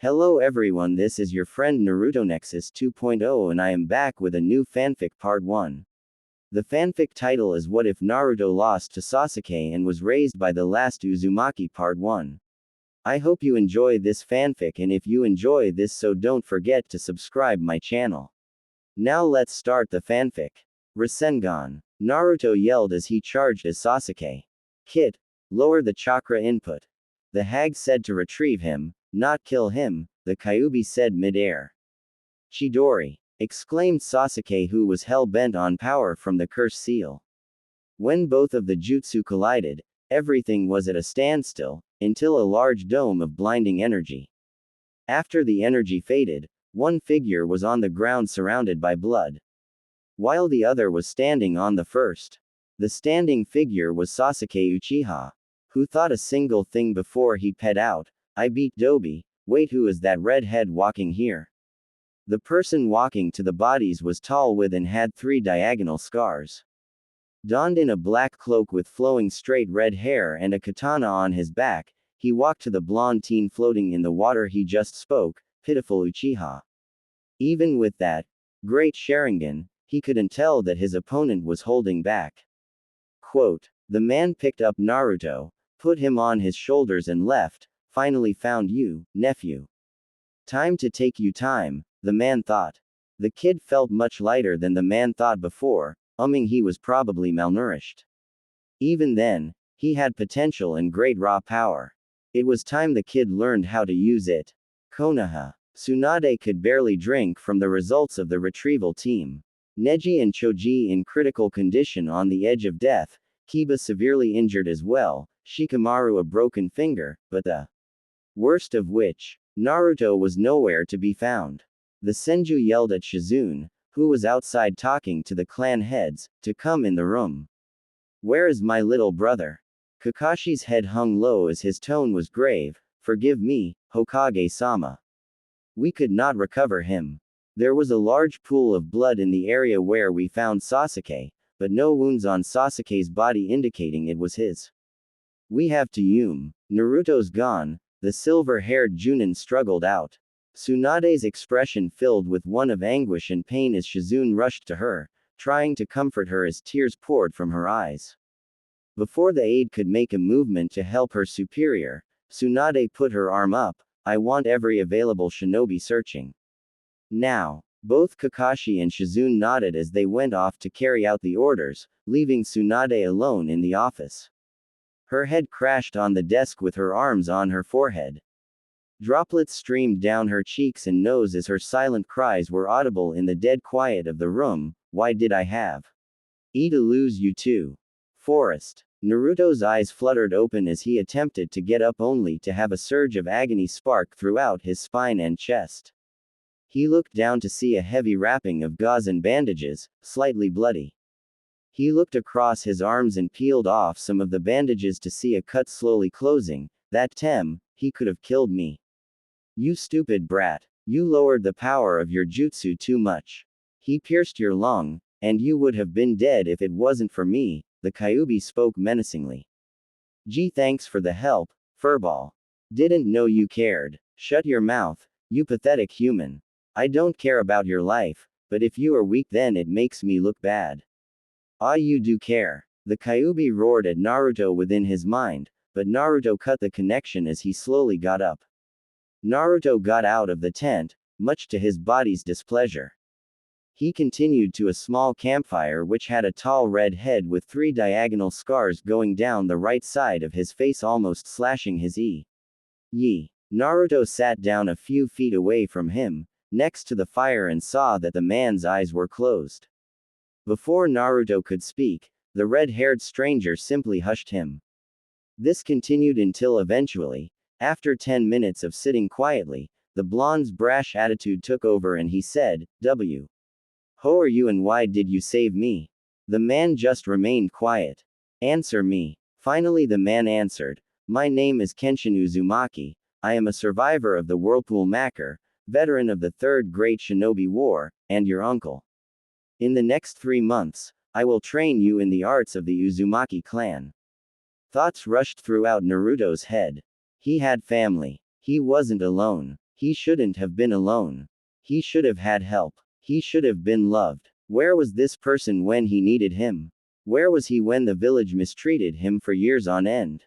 Hello everyone, this is your friend Naruto Nexus 2.0 and I am back with a new fanfic part 1. The fanfic title is What If Naruto Lost to Sasuke and Was Raised by the Last Uzumaki part 1. I hope you enjoy this fanfic, and if you enjoy this, so don't forget to subscribe my channel. Now let's start the fanfic. Rasengan. Naruto yelled as he charged as Sasuke. Kid, lower the chakra input. The hag said to retrieve him, not kill him, the Kyuubi said mid-air. Chidori! Exclaimed Sasuke, who was hell-bent on power from the curse seal. When both of the jutsu collided, everything was at a standstill, until a large dome of blinding energy. After the energy faded, one figure was on the ground surrounded by blood, while the other was standing on the first. The standing figure was Sasuke Uchiha, who thought a single thing before he ped out. I beat Dobi. Wait, who is that redhead walking here? The person walking to the bodies was tall with and had 3 diagonal scars. Donned in a black cloak with flowing straight red hair and a katana on his back, he walked to the blonde teen floating in the water he just spoke, pitiful Uchiha. Even with that great Sharingan, he couldn't tell that his opponent was holding back. Quote, the man picked up Naruto, put him on his shoulders and left. Finally found you, nephew. Time to take you time, the man thought. The kid felt much lighter than the man thought before, he was probably malnourished. Even then, he had potential and great raw power. It was time the kid learned how to use it. Konoha. Tsunade could barely drink from the results of the retrieval team. Neji and Choji in critical condition on the edge of death, Kiba severely injured as well, Shikamaru a broken finger, but the worst of which, Naruto was nowhere to be found. The Senju yelled at Shizune, who was outside talking to the clan heads, to come in the room. Where is my little brother? Kakashi's head hung low as his tone was grave. Forgive me, Hokage-sama. We could not recover him. There was a large pool of blood in the area where we found Sasuke, but no wounds on Sasuke's body indicating it was his. We have to Naruto's gone. The silver-haired Junin struggled out. Tsunade's expression filled with one of anguish and pain as Shizune rushed to her, trying to comfort her as tears poured from her eyes. Before the aide could make a movement to help her superior, Tsunade put her arm up. I want every available shinobi searching. Now. Both Kakashi and Shizune nodded as they went off to carry out the orders, leaving Tsunade alone in the office. Her head crashed on the desk with her arms on her forehead. Droplets streamed down her cheeks and nose as her silent cries were audible in the dead quiet of the room. Why did I have to lose you too? Forest. Naruto's eyes fluttered open as he attempted to get up, only to have a surge of agony spark throughout his spine and chest. He looked down to see a heavy wrapping of gauze and bandages, slightly bloody. He looked across his arms and peeled off some of the bandages to see a cut slowly closing. That Tem, he could have killed me. You stupid brat. You lowered the power of your jutsu too much. He pierced your lung, and you would have been dead if it wasn't for me, the Kyuubi spoke menacingly. Gee, thanks for the help, furball. Didn't know you cared. Shut your mouth, you pathetic human. I don't care about your life, but if you are weak then it makes me look bad. Ah, you do care. The Kyuubi roared at Naruto within his mind, but Naruto cut the connection as he slowly got up. Naruto got out of the tent, much to his body's displeasure. He continued to a small campfire which had a tall red head with 3 diagonal scars going down the right side of his face, almost slashing his Yi. Naruto sat down a few feet away from him, next to the fire, and saw that the man's eyes were closed. Before Naruto could speak, the red-haired stranger simply hushed him. This continued until eventually, after 10 minutes of sitting quietly, the blonde's brash attitude took over and he said, Who are you and why did you save me? The man just remained quiet. Answer me. Finally the man answered, My name is Kenshin Uzumaki. I am a survivor of the Whirlpool Macker, veteran of the Third Great Shinobi War, and your uncle. In the next 3 months, I will train you in the arts of the Uzumaki clan. Thoughts rushed throughout Naruto's head. He had family. He wasn't alone. He shouldn't have been alone. He should have had help. He should have been loved. Where was this person when he needed him? Where was he when the village mistreated him for years on end?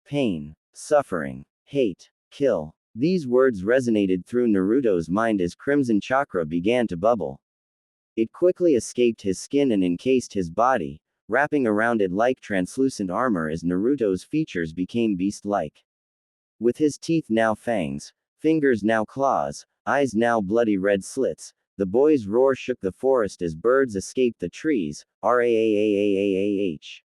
Pain, suffering, hate, kill. These words resonated through Naruto's mind as Crimson Chakra began to bubble. It quickly escaped his skin and encased his body, wrapping around it like translucent armor as Naruto's features became beast-like. With his teeth now fangs, fingers now claws, eyes now bloody red slits, the boy's roar shook the forest as birds escaped the trees. Raaaaaaah.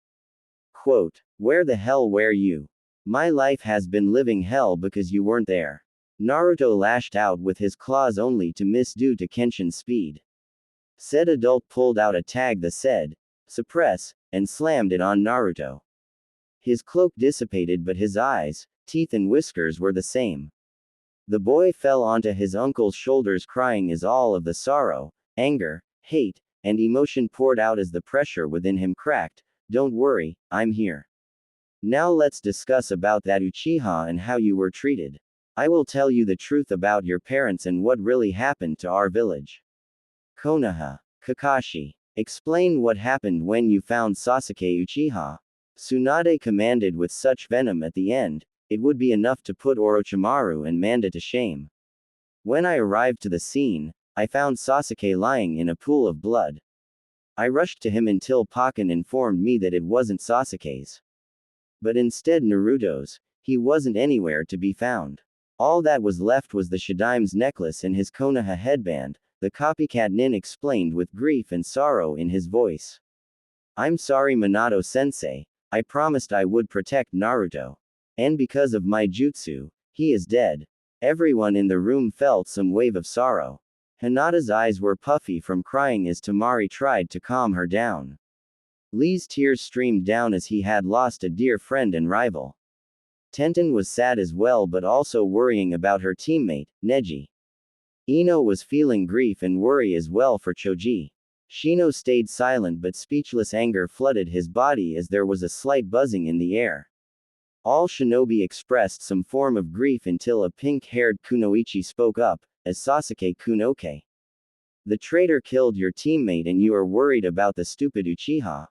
Quote, "Where the hell were you? My life has been living hell because you weren't there." Naruto lashed out with his claws only to miss due to Kenshin's speed. Said adult pulled out a tag that said, "Suppress," and slammed it on Naruto. His cloak dissipated but his eyes, teeth and whiskers were the same. The boy fell onto his uncle's shoulders crying as all of the sorrow, anger, hate, and emotion poured out as the pressure within him cracked. "Don't worry, I'm here. Now let's discuss about that Uchiha and how you were treated. I will tell you the truth about your parents and what really happened to our village." Konoha. Kakashi. Explain what happened when you found Sasuke Uchiha. Tsunade commanded with such venom at the end, it would be enough to put Orochimaru and Manda to shame. When I arrived to the scene, I found Sasuke lying in a pool of blood. I rushed to him until Pakken informed me that it wasn't Sasuke's, but instead Naruto's. He wasn't anywhere to be found. All that was left was the Shadaime's necklace and his Konoha headband, the copycat nin explained with grief and sorrow in his voice. "I'm sorry Minato-sensei, I promised I would protect Naruto. And because of my jutsu, he is dead." Everyone in the room felt some wave of sorrow. Hinata's eyes were puffy from crying as Tamari tried to calm her down. Lee's tears streamed down as he had lost a dear friend and rival. Tenten was sad as well but also worrying about her teammate, Neji. Ino was feeling grief and worry as well for Choji. Shino stayed silent but speechless anger flooded his body as there was a slight buzzing in the air. All shinobi expressed some form of grief until a pink-haired Kunoichi spoke up, as Sasuke-kun okay. The traitor killed your teammate and you are worried about the stupid Uchiha?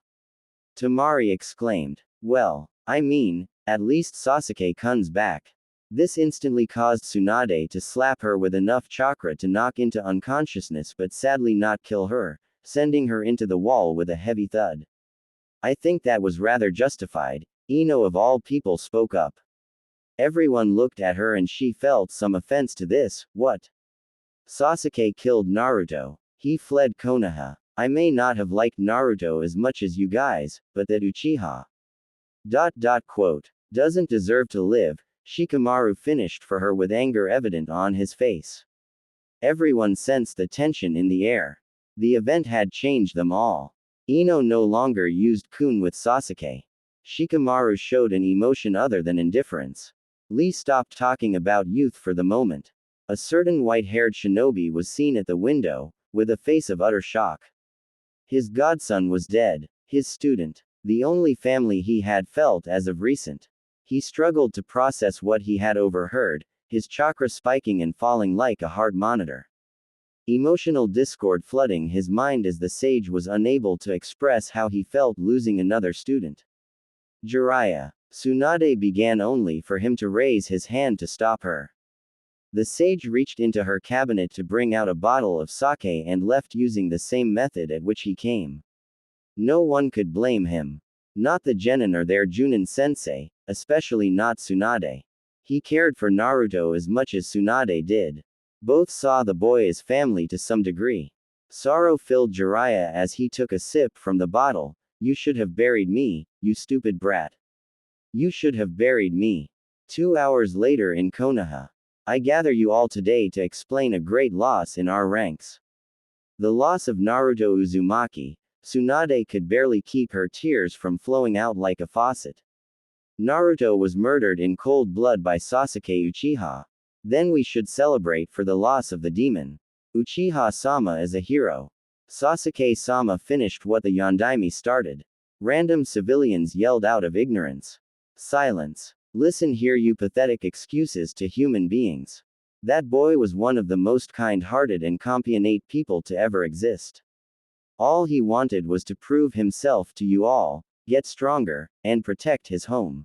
Tamari exclaimed. Well, I mean, at least Sasuke-kun's back. This instantly caused Tsunade to slap her with enough chakra to knock into unconsciousness but sadly not kill her, sending her into the wall with a heavy thud. I think that was rather justified. Ino of all people spoke up. Everyone looked at her and she felt some offense to this. What? Sasuke killed Naruto. He fled Konoha. I may not have liked Naruto as much as you guys, but that Uchiha. Quote. Doesn't deserve to live, Shikamaru finished for her with anger evident on his face. Everyone sensed the tension in the air. The event had changed them all. Ino no longer used kun with Sasuke. Shikamaru showed an emotion other than indifference. Lee stopped talking about youth for the moment. A certain white-haired shinobi was seen at the window, with a face of utter shock. His godson was dead, his student, the only family he had felt as of recent. He struggled to process what he had overheard, his chakra spiking and falling like a heart monitor. Emotional discord flooding his mind as the sage was unable to express how he felt losing another student. Jiraiya. Tsunade began only for him to raise his hand to stop her. The sage reached into her cabinet to bring out a bottle of sake and left using the same method at which he came. No one could blame him. Not the genin or their Junin sensei, especially not Tsunade. He cared for Naruto as much as Tsunade did. Both saw the boy as family to some degree. Sorrow filled Jiraiya as he took a sip from the bottle. You should have buried me, you stupid brat. You should have buried me. 2 hours later in Konoha. I gather you all today to explain a great loss in our ranks. The loss of Naruto Uzumaki. Tsunade could barely keep her tears from flowing out like a faucet. Naruto was murdered in cold blood by Sasuke Uchiha. Then we should celebrate for the loss of the demon. Uchiha-sama is a hero. Sasuke-sama finished what the Yondaime started. Random civilians yelled out of ignorance. Silence. Listen here, you pathetic excuses to human beings. That boy was one of the most kind-hearted and compassionate people to ever exist. All he wanted was to prove himself to you all, get stronger, and protect his home.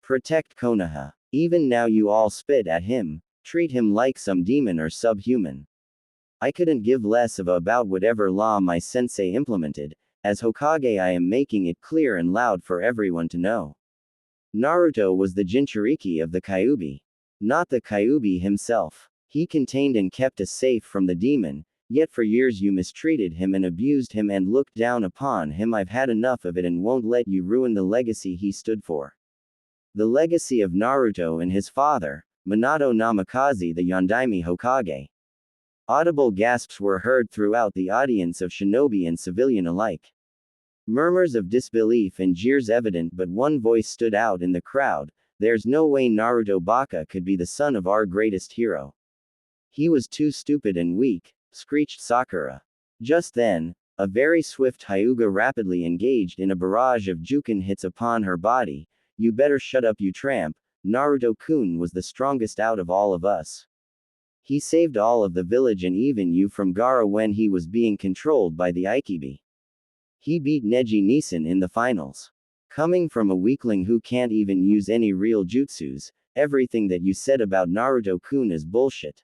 Protect Konoha. Even now you all spit at him, treat him like some demon or subhuman. I couldn't give less of a about whatever law my sensei implemented. As Hokage I am making it clear and loud for everyone to know. Naruto was the Jinchuriki of the Kyuubi. Not the Kyuubi himself. He contained and kept us safe from the demon, yet for years you mistreated him and abused him and looked down upon him. I've had enough of it and won't let you ruin the legacy he stood for. The legacy of Naruto and his father, Minato Namikaze the Yondaime Hokage. Audible gasps were heard throughout the audience of shinobi and civilian alike. Murmurs of disbelief and jeers evident, but one voice stood out in the crowd: there's no way Naruto Baka could be the son of our greatest hero. He was too stupid and weak, screeched Sakura. Just then, a very swift Hyuga rapidly engaged in a barrage of Jukin hits upon her body. You better shut up, you tramp. Naruto-kun was the strongest out of all of us. He saved all of the village and even you from Gaara when he was being controlled by the Aikibi. He beat Neji Nissen in the finals. Coming from a weakling who can't even use any real jutsus, everything that you said about Naruto-kun is bullshit.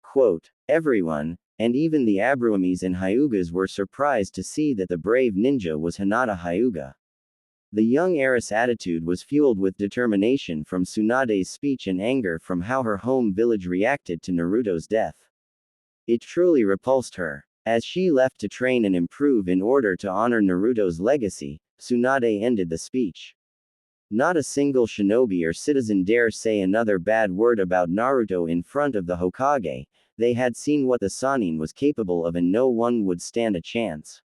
Quote, everyone, and even the Abrahumis and Hyugas were surprised to see that the brave ninja was Hinata Hyuga. The young heiress' attitude was fueled with determination from Tsunade's speech and anger from how her home village reacted to Naruto's death. It truly repulsed her. As she left to train and improve in order to honor Naruto's legacy, Tsunade ended the speech. Not a single shinobi or citizen dare say another bad word about Naruto in front of the Hokage. They had seen what the Sannin was capable of and no one would stand a chance.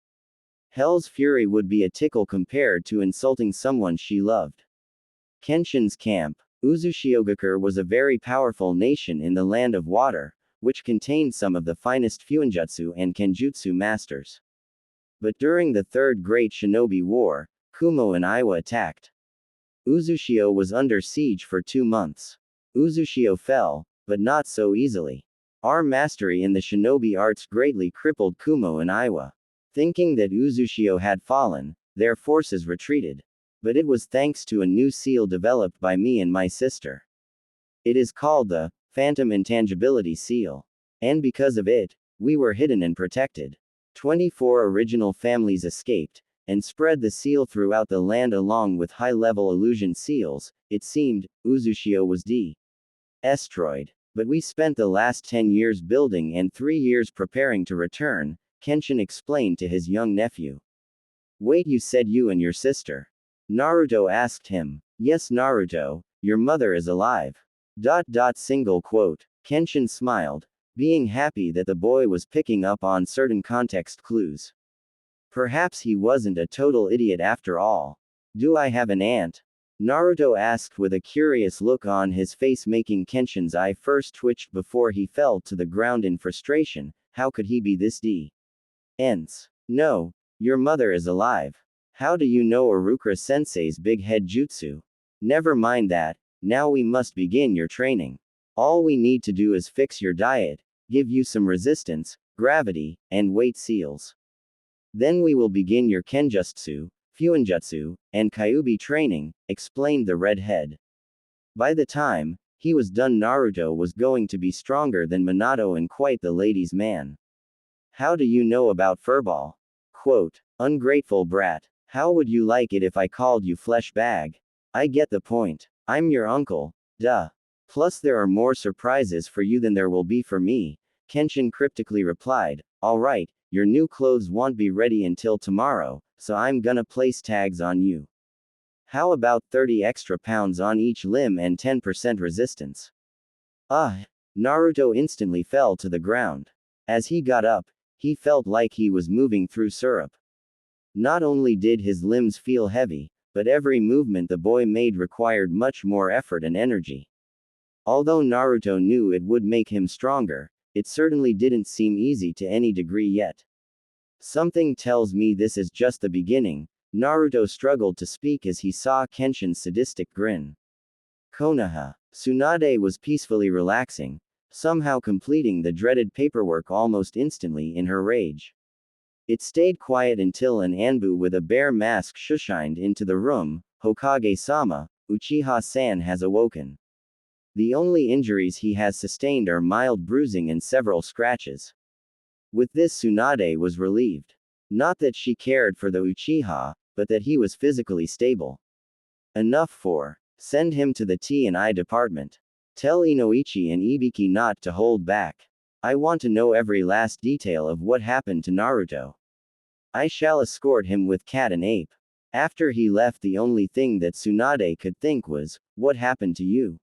Hell's fury would be a tickle compared to insulting someone she loved. Kenshin's camp. Uzushiogakure was a very powerful nation in the land of water, which contained some of the finest fuinjutsu and kenjutsu masters. But during the Third Great Shinobi War, Kumo and Iwa attacked. Uzushio was under siege for 2 months. Uzushio fell, but not so easily. Our mastery in the shinobi arts greatly crippled Kumo and Iwa. Thinking that Uzushio had fallen, their forces retreated. But it was thanks to a new seal developed by me and my sister. It is called the Phantom Intangibility Seal. And because of it, we were hidden and protected. 24 original families escaped, and spread the seal throughout the land along with high-level illusion seals. It seemed, Uzushio was destroyed. But we spent the last 10 years building and 3 years preparing to return, Kenshin explained to his young nephew. Wait, you said you and your sister? Naruto asked him. Yes, Naruto, your mother is alive. Single quote. Kenshin smiled, being happy that the boy was picking up on certain context clues. Perhaps he wasn't a total idiot after all. Do I have an aunt? Naruto asked with a curious look on his face, making Kenshin's eye first twitch before he fell to the ground in frustration. How could he be this dense? No, your mother is alive. How do you know Arukura-sensei's big head jutsu? Never mind that, now we must begin your training. All we need to do is fix your diet, give you some resistance, gravity, and weight seals. Then we will begin your kenjutsu, fuinjutsu, and kyuubi training, explained the redhead. By the time he was done, Naruto was going to be stronger than Minato and quite the ladies' man. How do you know about furball? Quote, ungrateful brat. How would you like it if I called you flesh bag? I get the point. I'm your uncle, duh. Plus there are more surprises for you than there will be for me, Kenshin cryptically replied. Alright, your new clothes won't be ready until tomorrow, so I'm gonna place tags on you. How about 30 extra pounds on each limb and 10% resistance? Naruto instantly fell to the ground. As he got up, he felt like he was moving through syrup. Not only did his limbs feel heavy, but every movement the boy made required much more effort and energy. Although Naruto knew it would make him stronger, it certainly didn't seem easy to any degree yet. Something tells me this is just the beginning. Naruto struggled to speak as he saw Kenshin's sadistic grin. Konoha. Tsunade was peacefully relaxing, somehow completing the dreaded paperwork almost instantly in her rage. It stayed quiet until an Anbu with a bear mask shushined into the room. Hokage-sama, Uchiha-san has awoken. The only injuries he has sustained are mild bruising and several scratches. With this, Tsunade was relieved. Not that she cared for the Uchiha, but that he was physically stable. Enough for. Send him to the T&I department. Tell Inoichi and Ibiki not to hold back. I want to know every last detail of what happened to Naruto. I shall escort him with cat and ape. After he left, the only thing that Tsunade could think was, what happened to you?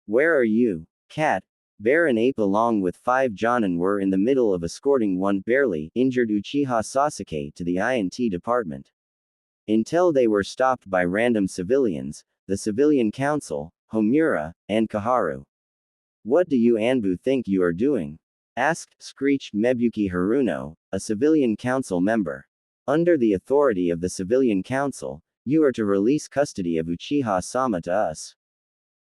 Where are you? Cat, bear and ape along with 5 Jonin were in the middle of escorting one barely injured Uchiha Sasuke to the INT department. Until they were stopped by random civilians, the Civilian Council, Homura, and Kaharu. What do you Anbu think you are doing? Screeched Mebuki Haruno, a Civilian Council member. Under the authority of the Civilian Council, you are to release custody of Uchiha-sama to us.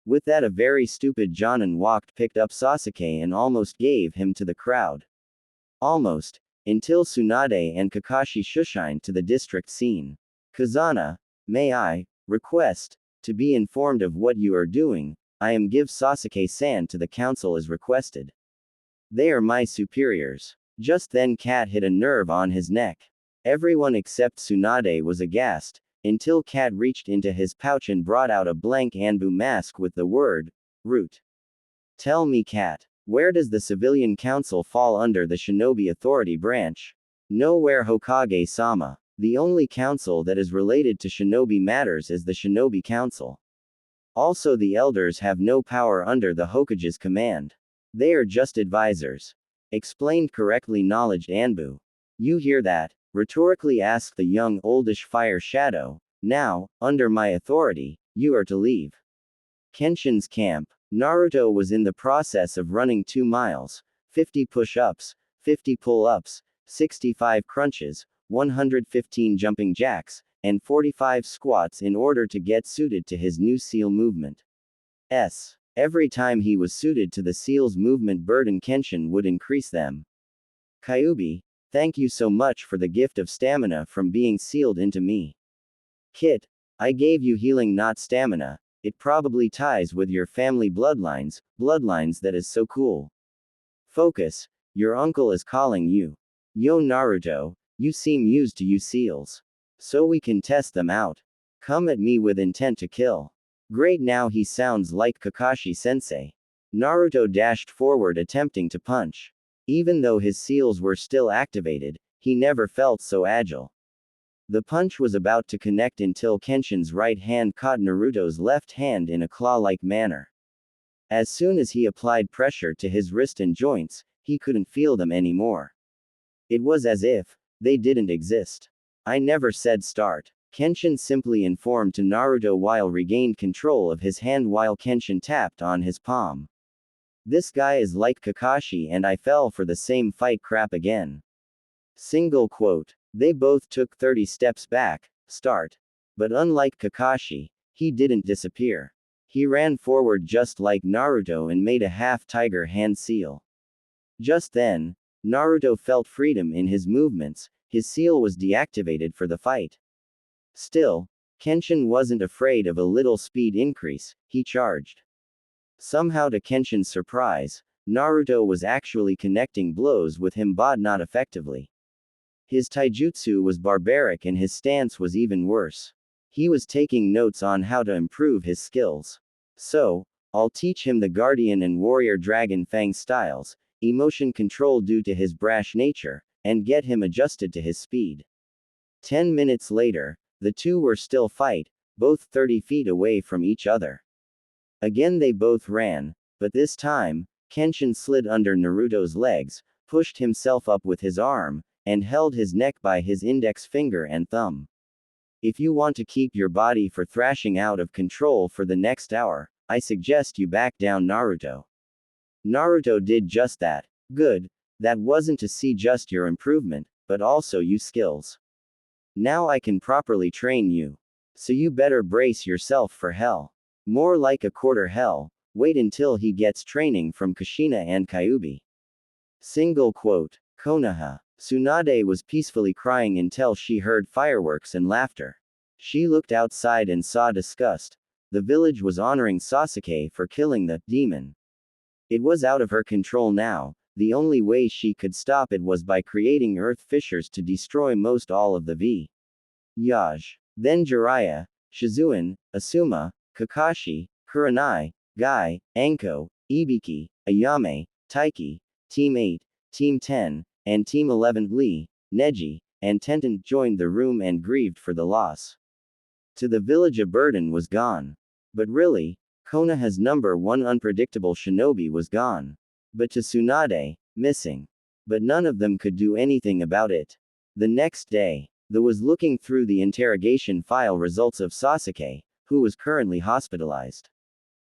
With that, a very stupid Jonin picked up Sasuke and almost gave him to the crowd. Almost, until Tsunade and Kakashi shushined to the district scene. Kazana, may I request to be informed of what you are doing? I am give Sasuke-san to the council as requested. They are my superiors. Just then Cat hit a nerve on his neck. Everyone except Tsunade was aghast, until Cat reached into his pouch and brought out a blank Anbu mask with the word, root. Tell me Cat, where does the Civilian Council fall under the Shinobi Authority branch? Nowhere Hokage-sama. The only council that is related to shinobi matters is the Shinobi Council. Also, the elders have no power under the Hokage's command. They are just advisors. Explained correctly, knowledge Anbu. You hear that? Rhetorically asked the young oldish Fire Shadow. Now, under my authority, you are to leave Kenshin's camp. Naruto was in the process of running 2 miles, 50 push-ups, 50 pull-ups, 65 crunches, 115 jumping jacks, and 45 squats in order to get suited to his new seal movement. Every time he was suited to the seal's movement burden, Kenshin would increase them. Kyubi, thank you so much for the gift of stamina from being sealed into me. Kit, I gave you healing, not stamina. It probably ties with your family bloodlines that is so cool. Focus, your uncle is calling you. Yo Naruto, you seem used to use seals. So we can test them out. Come at me with intent to kill. Great, now he sounds like Kakashi-sensei. Naruto dashed forward attempting to punch. Even though his seals were still activated, he never felt so agile. The punch was about to connect until Kenshin's right hand caught Naruto's left hand in a claw-like manner. As soon as he applied pressure to his wrist and joints, he couldn't feel them anymore. It was as if they didn't exist. I never said start. Kenshin simply informed to Naruto while regained control of his hand while Kenshin tapped on his palm. This guy is like Kakashi and I fell for the same fight crap again. Single quote. They both took 30 steps back, start. But unlike Kakashi, he didn't disappear. He ran forward just like Naruto and made a half tiger hand seal. Just then, Naruto felt freedom in his movements, his seal was deactivated for the fight. Still, Kenshin wasn't afraid of a little speed increase, he charged. Somehow, to Kenshin's surprise, Naruto was actually connecting blows with him but not effectively. His taijutsu was barbaric and his stance was even worse. He was taking notes on how to improve his skills. So, I'll teach him the Guardian and Warrior Dragon Fang styles, emotion control due to his brash nature, and get him adjusted to his speed. 10 minutes later, the two were still fight, both 30 feet away from each other. Again they both ran, but this time, Kenshin slid under Naruto's legs, pushed himself up with his arm, and held his neck by his index finger and thumb. If you want to keep your body for thrashing out of control for the next hour, I suggest you back down, Naruto. Naruto did just that. Good. That wasn't to see just your improvement, but also you skills. Now I can properly train you. So you better brace yourself for hell. More like a quarter hell, Wait until he gets training from Kushina and Kyuubi. Single quote. Konoha. Tsunade was peacefully crying until she heard fireworks and laughter. She looked outside and saw disgust. The village was honoring Sasuke for killing the demon. It was out of her control now. The only way she could stop it was by creating earth fissures to destroy most all of the Yaj. Then Jiraiya, Shizuan, Asuma, Kakashi, Kurenai, Guy, Anko, Ibiki, Ayame, Taiki, Team 8, Team 10, and Team 11 Lee, Neji, and Tenten joined the room and grieved for the loss. To the village a burden was gone. But really, Konoha's number one unpredictable shinobi was gone. But to Tsunade, missing. But none of them could do anything about it. The next day, the was looking through the interrogation file results of Sasuke, who was currently hospitalized.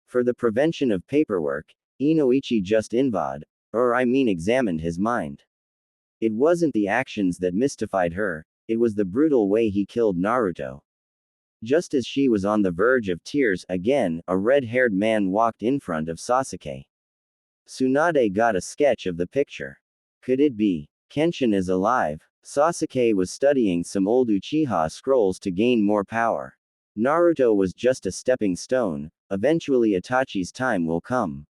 For the prevention of paperwork, Inoichi just examined his mind. It wasn't the actions that mystified her, it was the brutal way he killed Naruto. Just as she was on the verge of tears again, a red-haired man walked in front of Sasuke. Tsunade got a sketch of the picture. Could it be? Kenshin is alive. Sasuke was studying some old Uchiha scrolls to gain more power. Naruto was just a stepping stone, eventually Itachi's time will come.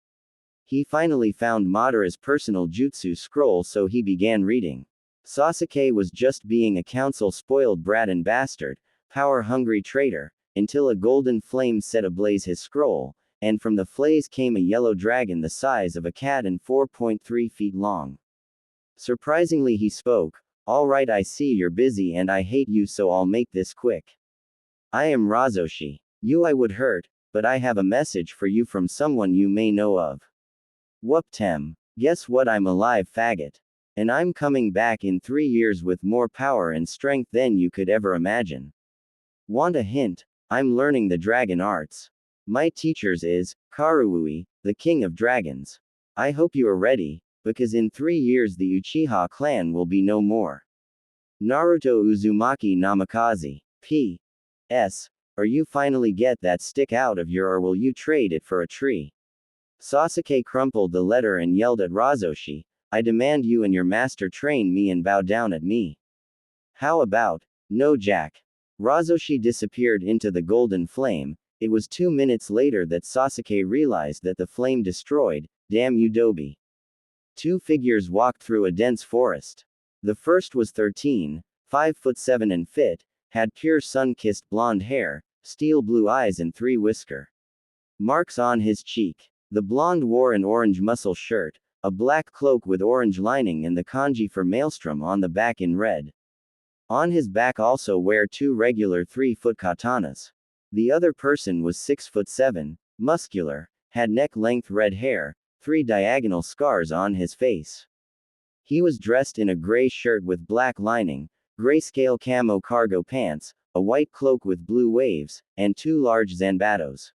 He finally found Madara's personal jutsu scroll, so he began reading. Sasuke was just being a council-spoiled brat and bastard, power-hungry traitor, until a golden flame set ablaze his scroll, and from the flames came a yellow dragon the size of a cat and 4.3 feet long. Surprisingly he spoke, "Alright, I see you're busy and I hate you, so I'll make this quick. I am Razoshi. You I would hurt, but I have a message for you from someone you may know of. Whoop tem. Guess what, I'm alive, faggot. And I'm coming back in 3 years with more power and strength than you could ever imagine. Want a hint? I'm learning the dragon arts. My teachers is Karuui, the king of dragons. I hope you are ready, because in 3 years the Uchiha clan will be no more. Naruto Uzumaki Namikaze. P.S. Or you finally get that stick out of your, or will you trade it for a tree? Sasuke crumpled the letter and yelled at Razoshi, I demand you and your master train me and bow down at me. How about, no Jack? Razoshi disappeared into the golden flame. It was 2 minutes later that Sasuke realized that the flame destroyed, damn you Dobi. 2 figures walked through a dense forest. The first was 13, 5'7" and fit, had pure sun-kissed blonde hair, steel blue eyes and 3 whisker marks on his cheek. The blonde wore an orange muscle shirt, a black cloak with orange lining and the kanji for maelstrom on the back in red. On his back also wear 2 regular 3-foot katanas. The other person was 6'7", muscular, had neck-length red hair, 3 diagonal scars on his face. He was dressed in a gray shirt with black lining, grayscale camo cargo pants, a white cloak with blue waves, and 2 large zanbatos.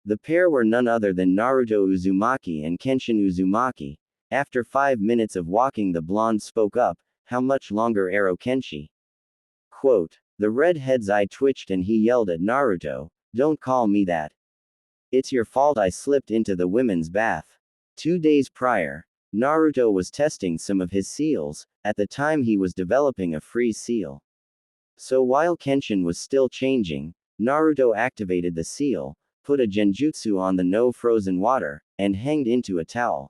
The pair were none other than Naruto Uzumaki and Kenshin Uzumaki. After 5 minutes of walking, the blonde spoke up, how much longer, Aro Kenshi? Quote. The redhead's eye twitched and he yelled at Naruto, don't call me that. It's your fault I slipped into the women's bath. 2 days prior, Naruto was testing some of his seals. At the time he was developing a freeze seal. So while Kenshin was still changing, Naruto activated the seal, put a genjutsu on the no frozen water, and hanged into a towel.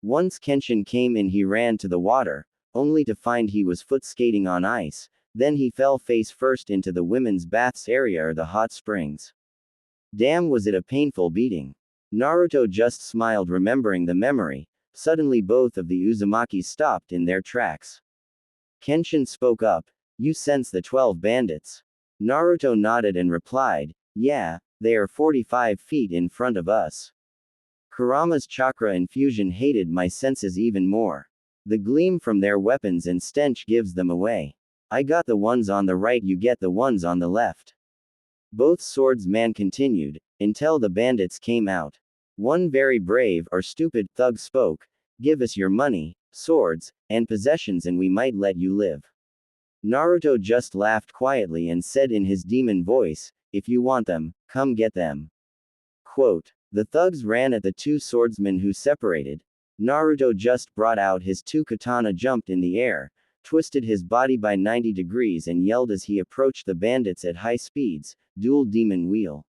Once Kenshin came in, he ran to the water, only to find he was foot skating on ice. Then he fell face first into the women's baths area or the hot springs. Damn, was it a painful beating. Naruto just smiled, remembering the memory. Suddenly both of the Uzumaki stopped in their tracks. Kenshin spoke up, you sense the 12 bandits? Naruto nodded and replied, yeah, they are 45 feet in front of us. Kurama's chakra infusion hated my senses even more. The gleam from their weapons and stench gives them away. I got the ones on the right, you get the ones on the left. Both swordsman continued, until the bandits came out. One very brave or stupid thug spoke, give us your money, swords, and possessions and we might let you live. Naruto just laughed quietly and said in his demon voice, if you want them, come get them. Quote. The thugs ran at the two swordsmen who separated. Naruto just brought out his two katana, jumped in the air, twisted his body by 90 degrees and yelled as he approached the bandits at high speeds, "Dual demon wheel."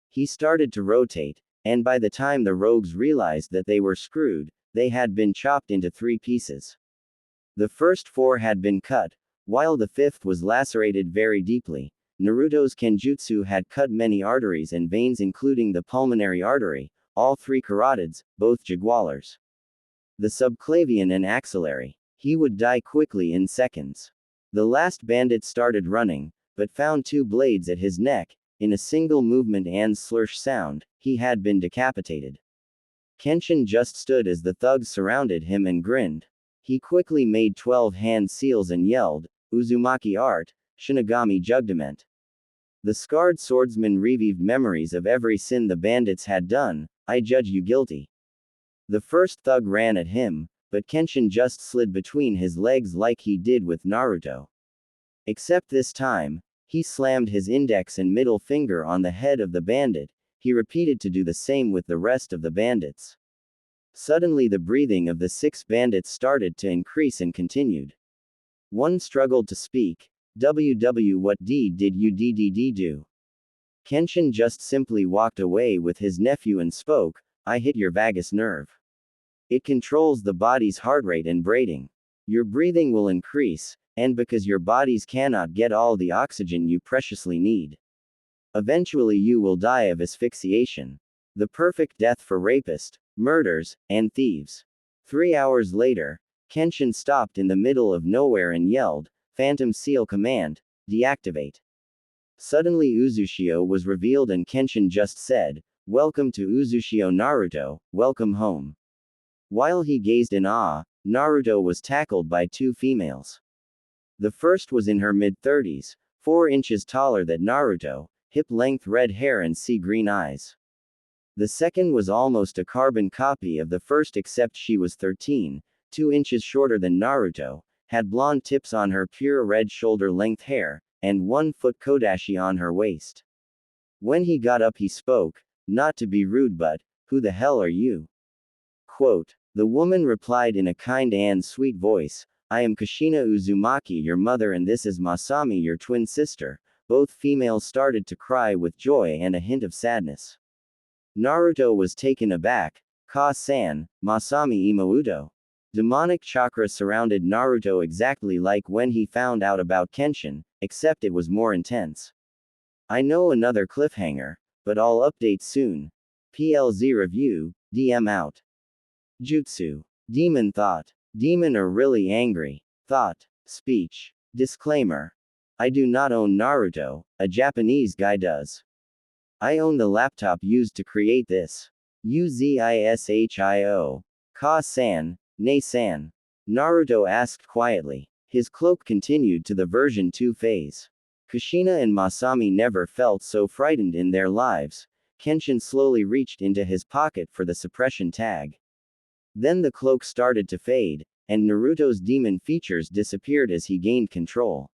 He started to rotate, and by the time the rogues realized that they were screwed, they had been chopped into 3 pieces. The first 4 had been cut, while the 5th was lacerated very deeply. Naruto's kenjutsu had cut many arteries and veins, including the pulmonary artery, all 3 carotids, both jugular, the subclavian and axillary. He would die quickly in seconds. The last bandit started running, but found 2 blades at his neck. In a single movement and slursh sound, he had been decapitated. Kenshin just stood as the thugs surrounded him and grinned. He quickly made 12 hand seals and yelled, "Uzumaki art, Shinigami Judgment." The scarred swordsman revived memories of every sin the bandits had done. "I judge you guilty." The first thug ran at him, but Kenshin just slid between his legs like he did with Naruto. Except this time, he slammed his index and middle finger on the head of the bandit. He repeated to do the same with the rest of the bandits. Suddenly the breathing of the 6 bandits started to increase and continued. One struggled to speak. "WW, what deed did you do?" Kenshin just simply walked away with his nephew and spoke, "I hit your vagus nerve. It controls the body's heart rate and breathing. Your breathing will increase, and because your bodies cannot get all the oxygen you preciously need. Eventually you will die of asphyxiation. The perfect death for rapists, murderers, and thieves." 3 hours later, Kenshin stopped in the middle of nowhere and yelled, "Phantom Seal command, deactivate." Suddenly Uzushio was revealed and Kenshin just said, "Welcome to Uzushio Naruto, welcome home." While he gazed in awe, Naruto was tackled by 2 females. The first was in her mid-30s, 4 inches taller than Naruto, hip-length red hair and sea-green eyes. The second was almost a carbon copy of the first except she was 13, 2 inches shorter than Naruto, had blonde tips on her pure red shoulder-length hair, and 1-foot kodashi on her waist. When he got up he spoke, not to be rude but, "Who the hell are you?" Quote. The woman replied in a kind and sweet voice, "I am Kushina Uzumaki, your mother, and this is Masami, your twin sister." Both females started to cry with joy and a hint of sadness. Naruto was taken aback. "Ka-san, Masami Imouto." Demonic chakra surrounded Naruto exactly like when he found out about Kenshin, except it was more intense. I know another cliffhanger, but I'll update soon. PLZ Review, DM out. Jutsu. Demon thought. Demon are really angry. Thought. Speech. Disclaimer. I do not own Naruto, a Japanese guy does. I own the laptop used to create this. Uzishio. Ka-san, ne-san. Naruto asked quietly. His cloak continued to the version 2 phase. Kushina and Masami never felt so frightened in their lives. Kenshin slowly reached into his pocket for the suppression tag. Then the cloak started to fade, and Naruto's demon features disappeared as he gained control.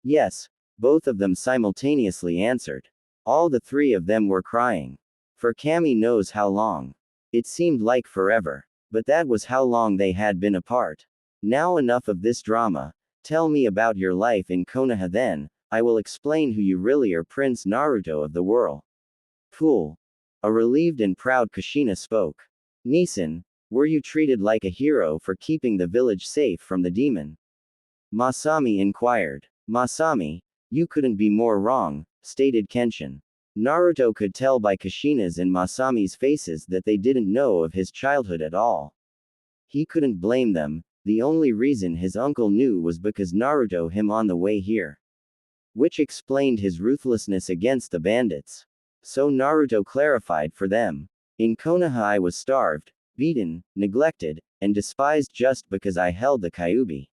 Yes, both of them simultaneously answered. All the 3 of them were crying. For Kami knows how long. It seemed like forever. But that was how long they had been apart. Now enough of this drama. Tell me about your life in Konoha then, I will explain who you really are, Prince Naruto of the world. Cool. A relieved and proud Kushina spoke. Nisan, were you treated like a hero for keeping the village safe from the demon? Masami inquired. Masami, you couldn't be more wrong, stated Kenshin. Naruto could tell by Kushina's and Masami's faces that they didn't know of his childhood at all. He couldn't blame them. The only reason his uncle knew was because Naruto him on the way here. Which explained his ruthlessness against the bandits. So Naruto clarified for them. In Konoha I was starved, beaten, neglected, and despised just because I held the Kyuubi.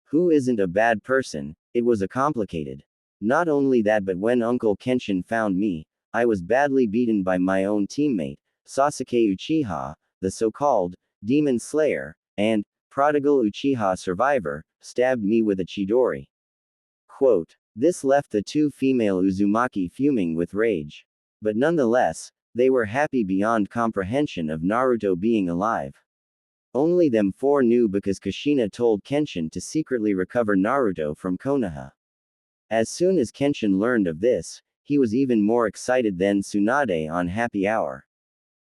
Who isn't a bad person? It was a complicated. Not only that, but when Uncle Kenshin found me, I was badly beaten by my own teammate, Sasuke Uchiha, the so-called Demon Slayer, and prodigal Uchiha survivor, stabbed me with a Chidori. Quote. This left the 2 female Uzumaki fuming with rage. But nonetheless, They were happy beyond comprehension of Naruto being alive. Only them four knew because Kushina told Kenshin to secretly recover Naruto from Konoha. As soon as Kenshin learned of this, he was even more excited than Tsunade on Happy Hour.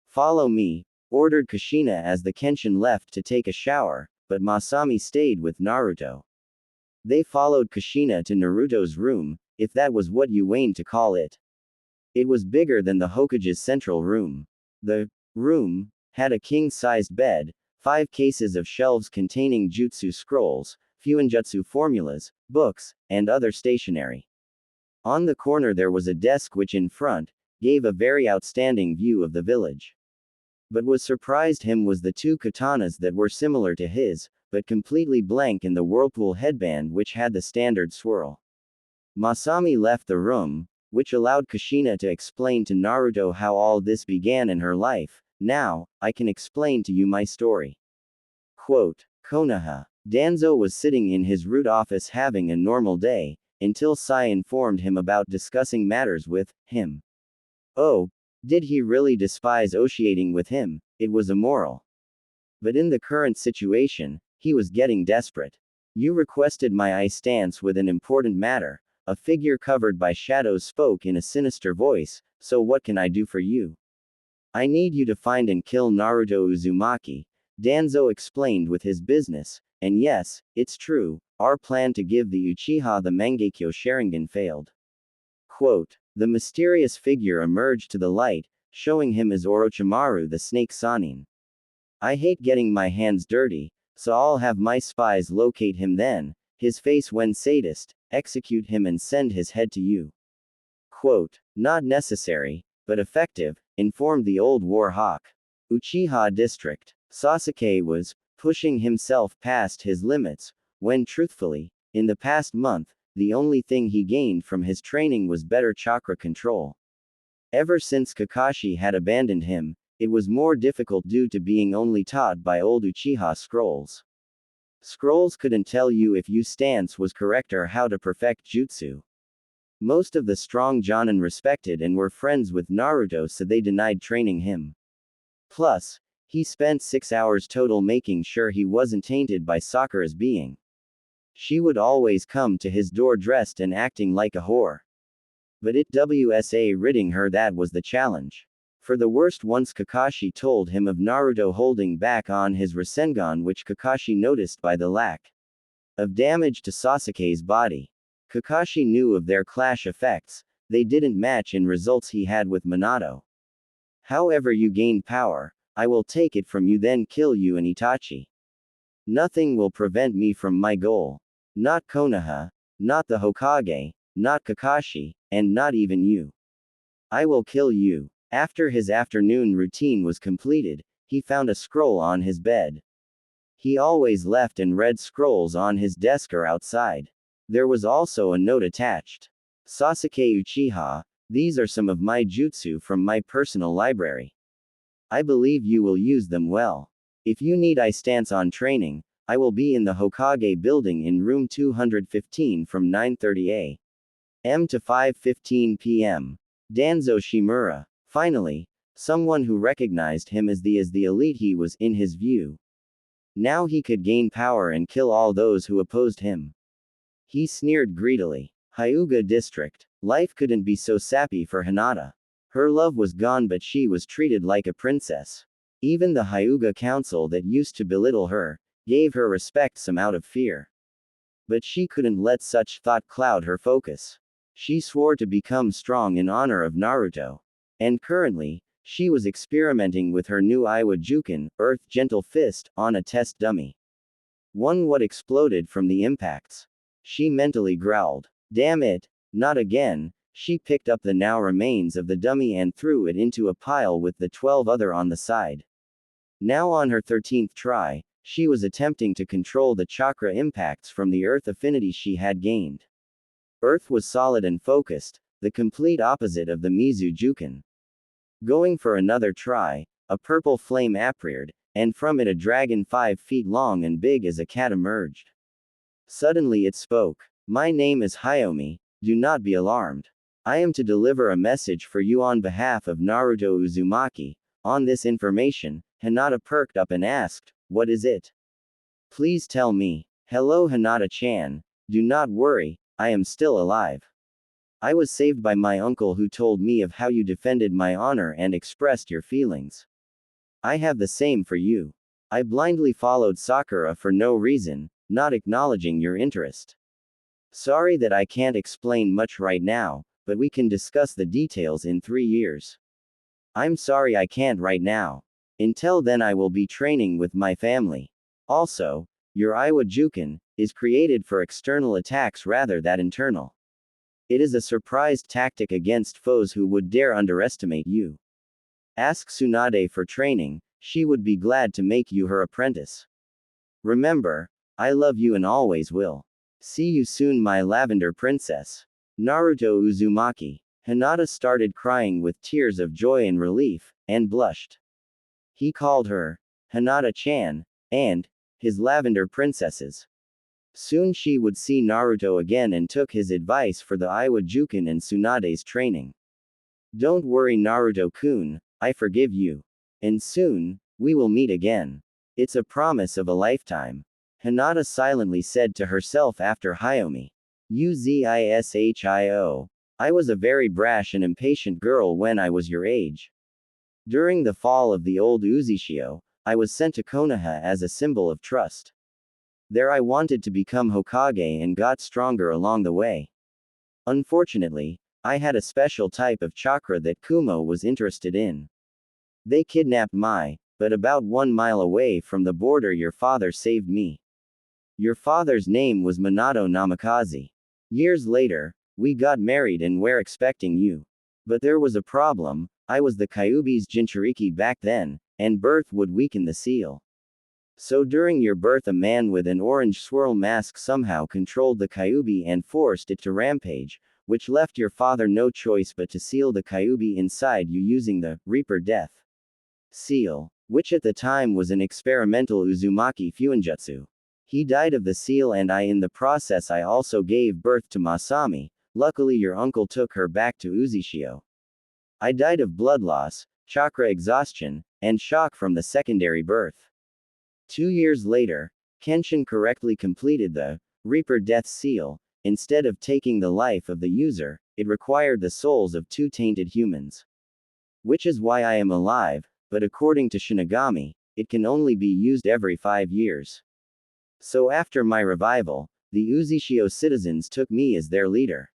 "Follow me," ordered Kushina as the Kenshin left to take a shower, but Masami stayed with Naruto. They followed Kushina to Naruto's room, if that was what you wanted to call it. It was bigger than the Hokage's central room. The room had a king-sized bed, 5 cases of shelves containing jutsu scrolls, fuinjutsu formulas, books, and other stationery. On the corner there was a desk which in front gave a very outstanding view of the village. But what surprised him was the 2 katanas that were similar to his, but completely blank in the whirlpool headband which had the standard swirl. Masami left the room, which allowed Kushina to explain to Naruto how all this began in her life. "Now, I can explain to you my story." Quote, Konoha. Danzo was sitting in his root office having a normal day, until Sai informed him about discussing matters with him. Oh, did he really despise officiating with him? It was immoral. But in the current situation, he was getting desperate. "You requested my eye stance with an important matter," a figure covered by shadows spoke in a sinister voice, "so what can I do for you?" "I need you to find and kill Naruto Uzumaki," Danzo explained with his business, "and yes, it's true, our plan to give the Uchiha the Mangekyo Sharingan failed." Quote, the mysterious figure emerged to the light, showing him as Orochimaru the Snake Sanin. "I hate getting my hands dirty, so I'll have my spies locate him then, his face when sadist, execute him and send his head to you." Quote, not necessary, but effective, informed the old war hawk. Uchiha District. Sasuke was pushing himself past his limits, when truthfully, in the past month, the only thing he gained from his training was better chakra control. Ever since Kakashi had abandoned him, it was more difficult due to being only taught by old Uchiha scrolls. Scrolls couldn't tell you if your stance was correct or how to perfect jutsu. Most of the strong Jonin respected and were friends with Naruto, so they denied training him. Plus, he spent 6 hours total making sure he wasn't tainted by Sakura's being. She would always come to his door dressed and acting like a whore. But it was ridding her that was the challenge. For the worst, once Kakashi told him of Naruto holding back on his Rasengan, which Kakashi noticed by the lack of damage to Sasuke's body. Kakashi knew of their clash effects, they didn't match in results he had with Minato. "However you gain power, I will take it from you then kill you and Itachi. Nothing will prevent me from my goal. Not Konoha, not the Hokage, not Kakashi, and not even you. I will kill you." After his afternoon routine was completed, he found a scroll on his bed. He always left and read scrolls on his desk or outside. There was also a note attached. "Sasuke Uchiha, these are some of my jutsu from my personal library. I believe you will use them well. If you need eye stance on training, I will be in the Hokage building in room 215 from 9:30 a.m. to 5:15 p.m. Danzo Shimura. Finally, someone who recognized him as the elite he was, in his view. Now he could gain power and kill all those who opposed him. He sneered greedily. Hyuga District. Life couldn't be so sappy for Hinata. Her love was gone, but she was treated like a princess. Even the Hyuga Council that used to belittle her gave her respect some out of fear. But she couldn't let such thought cloud her focus. She swore to become strong in honor of Naruto. And currently, she was experimenting with her new Iwa Juken, Earth Gentle Fist, on a test dummy. One what exploded from the impacts. She mentally growled. Damn it, not again. She picked up the now remains of the dummy and threw it into a pile with the 12 other on the side. Now on her 13th try, she was attempting to control the chakra impacts from the earth affinity she had gained. Earth was solid and focused, the complete opposite of the Mizu Juken. Going for another try, a purple flame appeared, and from it a dragon 5 feet long and big as a cat emerged. Suddenly it spoke. My name is Hyomi, do not be alarmed. I am to deliver a message for you on behalf of Naruto Uzumaki. On this information, Hinata perked up and asked, "What is it? Please tell me." "Hello Hinata-chan. Do not worry, I am still alive. I was saved by my uncle who told me of how you defended my honor and expressed your feelings. I have the same for you. I blindly followed Sakura for no reason, not acknowledging your interest. Sorry that I can't explain much right now, but we can discuss the details in 3 years. I'm sorry I can't right now. Until then I will be training with my family. Also, your Iwa Juken is created for external attacks rather than internal. It is a surprise tactic against foes who would dare underestimate you. Ask Tsunade for training, she would be glad to make you her apprentice. Remember, I love you and always will. See you soon my lavender princess." Naruto Uzumaki. Hinata started crying with tears of joy and relief, and blushed. He called her Hinata-chan, and his lavender princesses. Soon she would see Naruto again and took his advice for the Iwa Juken and Tsunade's training. "Don't worry Naruto-kun, I forgive you. And soon, we will meet again. It's a promise of a lifetime." Hinata silently said to herself after Hyomi. Uzishio. I was a very brash and impatient girl when I was your age. During the fall of the old Uzishio, I was sent to Konoha as a symbol of trust. There I wanted to become Hokage and got stronger along the way. Unfortunately, I had a special type of chakra that Kumo was interested in. They kidnapped but about 1 mile away from the border your father saved me. Your father's name was Minato Namikaze. Years later, we got married and were expecting you. But there was a problem, I was the Kyuubi's Jinchuriki back then, and birth would weaken the seal. So during your birth a man with an orange swirl mask somehow controlled the Kyuubi and forced it to rampage, which left your father no choice but to seal the Kyuubi inside you using the Reaper Death seal, which at the time was an experimental Uzumaki Fuinjutsu. He died of the seal and in the process I also gave birth to Masami. Luckily your uncle took her back to Uzishio. I died of blood loss, chakra exhaustion, and shock from the secondary birth. 2 years later, Kenshin correctly completed the Reaper Death Seal. Instead of taking the life of the user, it required the souls of 2 tainted humans. Which is why I am alive, but according to Shinigami, it can only be used every 5 years. So after my revival, the Uzishio citizens took me as their leader.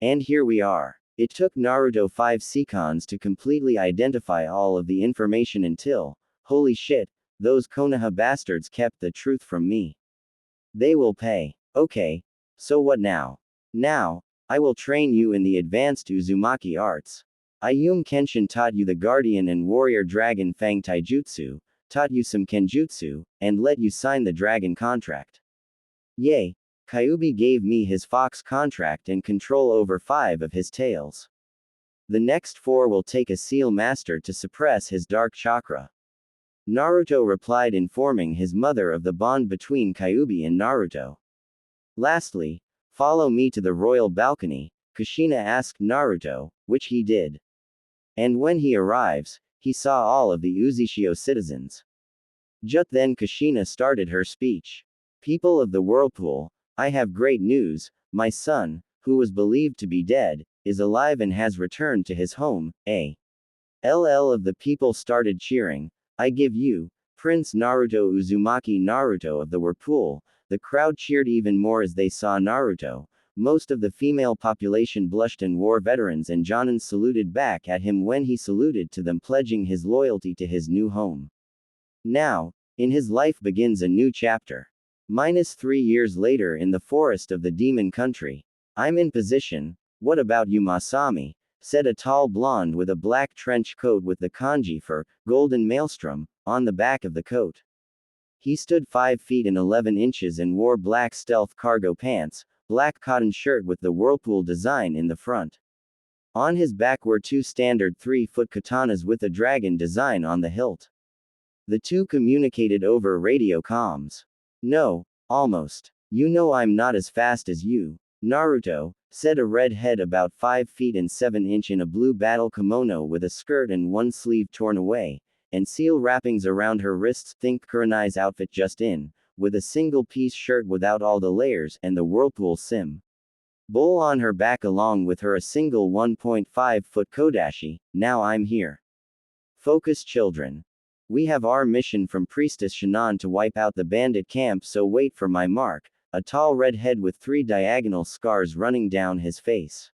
And here we are. It took Naruto 5 seconds to completely identify all of the information until, holy shit, those Konoha bastards kept the truth from me. They will pay. Okay. So what now? Now, I will train you in the advanced Uzumaki arts. Ayumu Kenshin taught you the Guardian and Warrior Dragon Fang Taijutsu, taught you some Kenjutsu, and let you sign the dragon contract. Yay! Kyuubi gave me his fox contract and control over 5 of his tails. The next 4 will take a seal master to suppress his dark chakra. Naruto replied informing his mother of the bond between Kyuubi and Naruto. Lastly, follow me to the royal balcony, Kushina asked Naruto, which he did. And when he arrives, he saw all of the Uzishio citizens. Just then Kushina started her speech. People of the Whirlpool, I have great news, my son, who was believed to be dead, is alive and has returned to his home, LL of the people started cheering, I give you, Prince Naruto Uzumaki Naruto of the Whirlpool. The crowd cheered even more as they saw Naruto. Most of the female population blushed and war veterans and Jonins saluted back at him when he saluted to them, pledging his loyalty to his new home. Now, in his life begins a new chapter. -3 years later in the forest of the demon country. I'm in position. What about you Masami? Said a tall blonde with a black trench coat with the kanji for golden maelstrom on the back of the coat. He stood 5 feet and 11 inches and wore black stealth cargo pants, black cotton shirt with the whirlpool design in the front. On his back were 2 standard 3-foot katanas with a dragon design on the hilt. The 2 communicated over radio comms. No, almost. You know I'm not as fast as you, Naruto, said a redhead about 5 feet and 7 inches in a blue battle kimono with a skirt and one sleeve torn away, and seal wrappings around her wrists. Think Kurani's outfit just in, with a single-piece shirt without all the layers, and the whirlpool sim bowl on her back along with her a single 1.5-foot kodashi. Now I'm here. Focus, children. We have our mission from Priestess Shannon to wipe out the bandit camp, so wait for my mark. A tall redhead with 3 diagonal scars running down his face.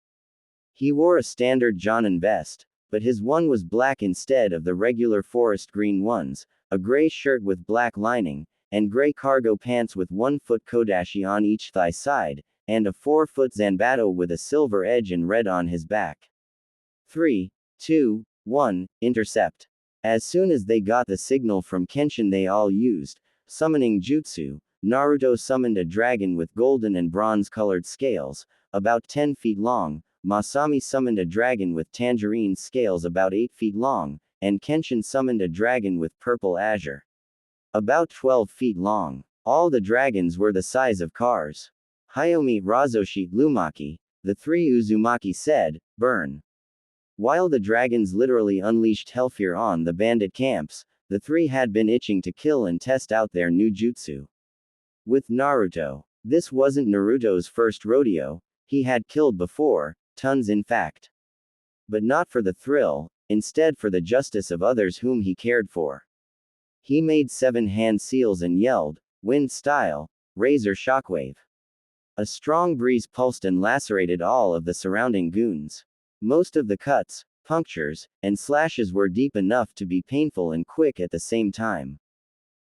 He wore a standard Jonin vest, but his one was black instead of the regular forest green ones, a gray shirt with black lining, and gray cargo pants with 1-foot kodashi on each thigh side, and a 4-foot zanbato with a silver edge and red on his back. 3, 2, 1, intercept. As soon as they got the signal from Kenshin, they all used summoning jutsu. Naruto summoned a dragon with golden and bronze-colored scales, about 10 feet long, Masami summoned a dragon with tangerine scales about 8 feet long, and Kenshin summoned a dragon with purple azure, about 12 feet long. All the dragons were the size of cars. Hayomi, Razoshi, Uzumaki, the 3 Uzumaki said, burn. While the dragons literally unleashed hellfire on the bandit camps, the 3 had been itching to kill and test out their new jutsu. With Naruto, this wasn't Naruto's first rodeo. He had killed before, tons in fact. But not for the thrill, instead for the justice of others whom he cared for. He made 7 hand seals and yelled, wind style, razor shockwave. A strong breeze pulsed and lacerated all of the surrounding goons. Most of the cuts, punctures, and slashes were deep enough to be painful and quick at the same time.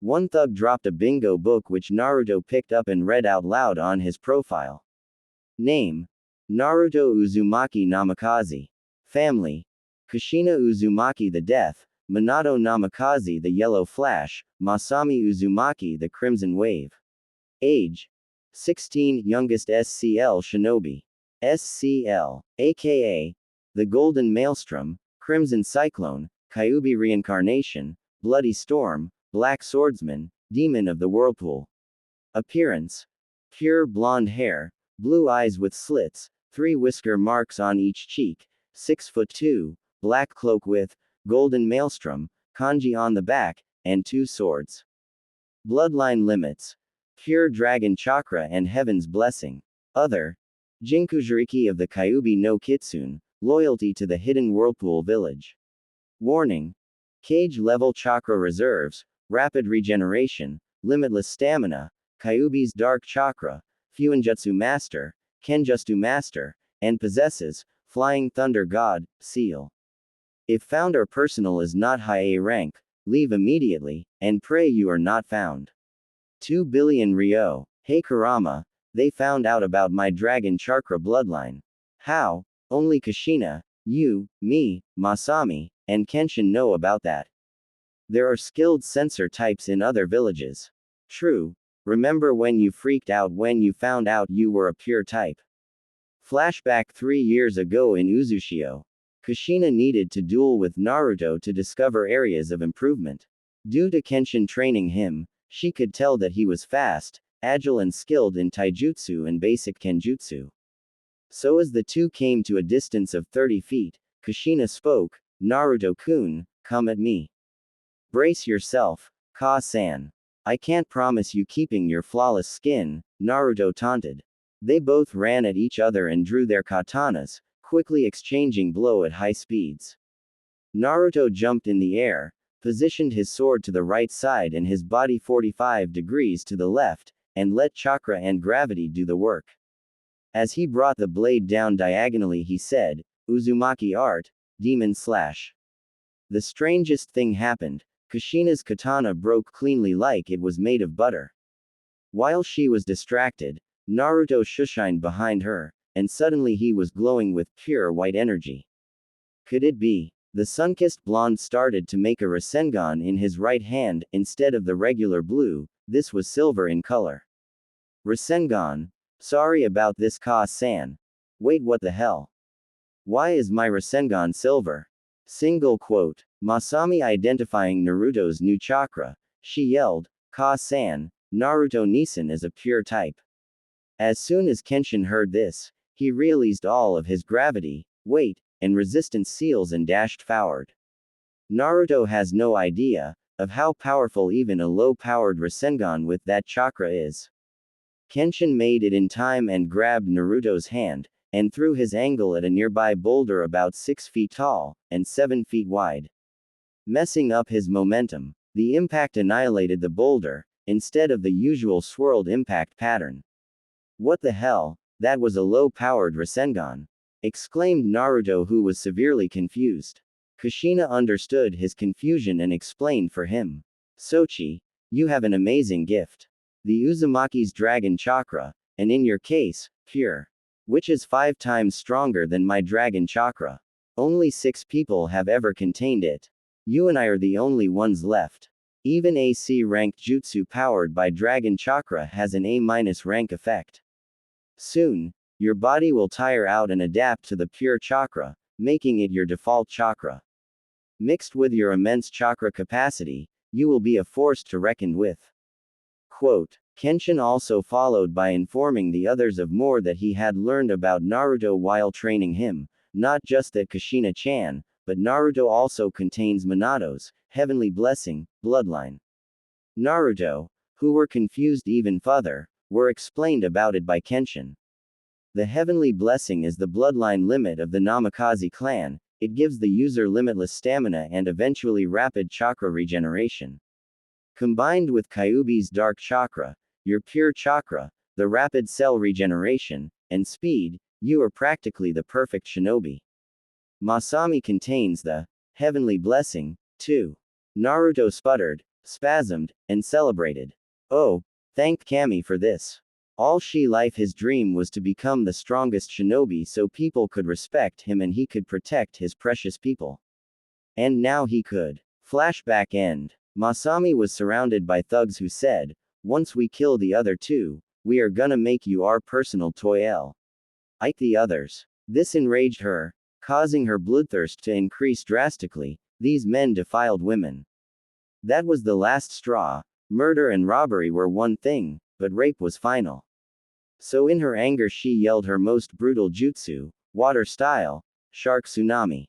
One thug dropped a bingo book which Naruto picked up and read out loud on his profile. Name: Naruto Uzumaki Namikaze. Family: Kushina Uzumaki the Death, Minato Namikaze the Yellow Flash, Masami Uzumaki the Crimson Wave. Age: 16, youngest SCL Shinobi. SCL, aka the Golden Maelstrom, Crimson Cyclone, Kyuubi Reincarnation, Bloody Storm, Black Swordsman, Demon of the Whirlpool. Appearance: pure blonde hair, blue eyes with slits, 3 whisker marks on each cheek, 6'2", black cloak with Golden Maelstrom, kanji on the back, and 2 swords. Bloodline limits: pure dragon chakra and heaven's blessing. Other: Jinkujiriki of the Kyuubi no Kitsune, loyalty to the hidden whirlpool village. Warning: cage level chakra reserves, rapid regeneration, limitless stamina, Kyuubi's dark chakra, Fuinjutsu master, Kenjutsu master, and possesses Flying Thunder God seal. If found or personal is not high A rank, leave immediately, and pray you are not found. 2 billion Ryo. Hey Kurama, they found out about my dragon chakra bloodline. How? Only Kushina, you, me, Masami, and Kenshin know about that. There are skilled sensor types in other villages. True. Remember when you freaked out when you found out you were a pure type? Flashback 3 years ago in Uzushio. Kushina needed to duel with Naruto to discover areas of improvement. Due to Kenshin training him, she could tell that he was fast, agile and skilled in taijutsu and basic kenjutsu. So as the 2 came to a distance of 30 feet, Kushina spoke, Naruto-kun, come at me. Brace yourself, Ka-san. I can't promise you keeping your flawless skin, Naruto taunted. They both ran at each other and drew their katanas, quickly exchanging blow at high speeds. Naruto jumped in the air, positioned his sword to the right side and his body 45 degrees to the left, and let chakra and gravity do the work. As he brought the blade down diagonally, he said, Uzumaki art, demon slash. The strangest thing happened. Kushina's katana broke cleanly like it was made of butter. While she was distracted, Naruto shushined behind her, and suddenly he was glowing with pure white energy. Could it be? The sun-kissed blonde started to make a Rasengan in his right hand, instead of the regular blue, this was silver in color. Rasengan. Sorry about this, Ka-san. Wait, what the hell? Why is my Rasengan silver? Single quote. Masami identifying Naruto's new chakra, she yelled, Ka-san, Naruto Nisan is a pure type. As soon as Kenshin heard this, he released all of his gravity, weight, and resistance seals and dashed forward. Naruto has no idea of how powerful even a low-powered Rasengan with that chakra is. Kenshin made it in time and grabbed Naruto's hand, and threw his angle at a nearby boulder about 6 feet tall, and 7 feet wide. Messing up his momentum, the impact annihilated the boulder, instead of the usual swirled impact pattern. What the hell, that was a low-powered Rasengan! Exclaimed Naruto, who was severely confused. Kushina understood his confusion and explained for him. Sochi, you have an amazing gift. The Uzumaki's dragon chakra, and in your case, pure. Which is 5 times stronger than my dragon chakra. Only 6 people have ever contained it. You and I are the only ones left. Even AC ranked jutsu powered by dragon chakra has an A- rank effect. Soon, your body will tire out and adapt to the pure chakra, making it your default chakra. Mixed with your immense chakra capacity, you will be a force to reckon with. Quote. Kenshin also followed by informing the others of more that he had learned about Naruto while training him, not just that Kushina-chan, but Naruto also contains Minato's heavenly blessing, bloodline. Naruto, who were confused even further, were explained about it by Kenshin. The heavenly blessing is the bloodline limit of the Namikaze clan. It gives the user limitless stamina and eventually rapid chakra regeneration. Combined with Kyuubi's dark chakra, your pure chakra, the rapid cell regeneration, and speed, you are practically the perfect shinobi. Masami contains the heavenly blessing, too. Naruto sputtered, spasmed, and celebrated. Oh, thank Kami for this. All life his dream was to become the strongest shinobi so people could respect him and he could protect his precious people. And now he could. Flashback end. Masami was surrounded by thugs who said, once we kill the other 2, we are gonna make you our personal toy. Ike the others. This enraged her, causing her bloodthirst to increase drastically. These men defiled women. That was the last straw. Murder and robbery were one thing, but rape was final. So in her anger she yelled her most brutal jutsu, water style, shark tsunami.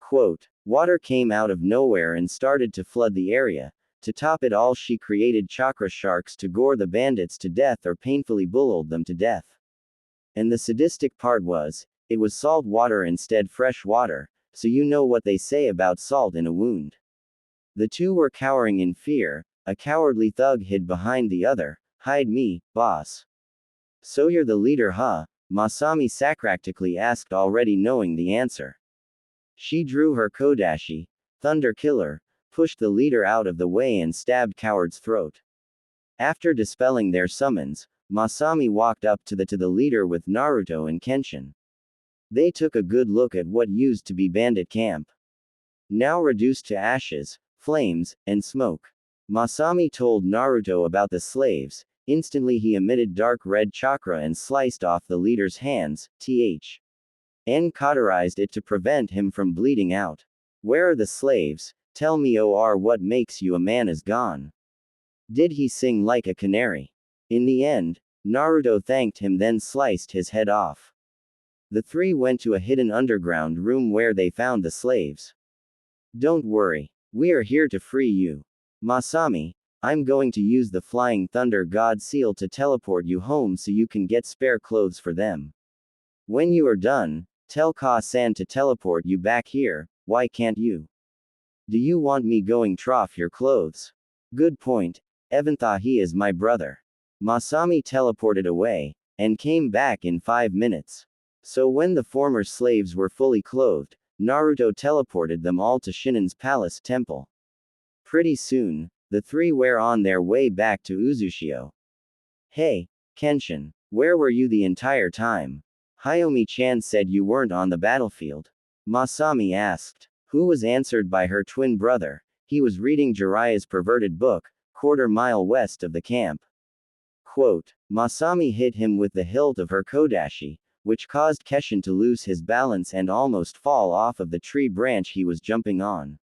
Quote, water came out of nowhere and started to flood the area. To top it all, she created chakra sharks to gore the bandits to death or painfully boiled them to death. And the sadistic part was, it was salt water instead fresh water, so you know what they say about salt in a wound. The 2 were cowering in fear. A cowardly thug hid behind the other. Hide me, boss. So you're the leader, huh? Masami sarcastically asked, already knowing the answer. She drew her kodashi, Thunder Killer, pushed the leader out of the way and stabbed coward's throat. After dispelling their summons, Masami walked up to the leader with Naruto and Kenshin. They took a good look at what used to be bandit camp. Now reduced to ashes, flames, and smoke. Masami told Naruto about the slaves. Instantly he emitted dark red chakra and sliced off the leader's hands, and cauterized it to prevent him from bleeding out. Where are the slaves? Tell me, or what makes you a man is gone. Did he sing like a canary? In the end, Naruto thanked him, then sliced his head off. The 3 went to a hidden underground room where they found the slaves. Don't worry. We are here to free you. Masami, I'm going to use the Flying Thunder God Seal to teleport you home so you can get spare clothes for them. When you are done, tell Ka-san to teleport you back here. Why can't you? Do you want me going trough your clothes? Good point. Even thought he is my brother. Masami teleported away, and came back in 5 minutes. So when the former slaves were fully clothed, Naruto teleported them all to Shinnen's palace temple. Pretty soon, the 3 were on their way back to Uzushio. Hey, Kenshin, where were you the entire time? Hayomi-chan said you weren't on the battlefield. Masami asked. Who was answered by her twin brother. He was reading Jiraiya's perverted book, quarter-mile west of the camp. Quote, Masami hit him with the hilt of her kodashi, which caused Kenshin to lose his balance and almost fall off of the tree branch he was jumping on.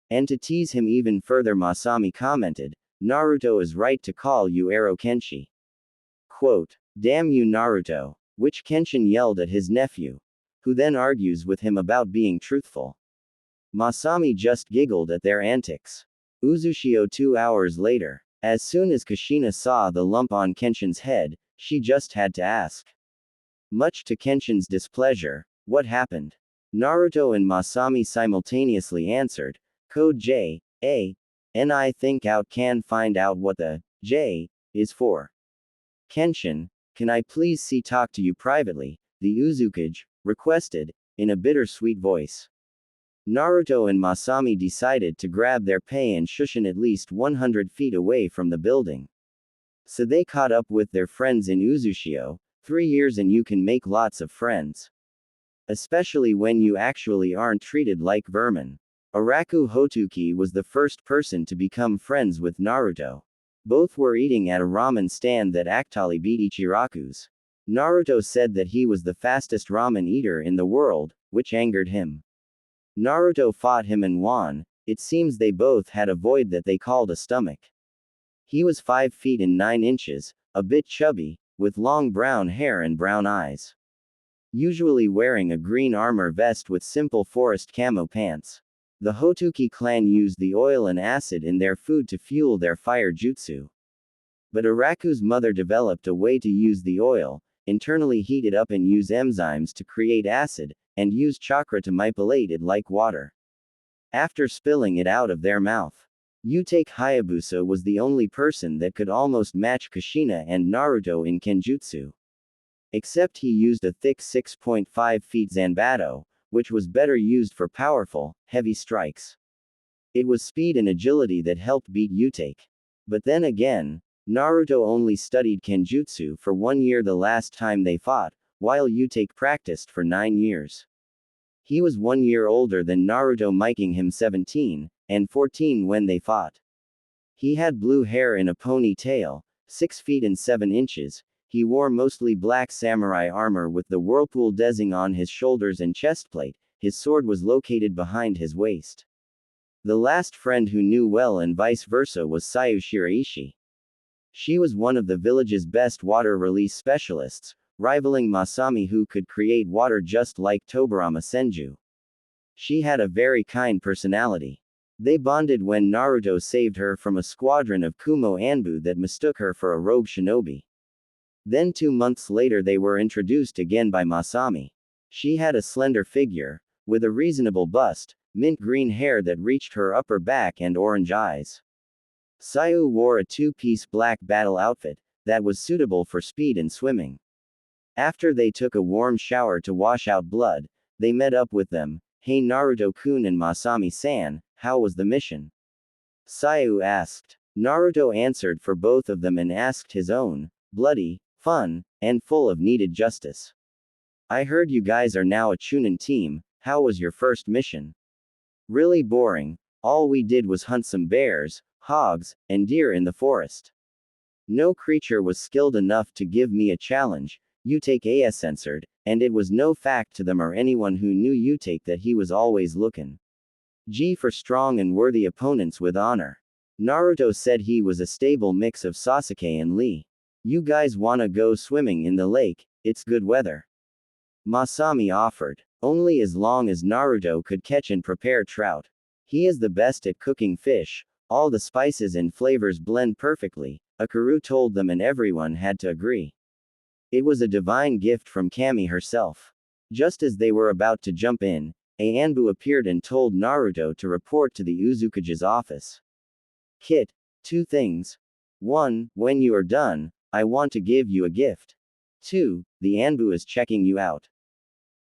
And to tease him even further, Masami commented, Naruto is right to call you Ero Kenshi. Quote, damn you Naruto. which Kenshin yelled at his nephew, who then argues with him about being truthful. Masami just giggled at their antics. Uzushio 2 hours later. As soon as Kushina saw the lump on Kenshin's head, she just had to ask. Much to Kenshin's displeasure, what happened? Naruto and Masami simultaneously answered, Code J, A, and I think out can find out what the J is for. Kenshin, can I please talk to you privately, the Uzukage requested, in a bittersweet voice. Naruto and Masami decided to grab their pay and shushin at least 100 feet away from the building. So they caught up with their friends in Uzushio. 3 years and you can make lots of friends. Especially when you actually aren't treated like vermin. Araku Hotuki was the first person to become friends with Naruto. Both were eating at a ramen stand that actually beat Ichiraku's. Naruto said that he was the fastest ramen eater in the world, which angered him. Naruto fought him and won. It seems they both had a void that they called a stomach. He was 5 feet and 9 inches, a bit chubby, with long brown hair and brown eyes. Usually wearing a green armor vest with simple forest camo pants. The Hotuki clan used the oil and acid in their food to fuel their fire jutsu. But Araku's mother developed a way to use the oil, internally heat it up and use enzymes to create acid, and use chakra to manipulate it like water. After spilling it out of their mouth, Utake Hayabusa was the only person that could almost match Kushina and Naruto in Kenjutsu. Except he used a thick 6.5 feet Zanbato, which was better used for powerful, heavy strikes. It was speed and agility that helped beat Utake. But then again, Naruto only studied Kenjutsu for 1 year the last time they fought, while Utake practiced for 9 years. He was 1 year older than Naruto, making him 17, and 14 when they fought. He had blue hair in a ponytail, 6 feet and 7 inches, he wore mostly black samurai armor with the whirlpool design on his shoulders and chestplate, his sword was located behind his waist. The last friend who knew well and vice versa was Sayu Shiraishi. She was one of the village's best water release specialists, rivaling Masami who could create water just like Tobarama Senju. She had a very kind personality. They bonded when Naruto saved her from a squadron of Kumo Anbu that mistook her for a rogue shinobi. Then 2 months later they were introduced again by Masami. She had a slender figure, with a reasonable bust, mint green hair that reached her upper back and orange eyes. Sayu wore a 2-piece black battle outfit, that was suitable for speed and swimming. After they took a warm shower to wash out blood, they met up with them. Hey Naruto-kun and Masami-san, how was the mission? Sayu asked. Naruto answered for both of them and asked his own, bloody, fun, and full of needed justice. I heard you guys are now a Chunin team, how was your first mission? Really boring, all we did was hunt some bears, hogs, and deer in the forest. No creature was skilled enough to give me a challenge, Utake AS censored, and it was no fact to them or anyone who knew Utake that he was always looking. G for strong and worthy opponents with honor. Naruto said he was a stable mix of Sasuke and Lee. You guys wanna go swimming in the lake, it's good weather. Masami offered. Only as long as Naruto could catch and prepare trout. He is the best at cooking fish, all the spices and flavors blend perfectly, Akaru told them and everyone had to agree. It was a divine gift from Kami herself. Just as they were about to jump in, a Anbu appeared and told Naruto to report to the Uzukage's office. Kit, 2 things. 1, when you are done, I want to give you a gift. 2, the Anbu is checking you out.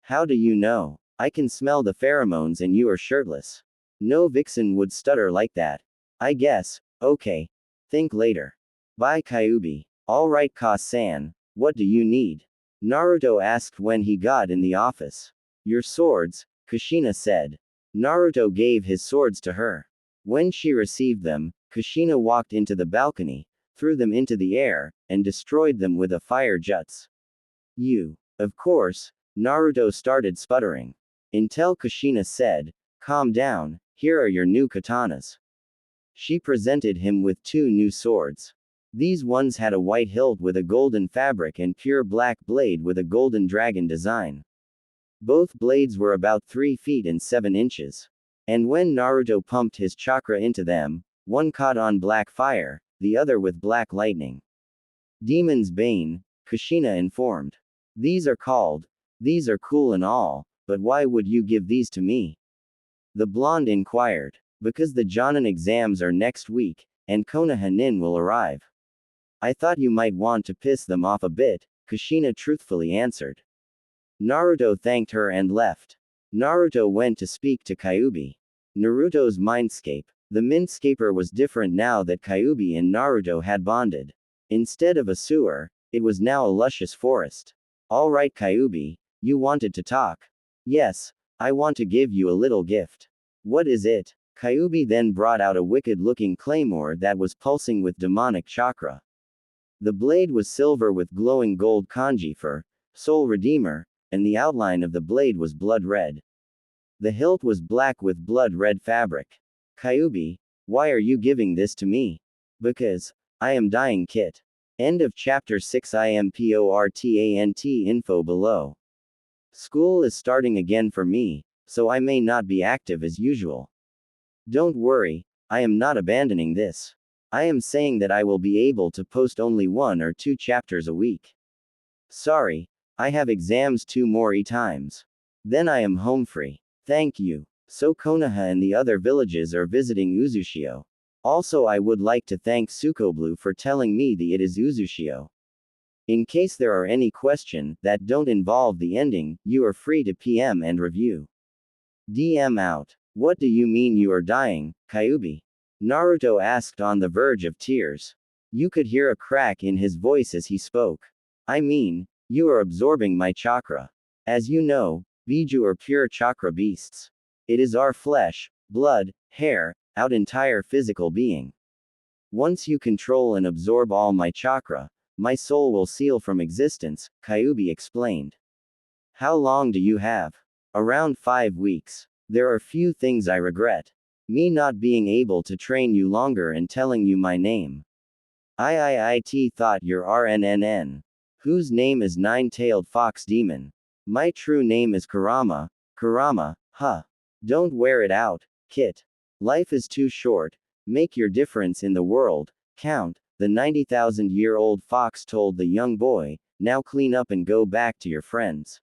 How do you know? I can smell the pheromones and you are shirtless. No vixen would stutter like that. I guess, okay. Think later. Bye Kyuubi. Alright Ka-san, what do you need? Naruto asked when he got in the office. Your swords, Kushina said. Naruto gave his swords to her. When she received them, Kushina walked into the balcony, threw them into the air, and destroyed them with a fire jutsu. You. Of course, Naruto started sputtering. Until Kushina said, calm down, here are your new katanas. She presented him with 2 new swords. These ones had a white hilt with a golden fabric and pure black blade with a golden dragon design. Both blades were about 3 feet and 7 inches. And when Naruto pumped his chakra into them, one caught on black fire, the other with black lightning. Demon's Bane, Kushina informed. These are cool and all, but why would you give these to me? The blonde inquired. Because the Jonin exams are next week, and Konoha Nin will arrive. I thought you might want to piss them off a bit, Kushina truthfully answered. Naruto thanked her and left. Naruto went to speak to Kyuubi. Naruto's mindscape. The mindscaper was different now that Kyuubi and Naruto had bonded. Instead of a sewer, it was now a luscious forest. Alright Kyuubi, you wanted to talk. Yes, I want to give you a little gift. What is it? Kyuubi then brought out a wicked-looking claymore that was pulsing with demonic chakra. The blade was silver with glowing gold kanji for Soul Redeemer, and the outline of the blade was blood red. The hilt was black with blood red fabric. Kyuubi, why are you giving this to me? Because I am dying Kit. End of chapter 6 IMPORTANT info below. School is starting again for me, so I may not be active as usual. Don't worry, I am not abandoning this. I am saying that I will be able to post only 1 or 2 chapters a week. Sorry, I have exams 2 more times. Then I am home free. Thank you. So Konoha and the other villages are visiting Uzushio. Also I would like to thank Sukoblu for telling me that it is Uzushio. In case there are any question that don't involve the ending, you are free to PM and review. DM out. What do you mean you are dying, Kyuubi? Naruto asked on the verge of tears. You could hear a crack in his voice as he spoke. I mean, you are absorbing my chakra. As you know, Biju are pure chakra beasts. It is our flesh, blood, hair, our entire physical being. Once you control and absorb all my chakra, my soul will seal from existence, Kyuubi explained. How long do you have? Around 5 weeks. There are few things I regret. Me not being able to train you longer and telling you my name. IIIT thought you're RNNN. Whose name is Nine-Tailed Fox Demon? My true name is Kurama, huh. Don't wear it out, Kit. Life is too short. Make your difference in the world count, the 90,000-year-old fox told the young boy. Now clean up and go back to your friends.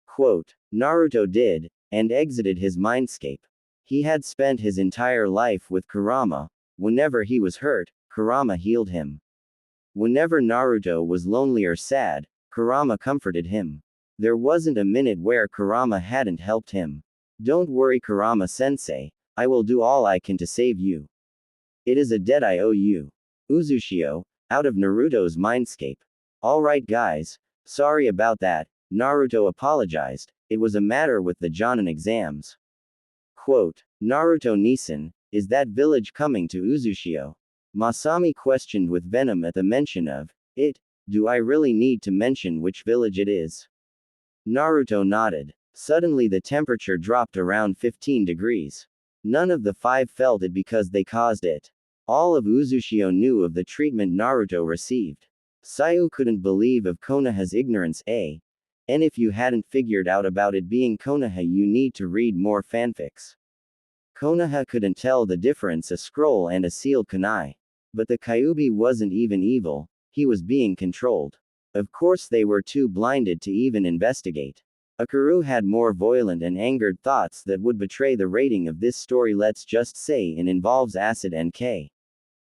Quote. Naruto did, and exited his mindscape. He had spent his entire life with Kurama. Whenever he was hurt, Kurama healed him. Whenever Naruto was lonely or sad, Kurama comforted him. There wasn't a minute where Kurama hadn't helped him. Don't worry Kurama-sensei, I will do all I can to save you. It is a debt I owe you. Uzushio, out of Naruto's mindscape. Alright guys, sorry about that, Naruto apologized, it was a matter with the Jonin exams. Quote, Naruto Nisan, is that village coming to Uzushio? Masami questioned with venom at the mention of it. Do I really need to mention which village it is? Naruto nodded. Suddenly the temperature dropped around 15 degrees. None of the 5 felt it because they caused it. All of Uzushio knew of the treatment Naruto received. Sayu couldn't believe of Konoha's ignorance, and if you hadn't figured out about it being Konoha you need to read more fanfics. Konoha couldn't tell the difference a scroll and a sealed kunai. But the Kyuubi wasn't even evil, he was being controlled. Of course they were too blinded to even investigate. Akaru had more violent and angered thoughts that would betray the rating of this story, let's just say it involves acid and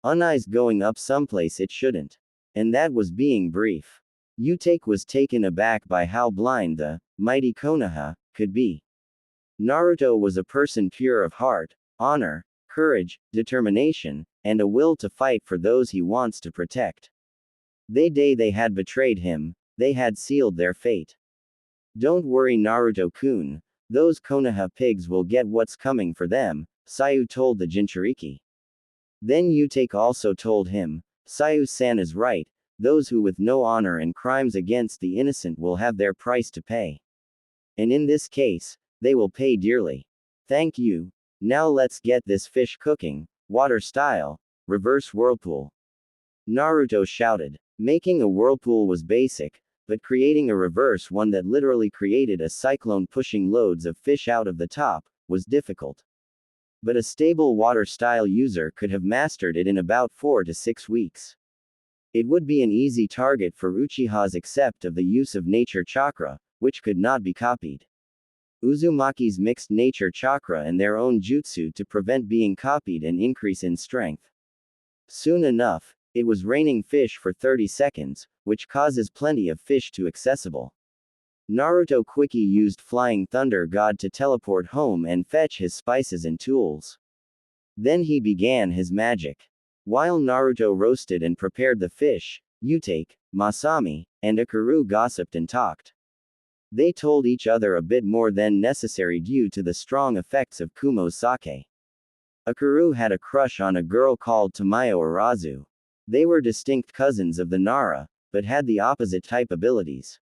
Unai's going up someplace it shouldn't. And that was being brief. Utake was taken aback by how blind the mighty Konoha could be. Naruto was a person pure of heart, honor, courage, determination, and a will to fight for those he wants to protect. They had betrayed him, they had sealed their fate. Don't worry Naruto-kun, those Konoha pigs will get what's coming for them, Sayu told the Jinchuriki. Then Utake also told him, Sayu-san is right, those who with no honor and crimes against the innocent will have their price to pay. And in this case, they will pay dearly. Thank you. Now let's get this fish cooking, water style, reverse whirlpool. Naruto shouted. Making a whirlpool was basic, but creating a reverse one that literally created a cyclone pushing loads of fish out of the top was difficult. But a stable water-style user could have mastered it in about 4 to 6 weeks. It would be an easy target for Uchihas except of the use of nature chakra, which could not be copied. Uzumaki's mixed nature chakra and their own jutsu to prevent being copied and increase in strength. Soon enough, it was raining fish for 30 seconds, which causes plenty of fish to accessible. Naruto quickly used Flying Thunder God to teleport home and fetch his spices and tools. Then he began his magic. While Naruto roasted and prepared the fish, Utake, Masami, and Akaru gossiped and talked. They told each other a bit more than necessary due to the strong effects of Kumo's sake. Akaru had a crush on a girl called Tamayo Arazu. They were distinct cousins of the Nara, but had the opposite type abilities.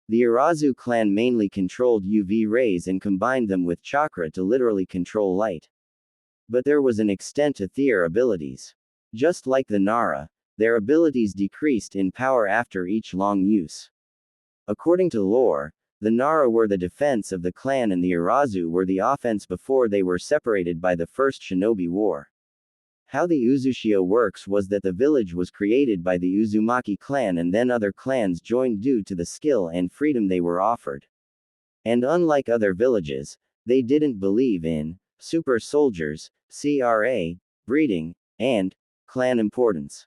The Arazu clan mainly controlled UV rays and combined them with chakra to literally control light. But there was an extent to their abilities. Just like the Nara, their abilities decreased in power after each long use. According to lore, the Nara were the defense of the clan and the Arazu were the offense before they were separated by the First Shinobi War. How the Uzushio works was that the village was created by the Uzumaki clan and then other clans joined due to the skill and freedom they were offered. And unlike other villages, they didn't believe in super soldiers, CRA, breeding, and clan importance.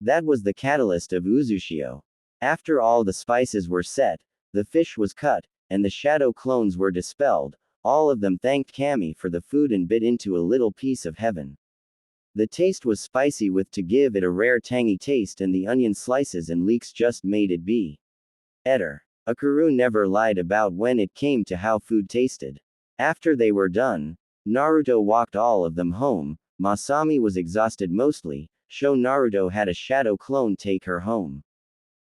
That was the catalyst of Uzushio. After all the spices were set, the fish was cut, and the shadow clones were dispelled, all of them thanked Kami for the food and bit into a little piece of heaven. The taste was spicy with to give it a rare tangy taste and the onion slices and leeks just made it be better. Akaru never lied about when it came to how food tasted. After they were done, Naruto walked all of them home. Masami was exhausted mostly, so Naruto had a shadow clone take her home.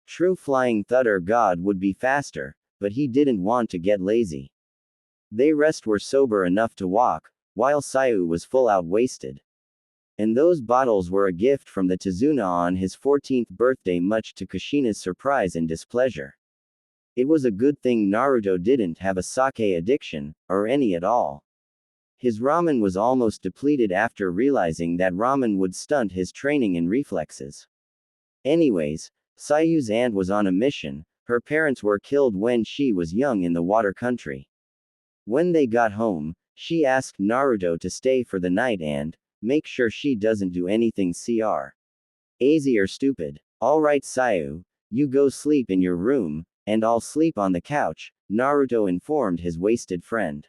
True Flying Thunder God would be faster, but he didn't want to get lazy. They rest were sober enough to walk, while Sayu was full out wasted. And those bottles were a gift from the Tazuna on his 14th birthday, much to Kushina's surprise and displeasure. It was a good thing Naruto didn't have a sake addiction, or any at all. His ramen was almost depleted after realizing that ramen would stunt his training and reflexes. Anyways, Sayu's aunt was on a mission. Her parents were killed when she was young in the water country. When they got home, she asked Naruto to stay for the night and make sure she doesn't do anything crazy or stupid. Alright Sayu, you go sleep in your room, and I'll sleep on the couch, Naruto informed his wasted friend.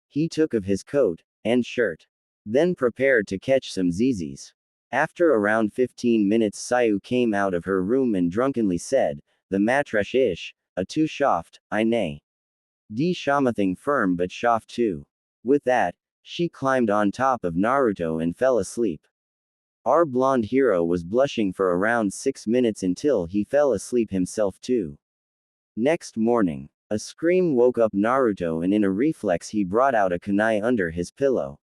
He took off his coat and shirt. Then prepared to catch some zizis. After around 15 minutes Sayu came out of her room and drunkenly said, the mattress ish, a too soft, I nay. D shamathing firm but soft too. With that, she climbed on top of Naruto and fell asleep. Our blonde hero was blushing for around 6 minutes until he fell asleep himself too. Next morning, a scream woke up Naruto and in a reflex he brought out a kunai under his pillow.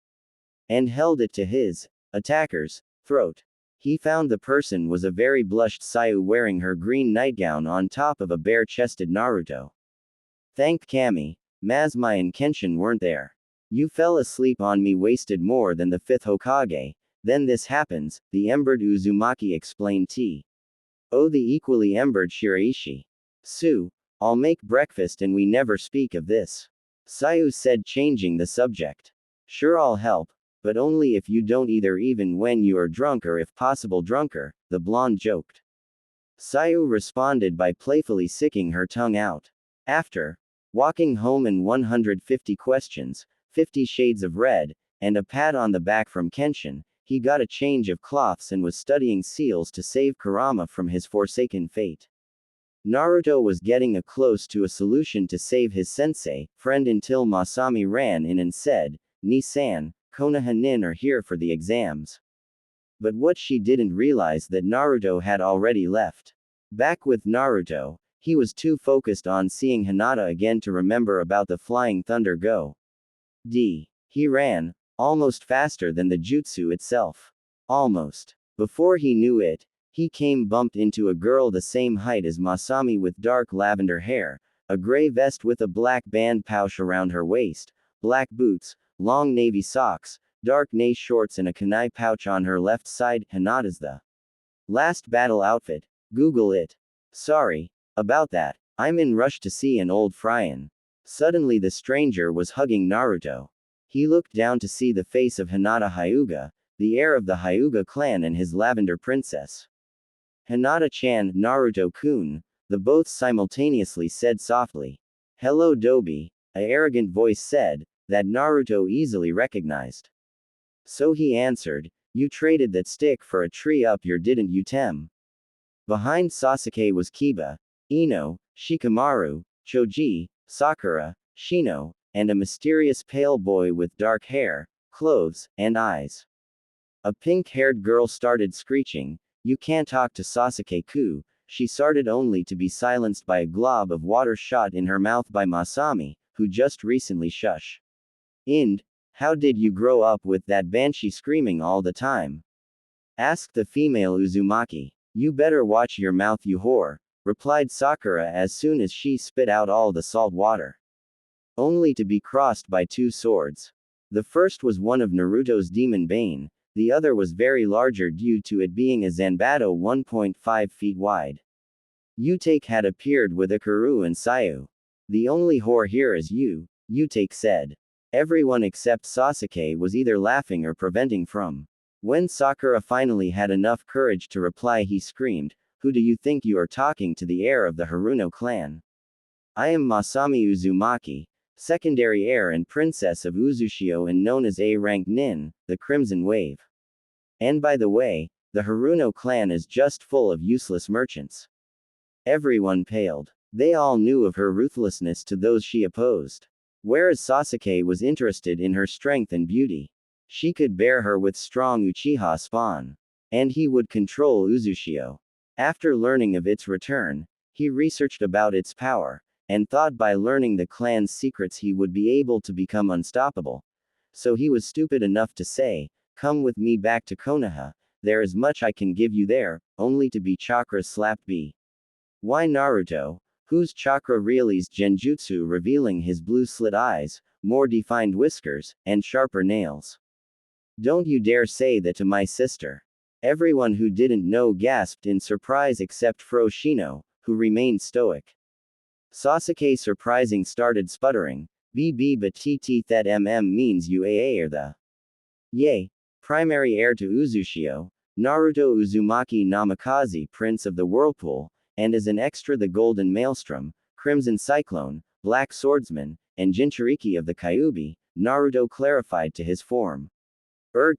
And held it to his attacker's throat. He found the person was a very blushed Sayu wearing her green nightgown on top of a bare-chested Naruto. Thanked Kami, Mazmai and Kenshin weren't there. You fell asleep on me wasted more than the 5th Hokage, then this happens, the embered Uzumaki explained Oh the equally embered Shiraishi. Su, I'll make breakfast and we never speak of this. Sayu said changing the subject. Sure I'll help, but only if you don't either even when you are drunk or if possible drunker, the blonde joked. Sayu responded by playfully sticking her tongue out. After walking home and 150 questions, 50 Shades of Red, and a pat on the back from Kenshin, he got a change of cloths and was studying seals to save Kurama from his forsaken fate. Naruto was getting close to a solution to save his sensei, friend until Masami ran in and said, Ni-san, Konoha-nin are here for the exams. But what she didn't realize that Naruto had already left. Back with Naruto, he was too focused on seeing Hinata again to remember about the Flying Thunder Go. He ran, almost faster than the jutsu itself. Almost. Before he knew it, he came bumped into a girl the same height as Masami with dark lavender hair, a gray vest with a black band pouch around her waist, black boots, long navy socks, dark navy shorts and a kunai pouch on her left side. Hinata's the last battle outfit. Google it. Sorry about that. I'm in rush to see an old friend. Suddenly the stranger was hugging Naruto. He looked down to see the face of Hinata Hyuga, the heir of the Hyuga clan and his lavender princess. Hinata-chan, Naruto-kun, the both simultaneously said softly. Hello Dobi, a arrogant voice said, that Naruto easily recognized. So he answered, you traded that stick for a tree up your didn't you Tem? Behind Sasuke was Kiba, Ino, Shikamaru, Choji, Sakura, Shino, and a mysterious pale boy with dark hair, clothes, and eyes. A pink-haired girl started screeching, you can't talk to Sasuke-ku. She started only to be silenced by a glob of water shot in her mouth by Masami, who just recently shush. Ind, how did you grow up with that banshee screaming all the time? Asked the female Uzumaki. You better watch your mouth you whore, replied Sakura as soon as she spit out all the salt water. Only to be crossed by two swords. The first was one of Naruto's demon bane, the other was very larger due to it being a Zanbato 1.5 feet wide. Utake had appeared with Ikaru and Sayu. The only whore here is you, Utake said. Everyone except Sasuke was either laughing or preventing from. When Sakura finally had enough courage to reply, he screamed, who do you think you are talking to, the heir of the Haruno clan? I am Masami Uzumaki, secondary heir and princess of Uzushio and known as A-rank Nin, the Crimson Wave. And by the way, the Haruno clan is just full of useless merchants. Everyone paled. They all knew of her ruthlessness to those she opposed. Whereas Sasuke was interested in her strength and beauty. She could bear her with strong Uchiha spawn. And he would control Uzushio. After learning of its return, he researched about its power, and thought by learning the clan's secrets he would be able to become unstoppable. So he was stupid enough to say, come with me back to Konoha, there is much I can give you there, only to be chakra slapped b. Why Naruto, whose chakra realized genjutsu revealing his blue slit eyes, more defined whiskers, and sharper nails. Don't you dare say that to my sister. Everyone who didn't know gasped in surprise except Froshino, who remained stoic. Sasuke surprising started sputtering, BB but TT that means UAA or the Yay, primary heir to Uzushio, Naruto Uzumaki Namikaze Prince of the Whirlpool, and as an extra the Golden Maelstrom, Crimson Cyclone, Black Swordsman, and Jinchuriki of the Kyuubi, Naruto clarified to his form.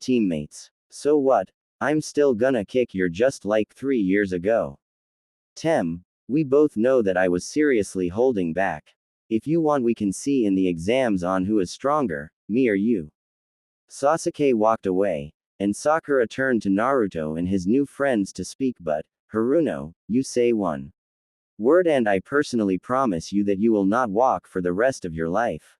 Teammates. So what? I'm still gonna kick your just like 3 years ago. Tem, we both know that I was seriously holding back. If you want we can see in the exams on who is stronger, me or you. Sasuke walked away, and Sakura turned to Naruto and his new friends to speak but, Haruno, you say one word and I personally promise you that you will not walk for the rest of your life.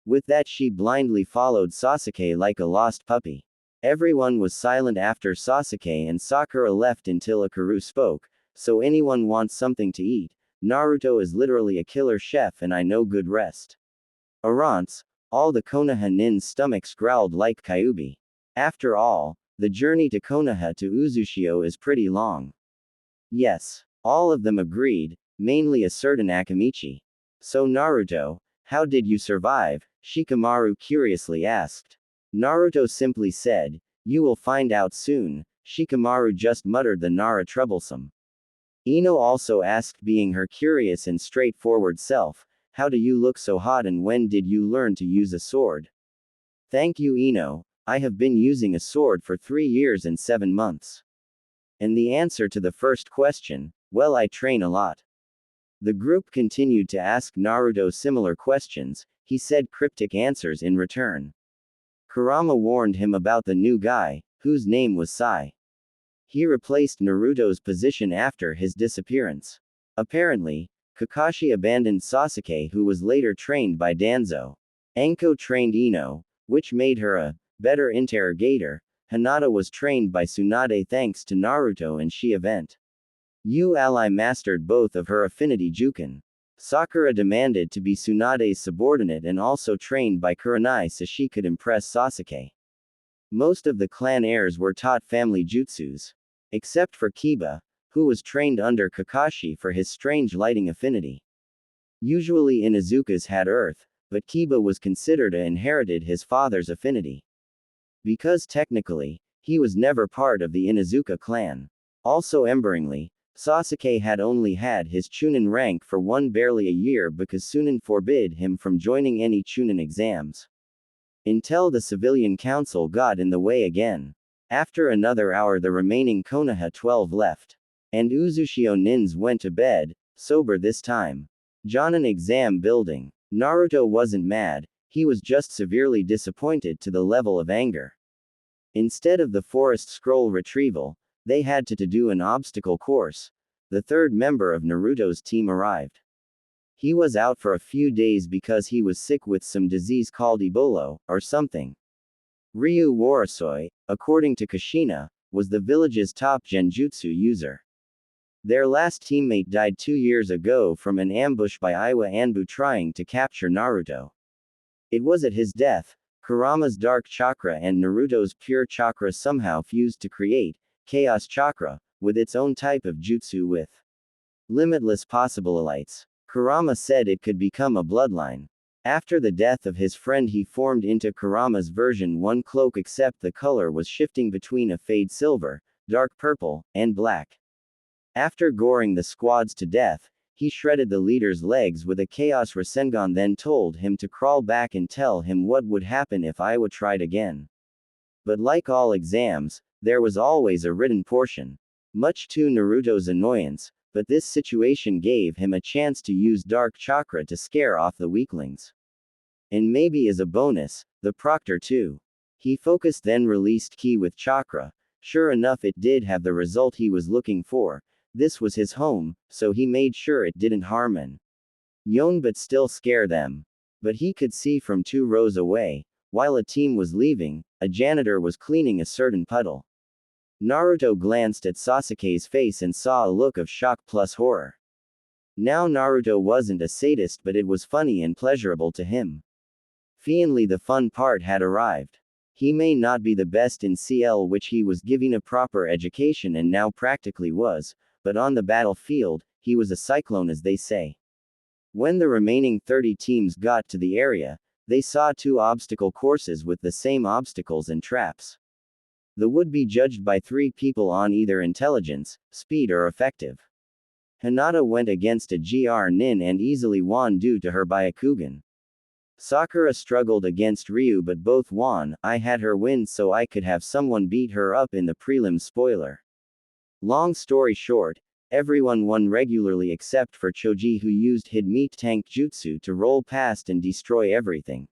With that she blindly followed Sasuke like a lost puppy. Everyone was silent after Sasuke and Sakura left until Ikaru spoke, so anyone wants something to eat, Naruto is literally a killer chef and I know good rest. Arance, all the Konoha nin's stomachs growled like Kyuubi. After all, the journey to Konoha to Uzushio is pretty long. Yes, all of them agreed, mainly a certain Akamichi. So Naruto, how did you survive? Shikamaru curiously asked. Naruto simply said, you will find out soon. Shikamaru just muttered the Nara troublesome. Ino also asked, being her curious and straightforward self, how do you look so hot and when did you learn to use a sword? Thank you Ino, I have been using a sword for 3 years and 7 months. And the answer to the first question, well I train a lot. The group continued to ask Naruto similar questions, he said cryptic answers in return. Kurama warned him about the new guy, whose name was Sai. He replaced Naruto's position after his disappearance. Apparently, Kakashi abandoned Sasuke who was later trained by Danzo. Anko trained Ino, which made her a better interrogator. Hinata was trained by Tsunade thanks to Naruto and she event. Yu ally mastered both of her affinity Juken. Sakura demanded to be Tsunade's subordinate and also trained by Kurenai so she could impress Sasuke. Most of the clan heirs were taught family jutsus. Except for Kiba, who was trained under Kakashi for his strange lighting affinity. Usually Inuzukas had earth, but Kiba was considered a inherited his father's affinity. Because technically, he was never part of the Inuzuka clan. Also emberingly, Sasuke had only had his Chunin rank for barely a year because Sunin forbid him from joining any Chunin exams. Until the civilian council got in the way again. After another hour the remaining Konoha 12 left. And Uzushio Nins went to bed, sober this time. Jonin exam building. Naruto wasn't mad, he was just severely disappointed to the level of anger. Instead of the forest scroll retrieval, they had to do an obstacle course. The third member of Naruto's team arrived. He was out for a few days because he was sick with some disease called Ebola, or something. Ryu Warasoi, according to Kushina, was the village's top genjutsu user. Their last teammate died 2 years ago from an ambush by Iwa Anbu trying to capture Naruto. It was at his death, Kurama's dark chakra and Naruto's pure chakra somehow fused to create Chaos Chakra, with its own type of jutsu with limitless possibilities. Kurama said it could become a bloodline. After the death of his friend he formed into Kurama's version 1 cloak except the color was shifting between a fade silver, dark purple, and black. After goring the squads to death, he shredded the leader's legs with a Chaos Rasengan then told him to crawl back and tell him what would happen if Iwa tried again. But like all exams, there was always a written portion. Much to Naruto's annoyance, but this situation gave him a chance to use Dark Chakra to scare off the weaklings. And maybe as a bonus, the Proctor too. He focused then released Ki with Chakra. Sure enough it did have the result he was looking for. This was his home, so he made sure it didn't harm Yon but still scare them. But he could see from 2 rows away, while a team was leaving, a janitor was cleaning a certain puddle. Naruto glanced at Sasuke's face and saw a look of shock plus horror. Now Naruto wasn't a sadist but it was funny and pleasurable to him. Finally the fun part had arrived. He may not be the best in CL which he was giving a proper education and now practically was, but on the battlefield, he was a cyclone as they say. When the remaining 30 teams got to the area, they saw 2 obstacle courses with the same obstacles and traps. The would be judged by 3 people on either intelligence, speed or effective. Hinata went against a GR Nin and easily won due to her Byakugan. Sakura struggled against Ryu but both won. I had her win so I could have someone beat her up in the prelim spoiler. Long story short, everyone won regularly except for Choji who used Hid Meat Tank Jutsu to roll past and destroy everything.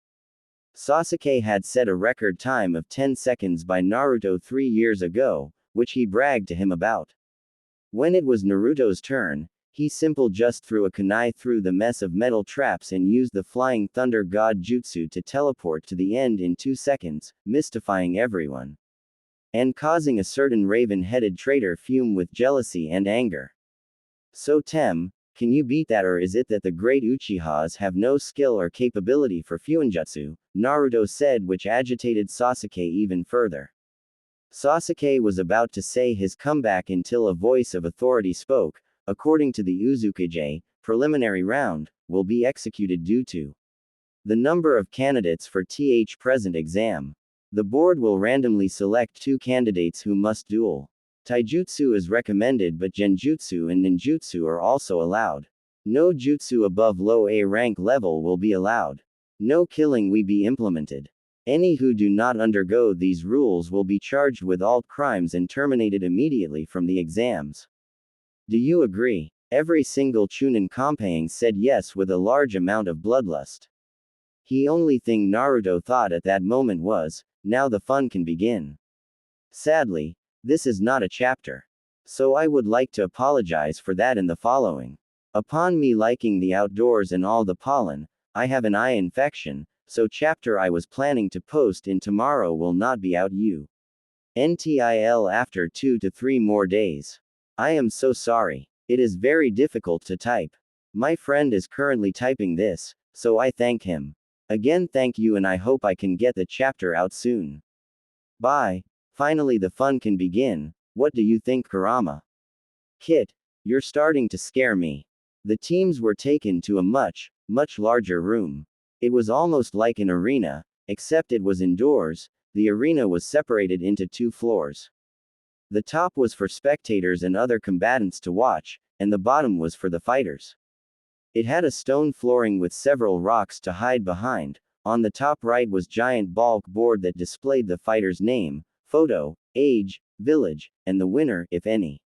Sasuke had set a record time of 10 seconds by Naruto 3 years ago, which he bragged to him about. When it was Naruto's turn, he just threw a kunai through the mess of metal traps and used the Flying Thunder God Jutsu to teleport to the end in 2 seconds, mystifying everyone. And causing a certain raven-headed traitor fume with jealousy and anger. So Tem, can you beat that or is it that the great Uchihas have no skill or capability for Fuinjutsu? Naruto said which agitated Sasuke even further. Sasuke was about to say his comeback until a voice of authority spoke, according to the Uzukage, preliminary round, will be executed due to the number of candidates for th present exam. The board will randomly select 2 candidates who must duel. Taijutsu is recommended but Genjutsu and Ninjutsu are also allowed. No jutsu above low A rank level will be allowed. No killing will be implemented. Any who do not undergo these rules will be charged with all crimes and terminated immediately from the exams. Do you agree? Every single Chunin Compang said yes with a large amount of bloodlust. The only thing Naruto thought at that moment was, now the fun can begin. Sadly, this is not a chapter. So I would like to apologize for that in the following. Upon me liking the outdoors and all the pollen, I have an eye infection, so chapter I was planning to post in tomorrow will not be out you. Until after 2 to 3 more days. I am so sorry. It is very difficult to type. My friend is currently typing this, so I thank him. Again, thank you, and I hope I can get the chapter out soon. Bye. Finally, the fun can begin. What do you think, Kurama? Kit, you're starting to scare me. The teams were taken to a much larger room. It was almost like an arena, except it was indoors. The arena was separated into 2 floors. The top was for spectators and other combatants to watch, and the bottom was for the fighters. It had a stone flooring with several rocks to hide behind. On the top right was giant bulk board that displayed the fighter's name, photo, age, village, and the winner, if any.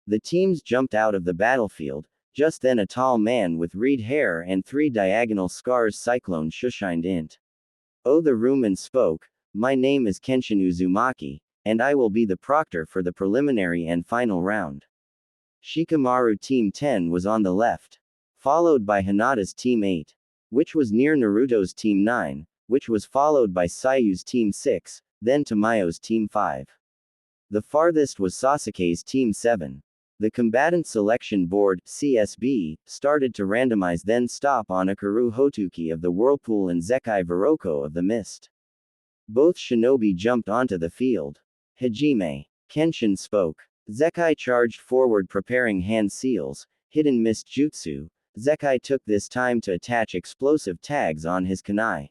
The teams jumped out of the battlefield. Just then a tall man with red hair and 3 diagonal scars cyclone shushined int. Oh, the room and spoke, my name is Kenshin Uzumaki, and I will be the proctor for the preliminary and final round. Shikamaru Team 10 was on the left, followed by Hinata's Team 8, which was near Naruto's Team 9, which was followed by Sayu's Team 6, then Tamayo's Team 5. The farthest was Sasuke's Team 7. The Combatant Selection Board, CSB, started to randomize, then stop on Akaru Hotuki of the Whirlpool and Zekai Viroko of the Mist. Both shinobi jumped onto the field. Hajime. Kenshin spoke. Zekai charged forward preparing hand seals, hidden mist jutsu. Zekai took this time to attach explosive tags on his kunai.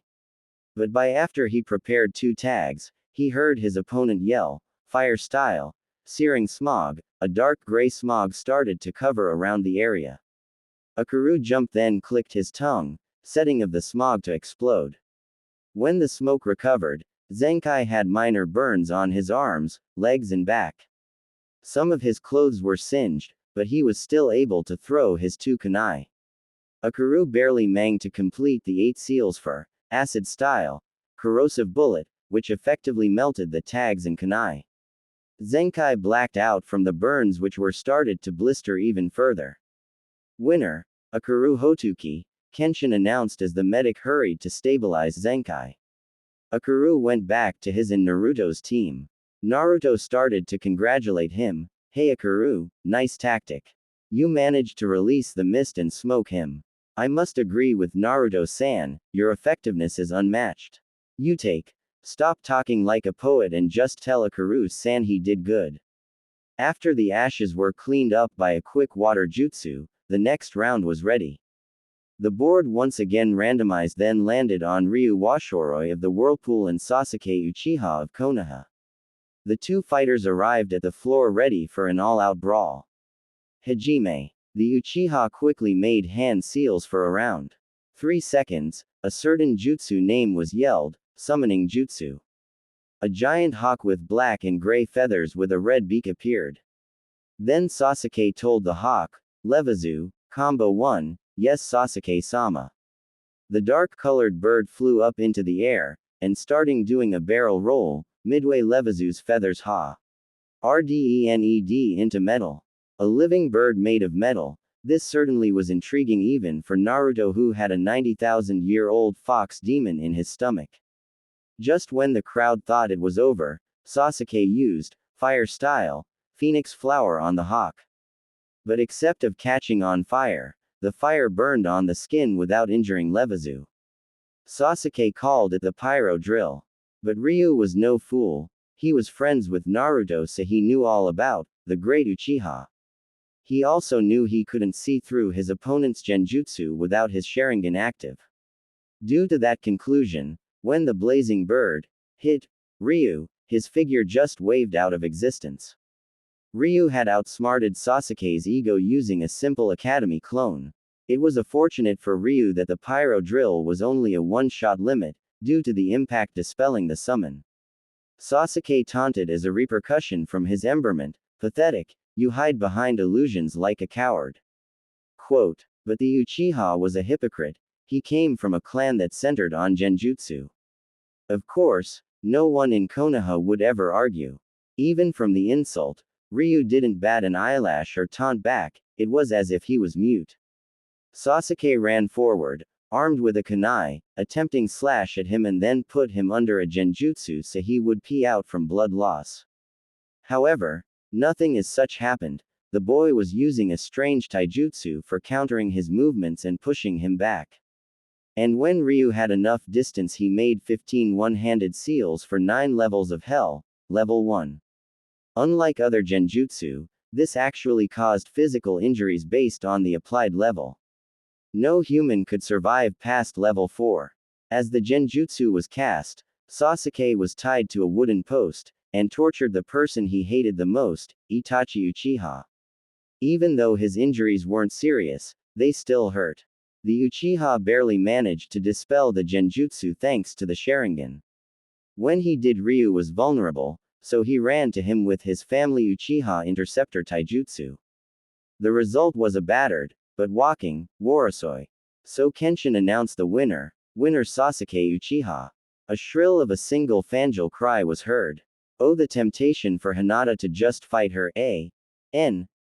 But by after he prepared 2 tags, he heard his opponent yell, fire style, searing smog. A dark gray smog started to cover around the area. Akaru jumped, then clicked his tongue, setting of the smog to explode. When the smoke recovered, Zenkai had minor burns on his arms, legs and back. Some of his clothes were singed, but he was still able to throw his 2 kunai. Akaru barely managed to complete the 8 seals for acid style, corrosive bullet, which effectively melted the tags and kunai. Zenkai blacked out from the burns, which were started to blister even further. Winner, Akaru Hotuki, Kenshin announced as the medic hurried to stabilize Zenkai. Akaru went back to his and Naruto's team. Naruto started to congratulate him. Hey Akaru, nice tactic. You managed to release the mist and smoke him. I must agree with Naruto-san, your effectiveness is unmatched. You take. Stop talking like a poet and just tell Akaru-san he did good. After the ashes were cleaned up by a quick water jutsu, the next round was ready. The board once again randomized, then landed on Ryu Washoroi of the Whirlpool and Sasuke Uchiha of Konoha. The 2 fighters arrived at the floor ready for an all-out brawl. Hajime. The Uchiha quickly made hand seals for around 3 seconds. A certain jutsu name was yelled, summoning jutsu. A giant hawk with black and gray feathers with a red beak appeared. Then Sasuke told the hawk, Levazu, Combo 1, yes Sasuke-sama. The dark-colored bird flew up into the air, and starting doing a barrel roll, midway Levazu's feathers RDENED into metal. A living bird made of metal. This certainly was intriguing even for Naruto, who had a 90,000-year-old fox demon in his stomach. Just when the crowd thought it was over, Sasuke used fire style, phoenix flower on the hawk. But except of catching on fire, the fire burned on the skin without injuring Levazu. Sasuke called it the pyro drill. But Ryu was no fool. He was friends with Naruto, so he knew all about the great Uchiha. He also knew he couldn't see through his opponent's genjutsu without his Sharingan active. Due to that conclusion, when the blazing bird hit Ryu, his figure just waved out of existence. Ryu had outsmarted Sasuke's ego using a simple academy clone. It was fortunate for Ryu that the pyro drill was only a one-shot limit, due to the impact dispelling the summon. Sasuke taunted as a repercussion from his emberment, pathetic, you hide behind illusions like a coward. Quote, but the Uchiha was a hypocrite, he came from a clan that centered on genjutsu. Of course, no one in Konoha would ever argue. Even from the insult, Ryu didn't bat an eyelash or taunt back, it was as if he was mute. Sasuke ran forward, armed with a kunai, attempting slash at him and then put him under a genjutsu so he would pee out from blood loss. However, nothing as such happened. The boy was using a strange taijutsu for countering his movements and pushing him back. And when Ryu had enough distance, he made 15 one-handed seals for 9 levels of hell, level 1. Unlike other genjutsu, this actually caused physical injuries based on the applied level. No human could survive past level 4. As the genjutsu was cast, Sasuke was tied to a wooden post, and tortured the person he hated the most, Itachi Uchiha. Even though his injuries weren't serious, they still hurt. The Uchiha barely managed to dispel the genjutsu thanks to the Sharingan. When he did, Ryu was vulnerable, so he ran to him with his family Uchiha Interceptor Taijutsu. The result was a battered, but walking, Warasoi. So Kenshin announced the winner Sasuke Uchiha. A shrill of a single fangirl cry was heard. Oh, the temptation for Hinata to just fight her,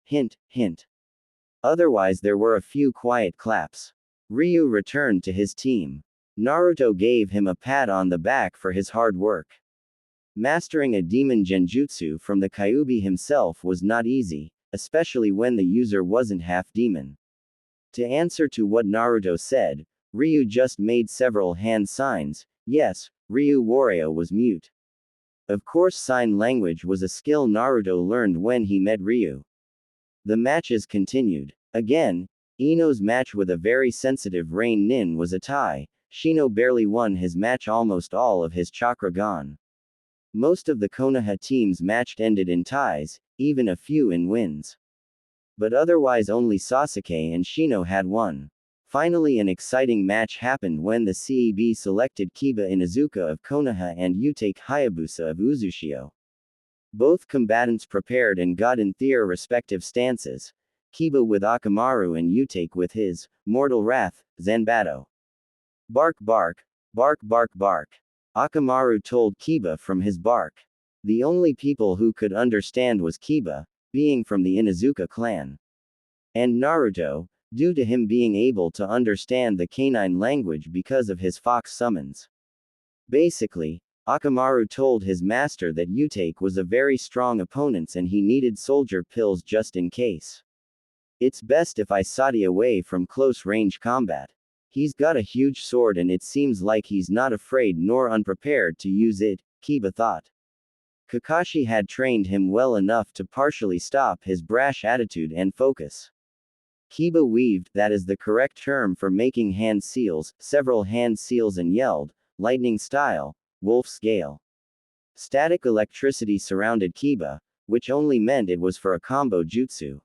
hint, hint. Otherwise there were a few quiet claps. Ryu returned to his team. Naruto gave him a pat on the back for his hard work. Mastering a demon genjutsu from the Kyuubi himself was not easy, especially when the user wasn't half demon. To answer to what Naruto said, Ryu just made several hand signs. Yes, Ryu Wario was mute. Of course, sign language was a skill Naruto learned when he met Ryu. The matches continued. Again, Ino's match with a very sensitive Rain Nin was a tie. Shino barely won his match, almost all of his chakra gone. Most of the Konoha teams matched ended in ties, even a few in wins. But otherwise only Sasuke and Shino had won. Finally, an exciting match happened when the CEB selected Kiba Inuzuka of Konoha and Utake Hayabusa of Uzushio. Both combatants prepared and got in their respective stances. Kiba with Akamaru and Utake with his Mortal Wrath, Zanbato. Bark bark, bark bark bark. Akamaru told Kiba from his bark. The only people who could understand was Kiba, being from the Inuzuka clan. And Naruto, due to him being able to understand the canine language because of his fox summons. Basically, Akamaru told his master that Utake was a very strong opponent and he needed soldier pills just in case. It's best if I sati away from close range combat. He's got a huge sword and it seems like he's not afraid nor unprepared to use it, Kiba thought. Kakashi had trained him well enough to partially stop his brash attitude and focus. Kiba weaved, that is the correct term for making hand seals, several hand seals and yelled, lightning style, wolf's gale. Static electricity surrounded Kiba, which only meant it was for a combo jutsu.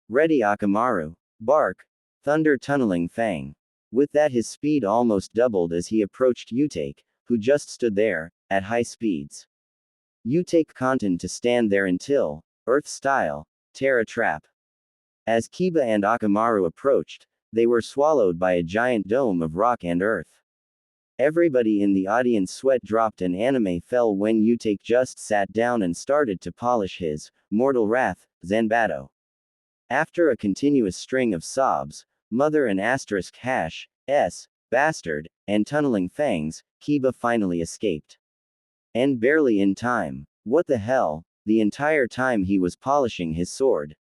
Ready Akamaru. Bark. Thunder tunneling fang. With that his speed almost doubled as he approached Utake, who just stood there, at high speeds. Utake continued to stand there until, Earth style, Terra trap. As Kiba and Akamaru approached, they were swallowed by a giant dome of rock and earth. Everybody in the audience sweat dropped and anime fell when Utake just sat down and started to polish his Mortal Wrath, Zanbato. After a continuous string of sobs, mother and asterisk hash, s, bastard, and tunneling fangs, Kiba finally escaped. And barely in time. What the hell, the entire time he was polishing his sword.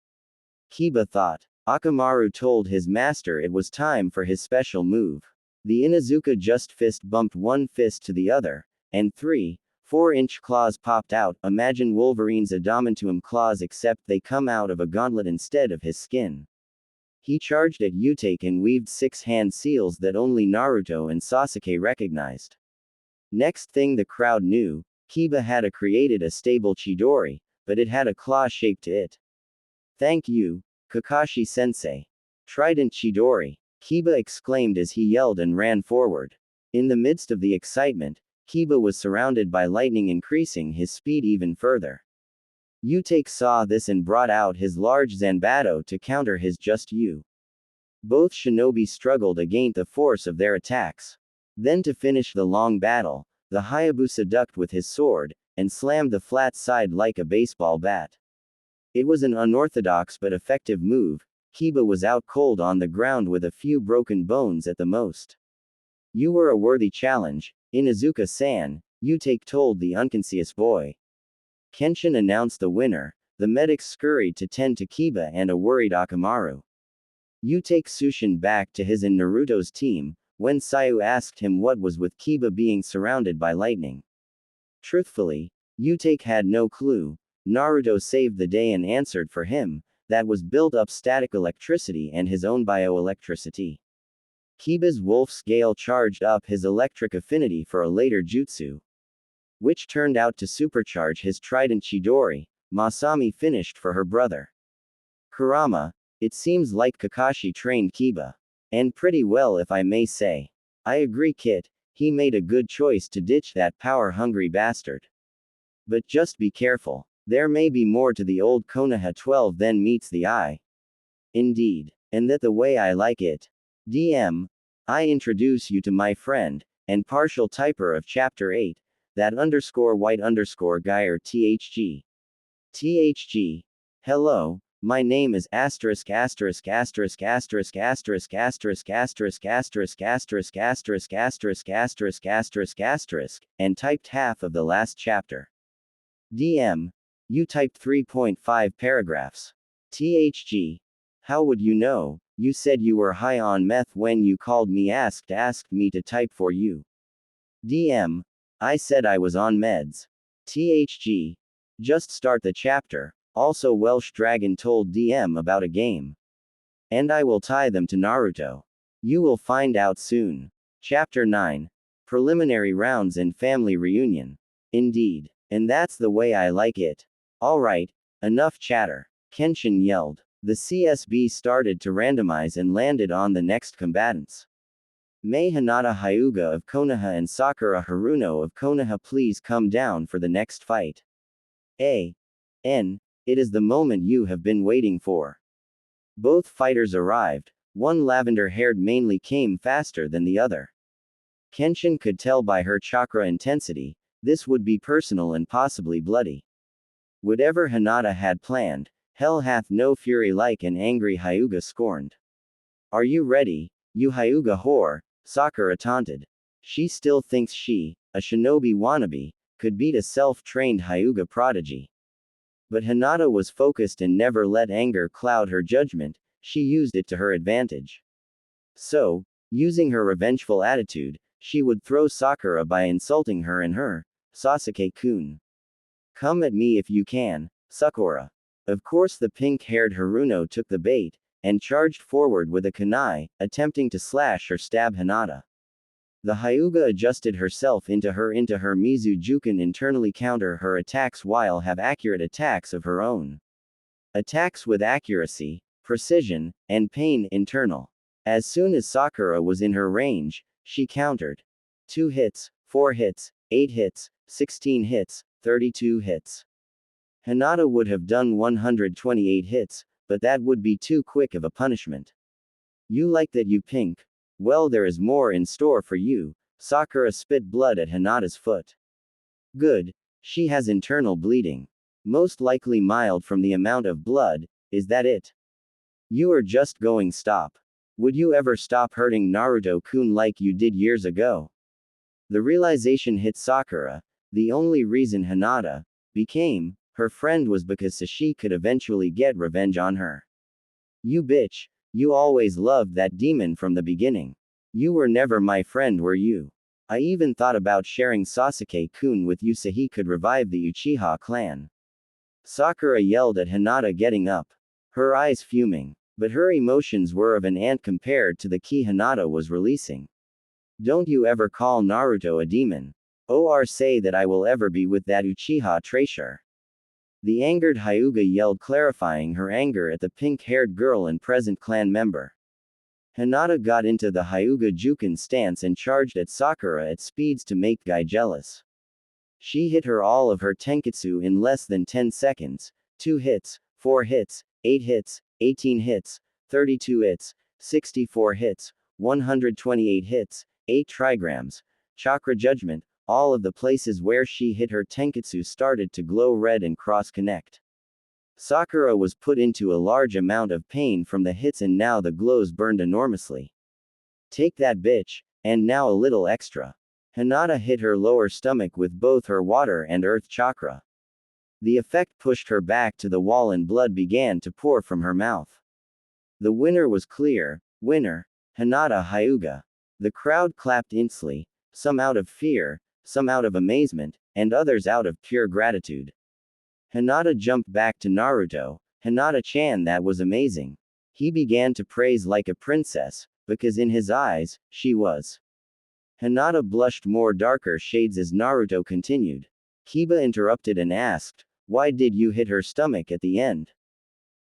Kiba thought. Akamaru told his master it was time for his special move. The Inuzuka just fist bumped one fist to the other, and 3-4-inch claws popped out. Imagine Wolverine's adamantium claws except they come out of a gauntlet instead of his skin. He charged at Utake and weaved 6 hand seals that only Naruto and Sasuke recognized. Next thing the crowd knew, Kiba had created a stable Chidori, but it had a claw shape to it. Thank you, Kakashi-sensei. Trident Chidori, Kiba exclaimed as he yelled and ran forward. In the midst of the excitement, Kiba was surrounded by lightning, increasing his speed even further. Utake saw this and brought out his large Zanbato to counter his just you. Both shinobi struggled against the force of their attacks. Then to finish the long battle, the Hayabusa ducked with his sword, and slammed the flat side like a baseball bat. It was an unorthodox but effective move. Kiba was out cold on the ground with a few broken bones at the most. You were a worthy challenge, Inuzuka-san, Yutake told the unconscious boy. Kenshin announced the winner. The medics scurried to tend to Kiba and a worried Akamaru. Yutake Sushin back to his and Naruto's team, when Sayu asked him what was with Kiba being surrounded by lightning. Truthfully, Yutake had no clue. Naruto saved the day and answered for him, that was built up static electricity and his own bioelectricity. Kiba's Wolf's Gale charged up his electric affinity for a later jutsu, which turned out to supercharge his trident Chidori. Masami finished for her brother. Kurama, it seems like Kakashi trained Kiba. And pretty well if I may say. I agree Kit, he made a good choice to ditch that power-hungry bastard. But just be careful. There may be more to the old Konoha 12 than meets the eye. Indeed. And that the way I like it. DM. I introduce you to my friend, and partial typer of Chapter 8, that _white_Geyer THG. THG. Hello, my name is asterisk asterisk asterisk asterisk asterisk asterisk asterisk asterisk asterisk asterisk asterisk asterisk asterisk asterisk, and typed half of the last chapter. DM. You typed 3.5 paragraphs. THG. How would you know? You said you were high on meth when you called me asked me to type for you. DM. I said I was on meds. THG. Just start the chapter. Also Welsh Dragon told DM about a game. And I will tie them to Naruto. You will find out soon. Chapter 9. Preliminary rounds and family reunion. Indeed. And that's the way I like it. Alright, enough chatter. Kenshin yelled. The CSB started to randomize and landed on the next combatants. May Hinata Hyuga of Konoha and Sakura Haruno of Konoha please come down for the next fight. It is the moment you have been waiting for. Both fighters arrived. One lavender-haired mainly came faster than the other. Kenshin could tell by her chakra intensity, this would be personal and possibly bloody. Whatever Hinata had planned, hell hath no fury like an angry Hyuga scorned. Are you ready, you Hyuga whore? Sakura taunted. She still thinks she, a shinobi wannabe, could beat a self-trained Hyuga prodigy. But Hinata was focused and never let anger cloud her judgment, she used it to her advantage. So, using her revengeful attitude, she would throw Sakura by insulting her and her, Sasuke-kun. Come at me if you can, Sakura. Of course the pink-haired Haruno took the bait, and charged forward with a kunai, attempting to slash or stab Hinata. The Hyuga adjusted herself into her Mizujukan internally counter her attacks while have accurate attacks of her own. Attacks with accuracy, precision, and pain internal. As soon as Sakura was in her range, she countered. 2 hits, 4 hits, 8 hits, 16 hits, 32 hits. Hinata would have done 128 hits, but that would be too quick of a punishment. You like that you pink? Well there is more in store for you. Sakura spit blood at Hinata's foot. Good. She has internal bleeding. Most likely mild from the amount of blood, is that it? You are just going stop. Would you ever stop hurting Naruto-kun like you did years ago? The realization hit Sakura. The only reason Hinata became her friend was because Sashi could eventually get revenge on her. You bitch. You always loved that demon from the beginning. You were never my friend, were you? I even thought about sharing Sasuke-kun with you so he could revive the Uchiha clan. Sakura yelled at Hinata getting up. Her eyes fuming. But her emotions were of an ant compared to the ki Hinata was releasing. Don't you ever call Naruto a demon. Or say that I will ever be with that Uchiha treasure. The angered Hyuga yelled, clarifying her anger at the pink-haired girl and present clan member. Hinata got into the Hyuga Juken stance and charged at Sakura at speeds to make Guy jealous. She hit her all of her tenketsu in less than 10 seconds, 2 hits, 4 hits, 8 hits, 18 hits, 32 hits, 64 hits, 128 hits, 8 trigrams, chakra judgment. All of the places where she hit her tenketsu started to glow red and cross-connect. Sakura was put into a large amount of pain from the hits and now the glows burned enormously. Take that bitch, and now a little extra. Hinata hit her lower stomach with both her water and earth chakra. The effect pushed her back to the wall and blood began to pour from her mouth. The winner was clear. Winner, Hinata Hyuga. The crowd clapped instantly, some out of fear, some out of amazement, and others out of pure gratitude. Hinata jumped back to Naruto. Hinata-chan, that was amazing. He began to praise like a princess, because in his eyes, she was. Hinata blushed more darker shades as Naruto continued. Kiba interrupted and asked, "Why did you hit her stomach at the end?"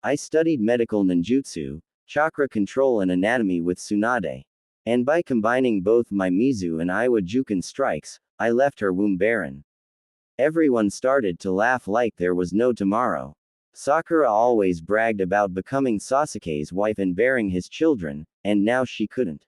"I studied medical ninjutsu, chakra control and anatomy with Tsunade. And by combining both my Mizu and Iwa Juken strikes, I left her womb barren." Everyone started to laugh like there was no tomorrow. Sakura always bragged about becoming Sasuke's wife and bearing his children, and now she couldn't.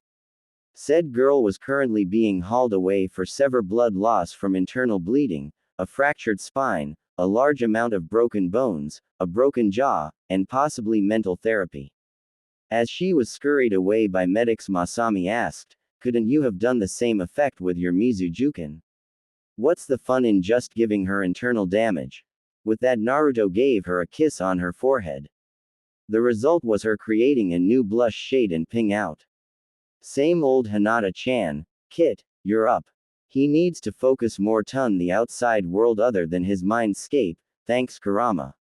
Said girl was currently being hauled away for severe blood loss from internal bleeding, a fractured spine, a large amount of broken bones, a broken jaw, and possibly mental therapy. As she was scurried away by medics, Masami asked, "Couldn't you have done the same effect with your Mizu Juken? What's the fun in just giving her internal damage?" With that, Naruto gave her a kiss on her forehead. The result was her creating a new blush shade and ping out. "Same old Hinata-chan, Kit, you're up. He needs to focus more on the outside world other than his mindscape, thanks Kurama."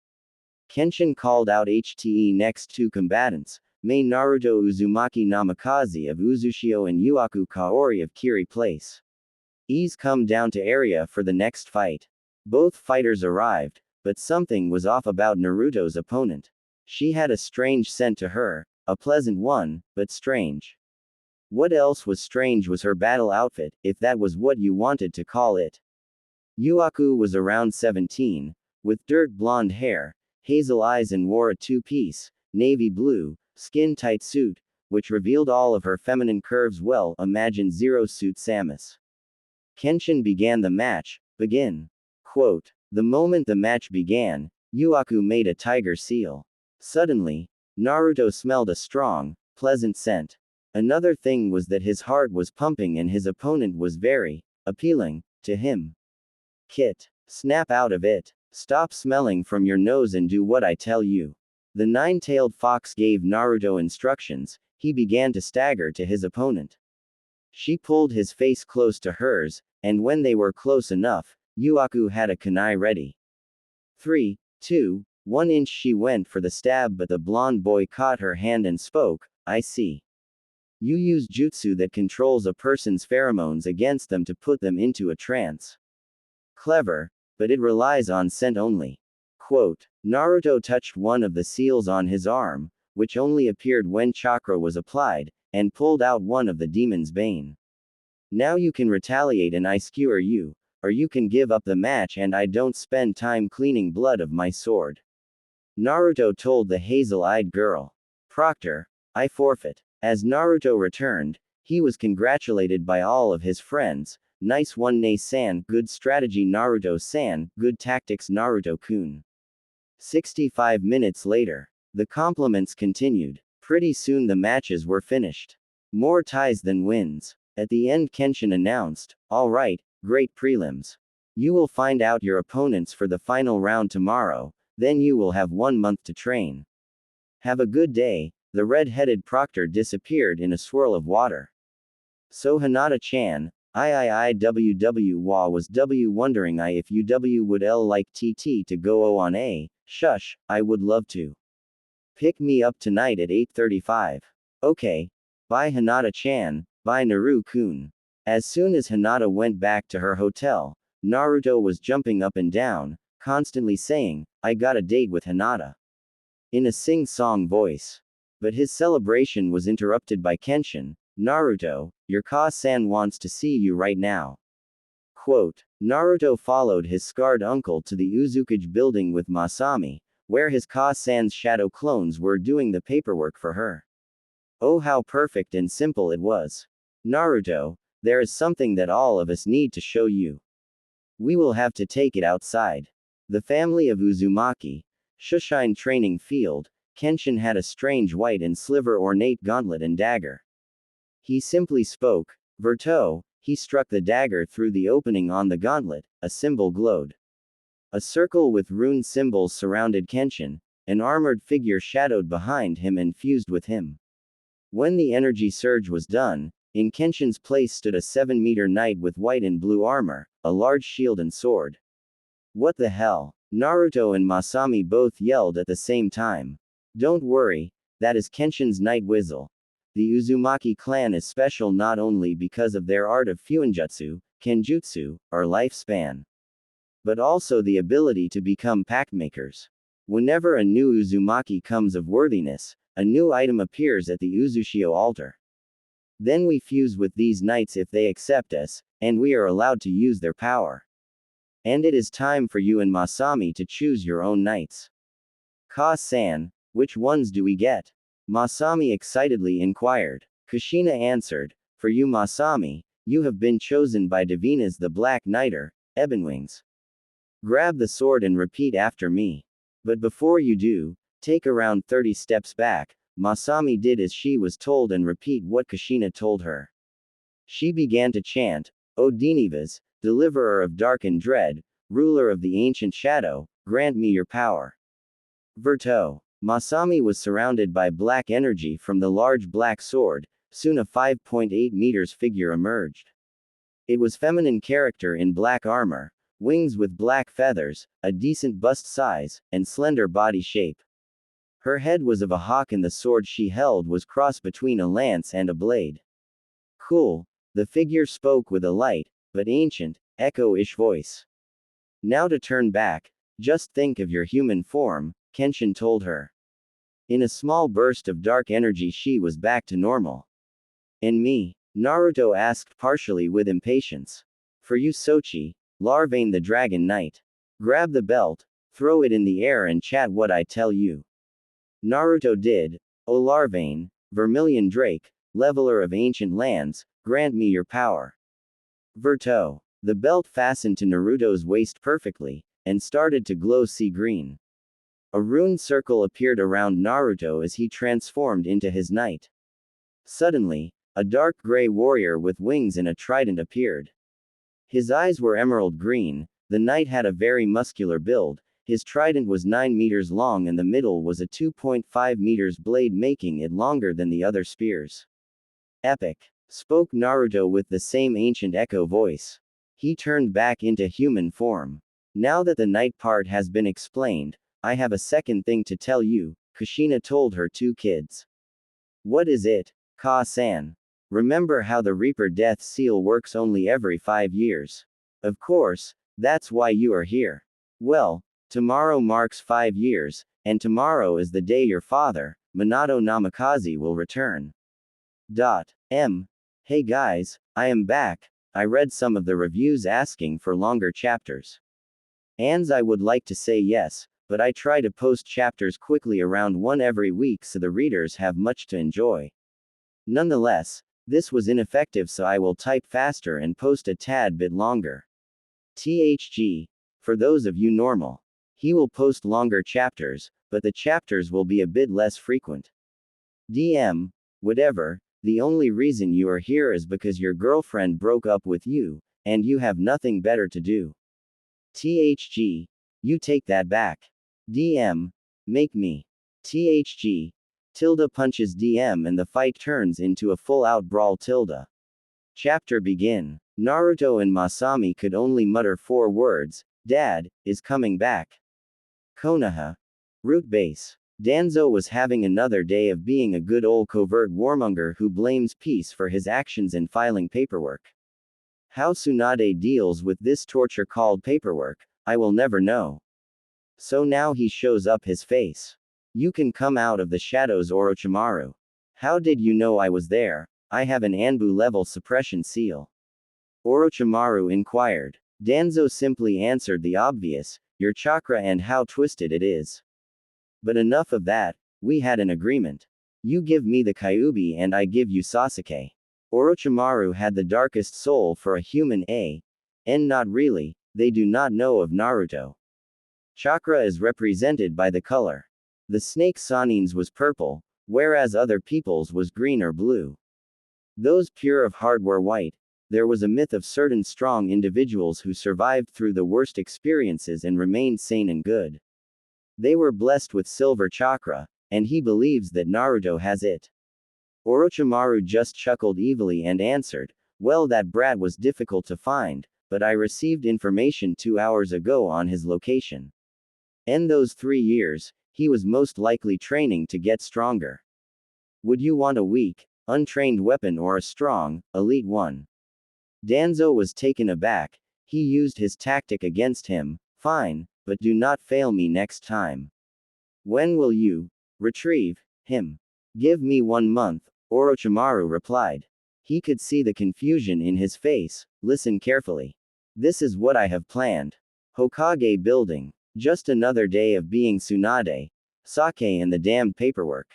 Kenshin called out HTE next two combatants, Mei Naruto Uzumaki Namikaze of Uzushio and Yuaku Kaori of Kiri Place. Ease come down to area for the next fight. Both fighters arrived, but something was off about Naruto's opponent. She had a strange scent to her, a pleasant one, but strange. What else was strange was her battle outfit, if that was what you wanted to call it. Yuaku was around 17, with dirt blonde hair, hazel eyes, and wore a two-piece, navy blue, skin-tight suit, which revealed all of her feminine curves well. Imagine Zero Suit Samus. Kenshin began the match. Begin. Quote, "The moment the match began, Yuaku made a tiger seal. Suddenly, Naruto smelled a strong, pleasant scent. Another thing was that his heart was pumping and his opponent was very appealing to him. Kit, snap out of it. Stop smelling from your nose and do what I tell you." The nine-tailed fox gave Naruto instructions. He began to stagger to his opponent. She pulled his face close to hers, and when they were close enough, Yuaku had a kunai ready. 3, 2, 1 inch. She went for the stab, but the blonde boy caught her hand and spoke, "I see. You use jutsu that controls a person's pheromones against them to put them into a trance. Clever, but it relies on scent only." Quote, Naruto touched one of the seals on his arm, which only appeared when chakra was applied, and pulled out one of the demon's bane. "Now you can retaliate and I skewer you, or you can give up the match and I don't spend time cleaning blood of my sword," Naruto told the hazel-eyed girl. "Proctor, I forfeit." As Naruto returned, he was congratulated by all of his friends. "Nice one, Nae-san, good strategy Naruto-san, good tactics Naruto-kun." 65 minutes later, the compliments continued. Pretty soon the matches were finished. More ties than wins. At the end, Kenshin announced, "All right, great prelims. You will find out your opponents for the final round tomorrow, then you will have 1 month to train. Have a good day." The red-headed proctor disappeared in a swirl of water. So Hinata-chan, was wondering if you would like TT to go on a, shush, I would love to. Pick me up tonight at 8:35. Okay. Bye Hinata-chan, bye Naru-kun. As soon as Hinata went back to her hotel, Naruto was jumping up and down, constantly saying, "I got a date with Hinata," in a sing-song voice. But his celebration was interrupted by Kenshin. "Naruto, your Ka-san wants to see you right now." Quote, Naruto followed his scarred uncle to the Uzukage building with Masami, where his Ka-san's shadow clones were doing the paperwork for her. Oh, how perfect and simple it was. "Naruto, there is something that all of us need to show you. We will have to take it outside." The family of Uzumaki, Shushine training field, Kenshin had a strange white and sliver ornate gauntlet and dagger. He simply spoke, Verto, he struck the dagger through the opening on the gauntlet, a symbol glowed. A circle with rune symbols surrounded Kenshin, an armored figure shadowed behind him and fused with him. When the energy surge was done, in Kenshin's place stood a 7-meter knight with white and blue armor, a large shield and sword. What the hell? Naruto and Masami both yelled at the same time. Don't worry, that is Kenshin's night whistle. The Uzumaki clan is special not only because of their art of fuinjutsu, kenjutsu, or lifespan, but also the ability to become pact makers. Whenever a new Uzumaki comes of worthiness, a new item appears at the Uzushio altar. Then we fuse with these knights if they accept us, and we are allowed to use their power. And it is time for you and Masami to choose your own knights. Ka-san, which ones do we get? Masami excitedly inquired. Kushina answered, for you Masami, you have been chosen by Divina's the Black Knighter, Ebonwings. Grab the sword and repeat after me. But before you do, take around 30 steps back. Masami did as she was told and repeat what Kushina told her. She began to chant, O Dinivas, deliverer of dark and dread, ruler of the ancient shadow, grant me your power. Verto. Masami was surrounded by black energy from the large black sword. Soon a 5.8 meters figure emerged. It was feminine character in black armor, wings with black feathers, a decent bust size, and slender body shape. Her head was of a hawk and the sword she held was crossed between a lance and a blade. Cool. The figure spoke with a light, but ancient, echo-ish voice. Now to turn back, just think of your human form, Kenshin told her. In a small burst of dark energy she was back to normal. And me? Naruto asked partially with impatience. For you Sochi, Larvain the Dragon Knight. Grab the belt, throw it in the air and chat what I tell you. Naruto did. O Larvain, Vermilion Drake, leveler of ancient lands, grant me your power. Verto. The belt fastened to Naruto's waist perfectly, and started to glow sea green. A rune circle appeared around Naruto as he transformed into his knight. Suddenly, a dark gray warrior with wings and a trident appeared. His eyes were emerald green, the knight had a very muscular build, his trident was 9 meters long and the middle was a 2.5 meters blade making it longer than the other spears. Epic. Spoke Naruto with the same ancient echo voice. He turned back into human form. Now that the knight part has been explained, I have a second thing to tell you, Kushina told her 2 kids. What is it, Ka-san? Remember how the Reaper death seal works only every 5 years. Of course, that's why you are here. Well, tomorrow marks 5 years, and tomorrow is the day your father, Minato Namikaze will return. Hey guys, I am back. I read some of the reviews asking for longer chapters. And I would like to say yes, but I try to post chapters quickly around 1 every week so the readers have much to enjoy. Nonetheless, this was ineffective so I will type faster and post a tad bit longer. THG. For those of you normal. He will post longer chapters, but the chapters will be a bit less frequent. Whatever, the only reason you are here is because your girlfriend broke up with you, and you have nothing better to do. THG. You take that back. Make me. THG. Tilda punches and the fight turns into a full-out brawl. Chapter begin. Naruto and Masami could only mutter 4 words, Dad, is coming back. Konoha. Root base. Danzo was having another day of being a good old covert warmonger who blames peace for his actions in filing paperwork. How Tsunade deals with this torture called paperwork, I will never know. So now he shows up his face. You can come out of the shadows Orochimaru. How did you know I was there? I have an Anbu level suppression seal. Orochimaru inquired. Danzo simply answered the obvious, your chakra and how twisted it is. But enough of that, we had an agreement. You give me the Kyuubi and I give you Sasuke. Orochimaru had the darkest soul for a human and not really, they do not know of Naruto. Chakra is represented by the color. The snake Sanin's was purple, whereas other people's was green or blue. Those pure of heart were white. There was a myth of certain strong individuals who survived through the worst experiences and remained sane and good. They were blessed with silver chakra, and he believes that Naruto has it. Orochimaru just chuckled evilly and answered, well, that brat was difficult to find, but I received information 2 hours ago on his location. In those 3 years, he was most likely training to get stronger. Would you want a weak, untrained weapon or a strong, elite one? Danzo was taken aback. He used his tactic against him. Fine, but do not fail me next time. When will you retrieve him? Give me 1 month, Orochimaru replied. He could see the confusion in his face. Listen carefully. This is what I have planned. Hokage building. Just another day of being Tsunade. Sake and the damned paperwork.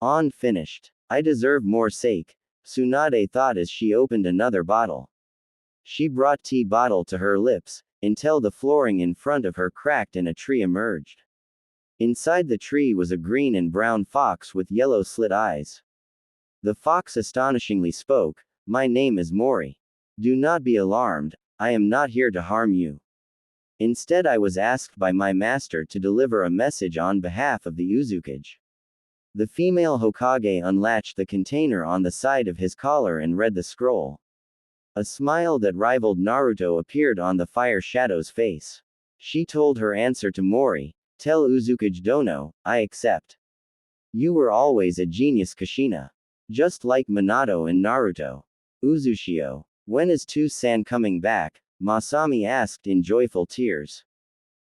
On finished. I deserve more sake, Tsunade thought as she opened another bottle. She brought tea bottle to her lips, until the flooring in front of her cracked and a tree emerged. Inside the tree was a green and brown fox with yellow slit eyes. The fox astonishingly spoke, my name is Mori. Do not be alarmed, I am not here to harm you. Instead I was asked by my master to deliver a message on behalf of the Uzukage. The female Hokage unlatched the container on the side of his collar and read the scroll. A smile that rivaled Naruto appeared on the Fire Shadow's face. She told her answer to Mori, tell Uzukage Dono, I accept. You were always a genius Kushina. Just like Minato and Naruto. Uzushio. When is Tu-san coming back? Masami asked in joyful tears.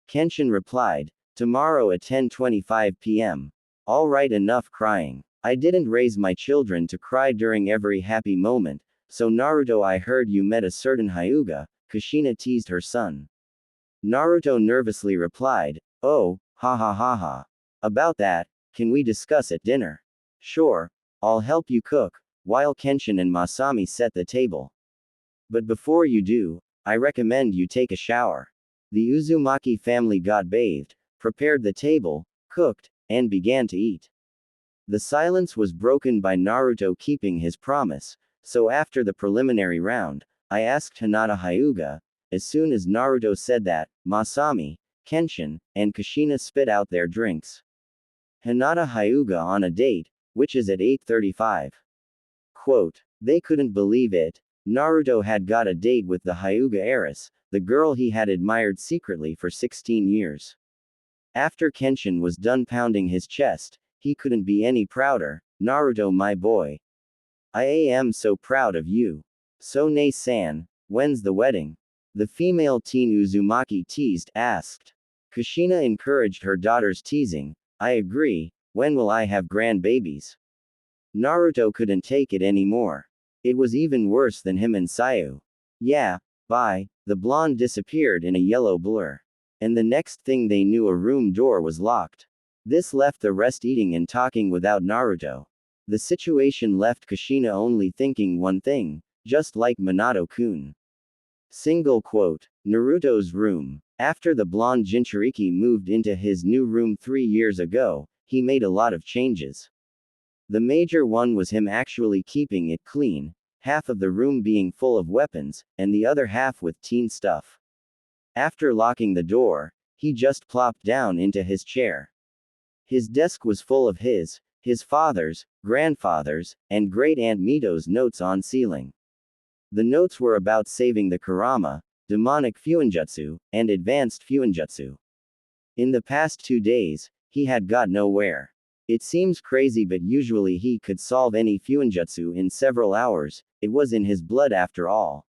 Kenshin replied, tomorrow at 10:25 p.m. All right, enough crying. I didn't raise my children to cry during every happy moment, so Naruto, I heard you met a certain Hyuga, Kushina teased her son. Naruto nervously replied, oh, ha ha ha ha. About that, can we discuss at dinner? Sure, I'll help you cook, while Kenshin and Masami set the table. But before you do, I recommend you take a shower. The Uzumaki family got bathed, prepared the table, cooked, and began to eat. The silence was broken by Naruto keeping his promise, so after the preliminary round, I asked Hinata Hyuga. As soon as Naruto said that, Masami, Kenshin, and Kushina spit out their drinks. Hinata Hyuga on a date, which is at 8:35. Quote, they couldn't believe it. Naruto had got a date with the Hyuga heiress, the girl he had admired secretly for 16 years. After Kenshin was done pounding his chest, he couldn't be any prouder. Naruto, my boy. I am so proud of you. So Nei-san, when's the wedding? The female teen Uzumaki teased, asked. Kushina encouraged her daughter's teasing, I agree, when will I have grandbabies? Naruto couldn't take it anymore. It was even worse than him and Sayu. Yeah, bye. The blonde disappeared in a yellow blur. And the next thing they knew, a room door was locked. This left the rest eating and talking without Naruto. The situation left Kushina only thinking one thing, just like Minato-kun. Single quote, Naruto's room. After the blonde Jinchuriki moved into his new room 3 years ago, he made a lot of changes. The major one was him actually keeping it clean, half of the room being full of weapons, and the other half with teen stuff. After locking the door, he just plopped down into his chair. His desk was full of his father's, grandfather's, and great-aunt Mito's notes on ceiling. The notes were about saving the Kurama, demonic Fuinjutsu, and advanced Fuinjutsu. In the past 2 days, he had got nowhere. It seems crazy, but usually he could solve any Fuinjutsu in several hours. It was in his blood after all.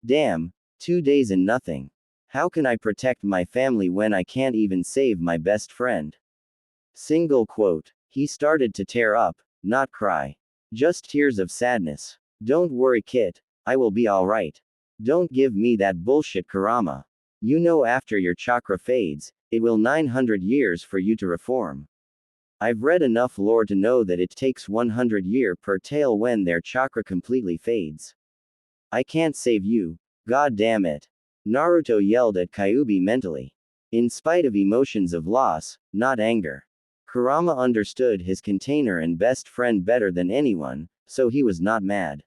Damn, 2 days and nothing. How can I protect my family when I can't even save my best friend? Single quote. He started to tear up, not cry. Just tears of sadness. Don't worry, Kit. I will be alright. Don't give me that bullshit Kurama. You know, after your chakra fades, it will 900 years for you to reform. I've read enough lore to know that it takes 100 years per tale when their chakra completely fades. I can't save you. God damn it. Naruto yelled at Kyuubi mentally. In spite of emotions of loss, not anger. Kurama understood his container and best friend better than anyone, so he was not mad.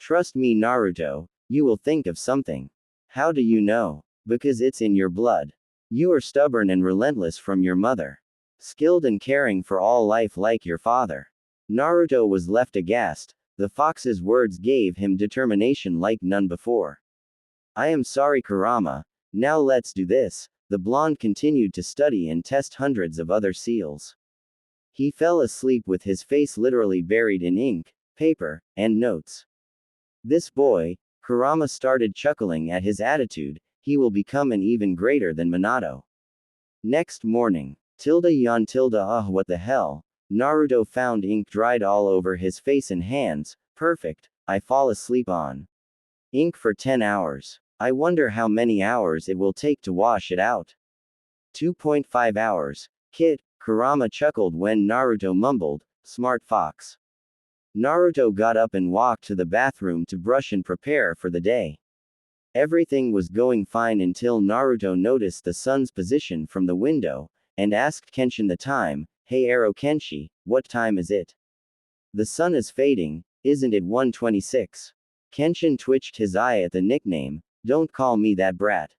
Trust me, Naruto, you will think of something. How do you know? Because it's in your blood. You are stubborn and relentless from your mother. Skilled and caring for all life like your father. Naruto was left aghast. The fox's words gave him determination like none before. I am sorry, Kurama. Now let's do this. The blonde continued to study and test hundreds of other seals. He fell asleep with his face literally buried in ink, paper, and notes. This boy, Kurama started chuckling at his attitude, he will become an even greater than Minato. Next morning, what the hell? Naruto found ink dried all over his face and hands. Perfect, I fall asleep on ink for 10 hours. I wonder how many hours it will take to wash it out. 2.5 hours. Kid, Kurama chuckled when Naruto mumbled, smart fox. Naruto got up and walked to the bathroom to brush and prepare for the day. Everything was going fine until Naruto noticed the sun's position from the window, and asked Kenshin the time. Hey Arrow Kenshi, what time is it? The sun is fading, isn't it 1:26? Kenshin twitched his eye at the nickname. Don't call me that brat.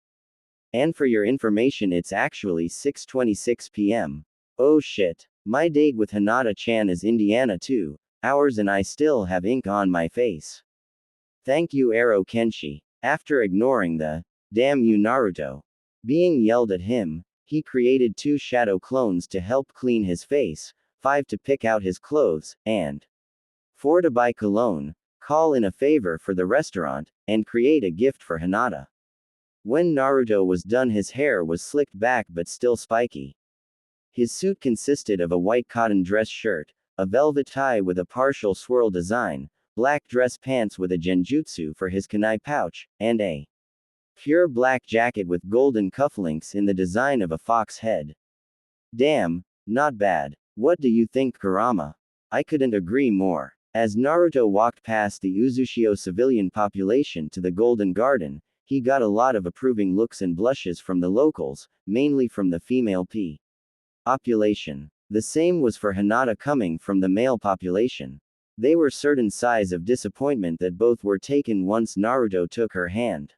And for your information, it's actually 6:26 p.m. Oh shit. My date with Hinata-chan is Indiana 2 hours and I still have ink on my face. Thank you, Arrow Kenshi. After ignoring the damn you Naruto being yelled at him, he created 2 shadow clones to help clean his face, 5 to pick out his clothes, and 4 to buy cologne, call in a favor for the restaurant, and create a gift for Hinata. When Naruto was done, his hair was slicked back but still spiky. His suit consisted of a white cotton dress shirt, a velvet tie with a partial swirl design, black dress pants with a genjutsu for his kunai pouch, and a pure black jacket with golden cufflinks in the design of a fox head. Damn, not bad. What do you think, Kurama? I couldn't agree more. As Naruto walked past the Uzushio civilian population to the Golden Garden, he got a lot of approving looks and blushes from the locals, mainly from the female population. The same was for Hinata coming from the male population. They were certain sighs of disappointment that both were taken once Naruto took her hand.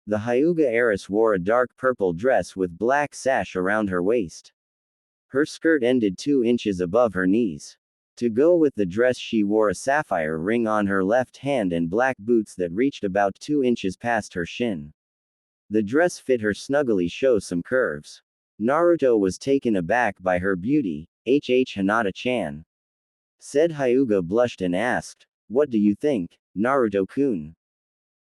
The Hyuga heiress wore a dark purple dress with black sash around her waist. Her skirt ended 2 inches above her knees. To go with the dress, she wore a sapphire ring on her left hand and black boots that reached about 2 inches past her shin. The dress fit her snuggly, show some curves. Naruto was taken aback by her beauty. Hinata-chan said. Hyuga blushed and asked, what do you think, Naruto-kun?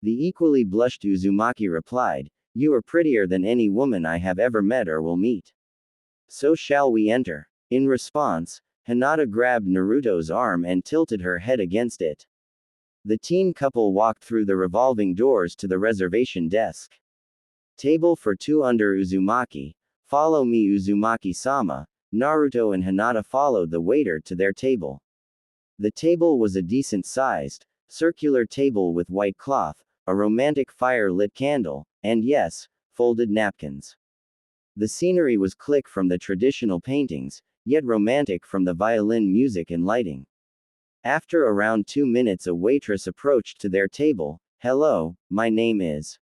The equally blushed Uzumaki replied, you are prettier than any woman I have ever met or will meet. So shall we enter? In response, Hinata grabbed Naruto's arm and tilted her head against it. The teen couple walked through the revolving doors to the reservation desk. Table for 2 under Uzumaki. Follow me, Uzumaki-sama. Naruto and Hinata followed the waiter to their table. The table was a decent-sized, circular table with white cloth, a romantic fire-lit candle, and yes, folded napkins. The scenery was click from the traditional paintings, yet romantic from the violin music and lighting. After around 2 minutes, a waitress approached to their table. Hello, my name is.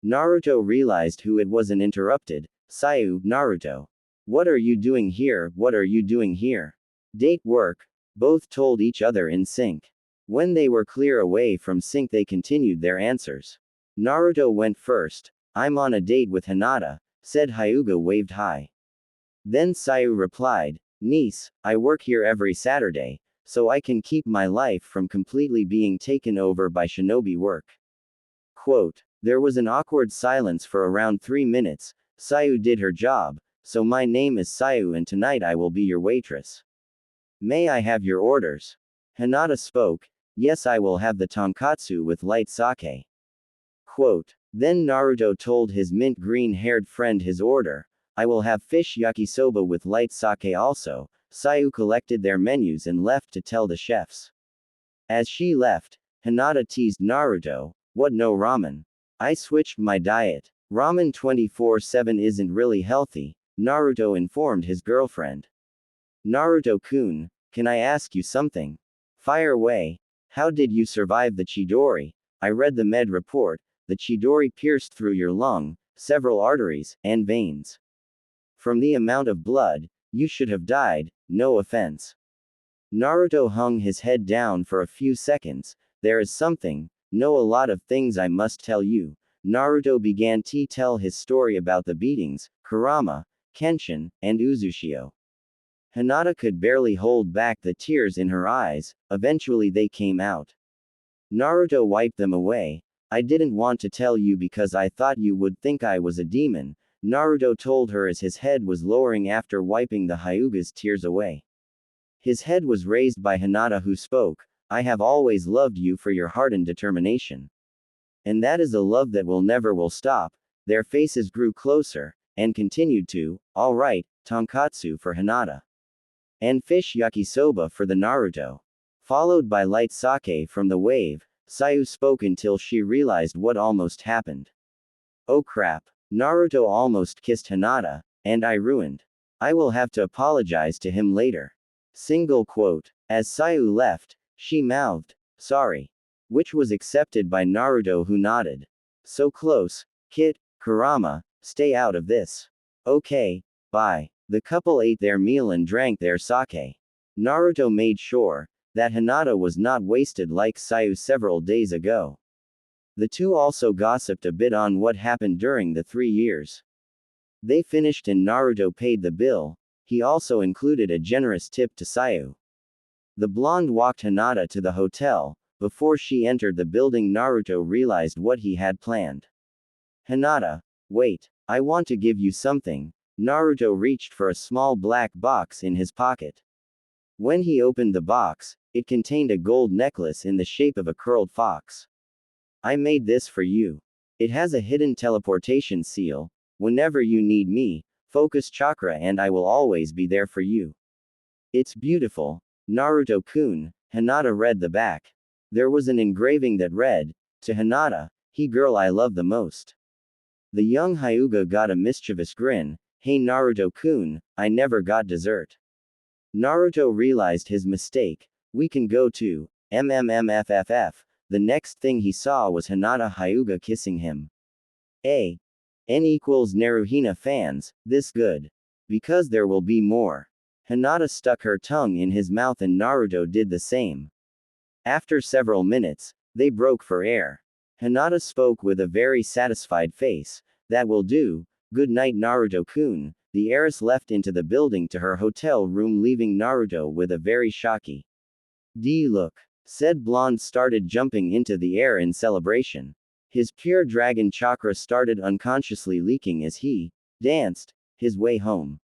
Naruto realized who it was and interrupted. Sayu, Naruto. What are you doing here? What are you doing here? Date work. Both told each other in sync. When they were clear away from sync, they continued their answers. Naruto went first. I'm on a date with Hinata, said. Hyuga waved hi. Then Sayu replied, niece, I work here every Saturday, so I can keep my life from completely being taken over by shinobi work. Quote, there was an awkward silence for around 3 minutes. Sayu did her job, so my name is Sayu and tonight I will be your waitress. May I have your orders? Hinata spoke, yes, I will have the tonkatsu with light sake. Quote, then Naruto told his mint green-haired friend his order. I will have fish yakisoba with light sake also. Sayu collected their menus and left to tell the chefs. As she left, Hinata teased Naruto, what, no ramen? I switched my diet. Ramen 24/7 isn't really healthy, Naruto informed his girlfriend. Naruto-kun, can I ask you something? Fire away. How did you survive the Chidori? I read the med report. The Chidori pierced through your lung, several arteries, and veins. From the amount of blood, you should have died, no offense. Naruto hung his head down for a few seconds. There is something, know a lot of things I must tell you. Naruto began to tell his story about the beatings, Kurama, Kenshin, and Uzushio. Hinata could barely hold back the tears in her eyes, eventually they came out. Naruto wiped them away. I didn't want to tell you because I thought you would think I was a demon, Naruto told her as his head was lowering after wiping the Hyuga's tears away. His head was raised by Hinata, who spoke, I have always loved you for your heart and determination. And that is a love that will stop. Their faces grew closer, and continued to, alright, tonkatsu for Hinata. And fish yakisoba for the Naruto. Followed by light sake from the wave, Sayu spoke until she realized what almost happened. Oh crap. Naruto almost kissed Hinata, and I ruined. I will have to apologize to him later. Single quote. As Sayu left, she mouthed, sorry. Which was accepted by Naruto, who nodded. So close, Kit, Kurama, stay out of this. Okay, bye. The couple ate their meal and drank their sake. Naruto made sure that Hinata was not wasted like Sayu several days ago. The two also gossiped a bit on what happened during the 3 years. They finished and Naruto paid the bill. He also included a generous tip to Sayu. The blonde walked Hinata to the hotel. Before she entered the building, Naruto realized what he had planned. Hinata, wait, I want to give you something. Naruto reached for a small black box in his pocket. When he opened the box, it contained a gold necklace in the shape of a curled fox. I made this for you. It has a hidden teleportation seal. Whenever you need me, focus chakra and I will always be there for you. It's beautiful. Naruto-kun, Hinata read the back. There was an engraving that read, to Hinata, he girl I love the most. The young Hyuga got a mischievous grin, hey Naruto-kun, I never got dessert. Naruto realized his mistake. We can go to, MMMFFF. The next thing he saw was Hinata Hyuga kissing him. N equals Naruhina fans, this good. Because there will be more. Hinata stuck her tongue in his mouth and Naruto did the same. After several minutes, they broke for air. Hinata spoke with a very satisfied face, that will do, good night Naruto-kun. The heiress left into the building to her hotel room, leaving Naruto with a very shocky. Look. Said blonde started jumping into the air in celebration. His pure dragon chakra started unconsciously leaking as he danced his way home.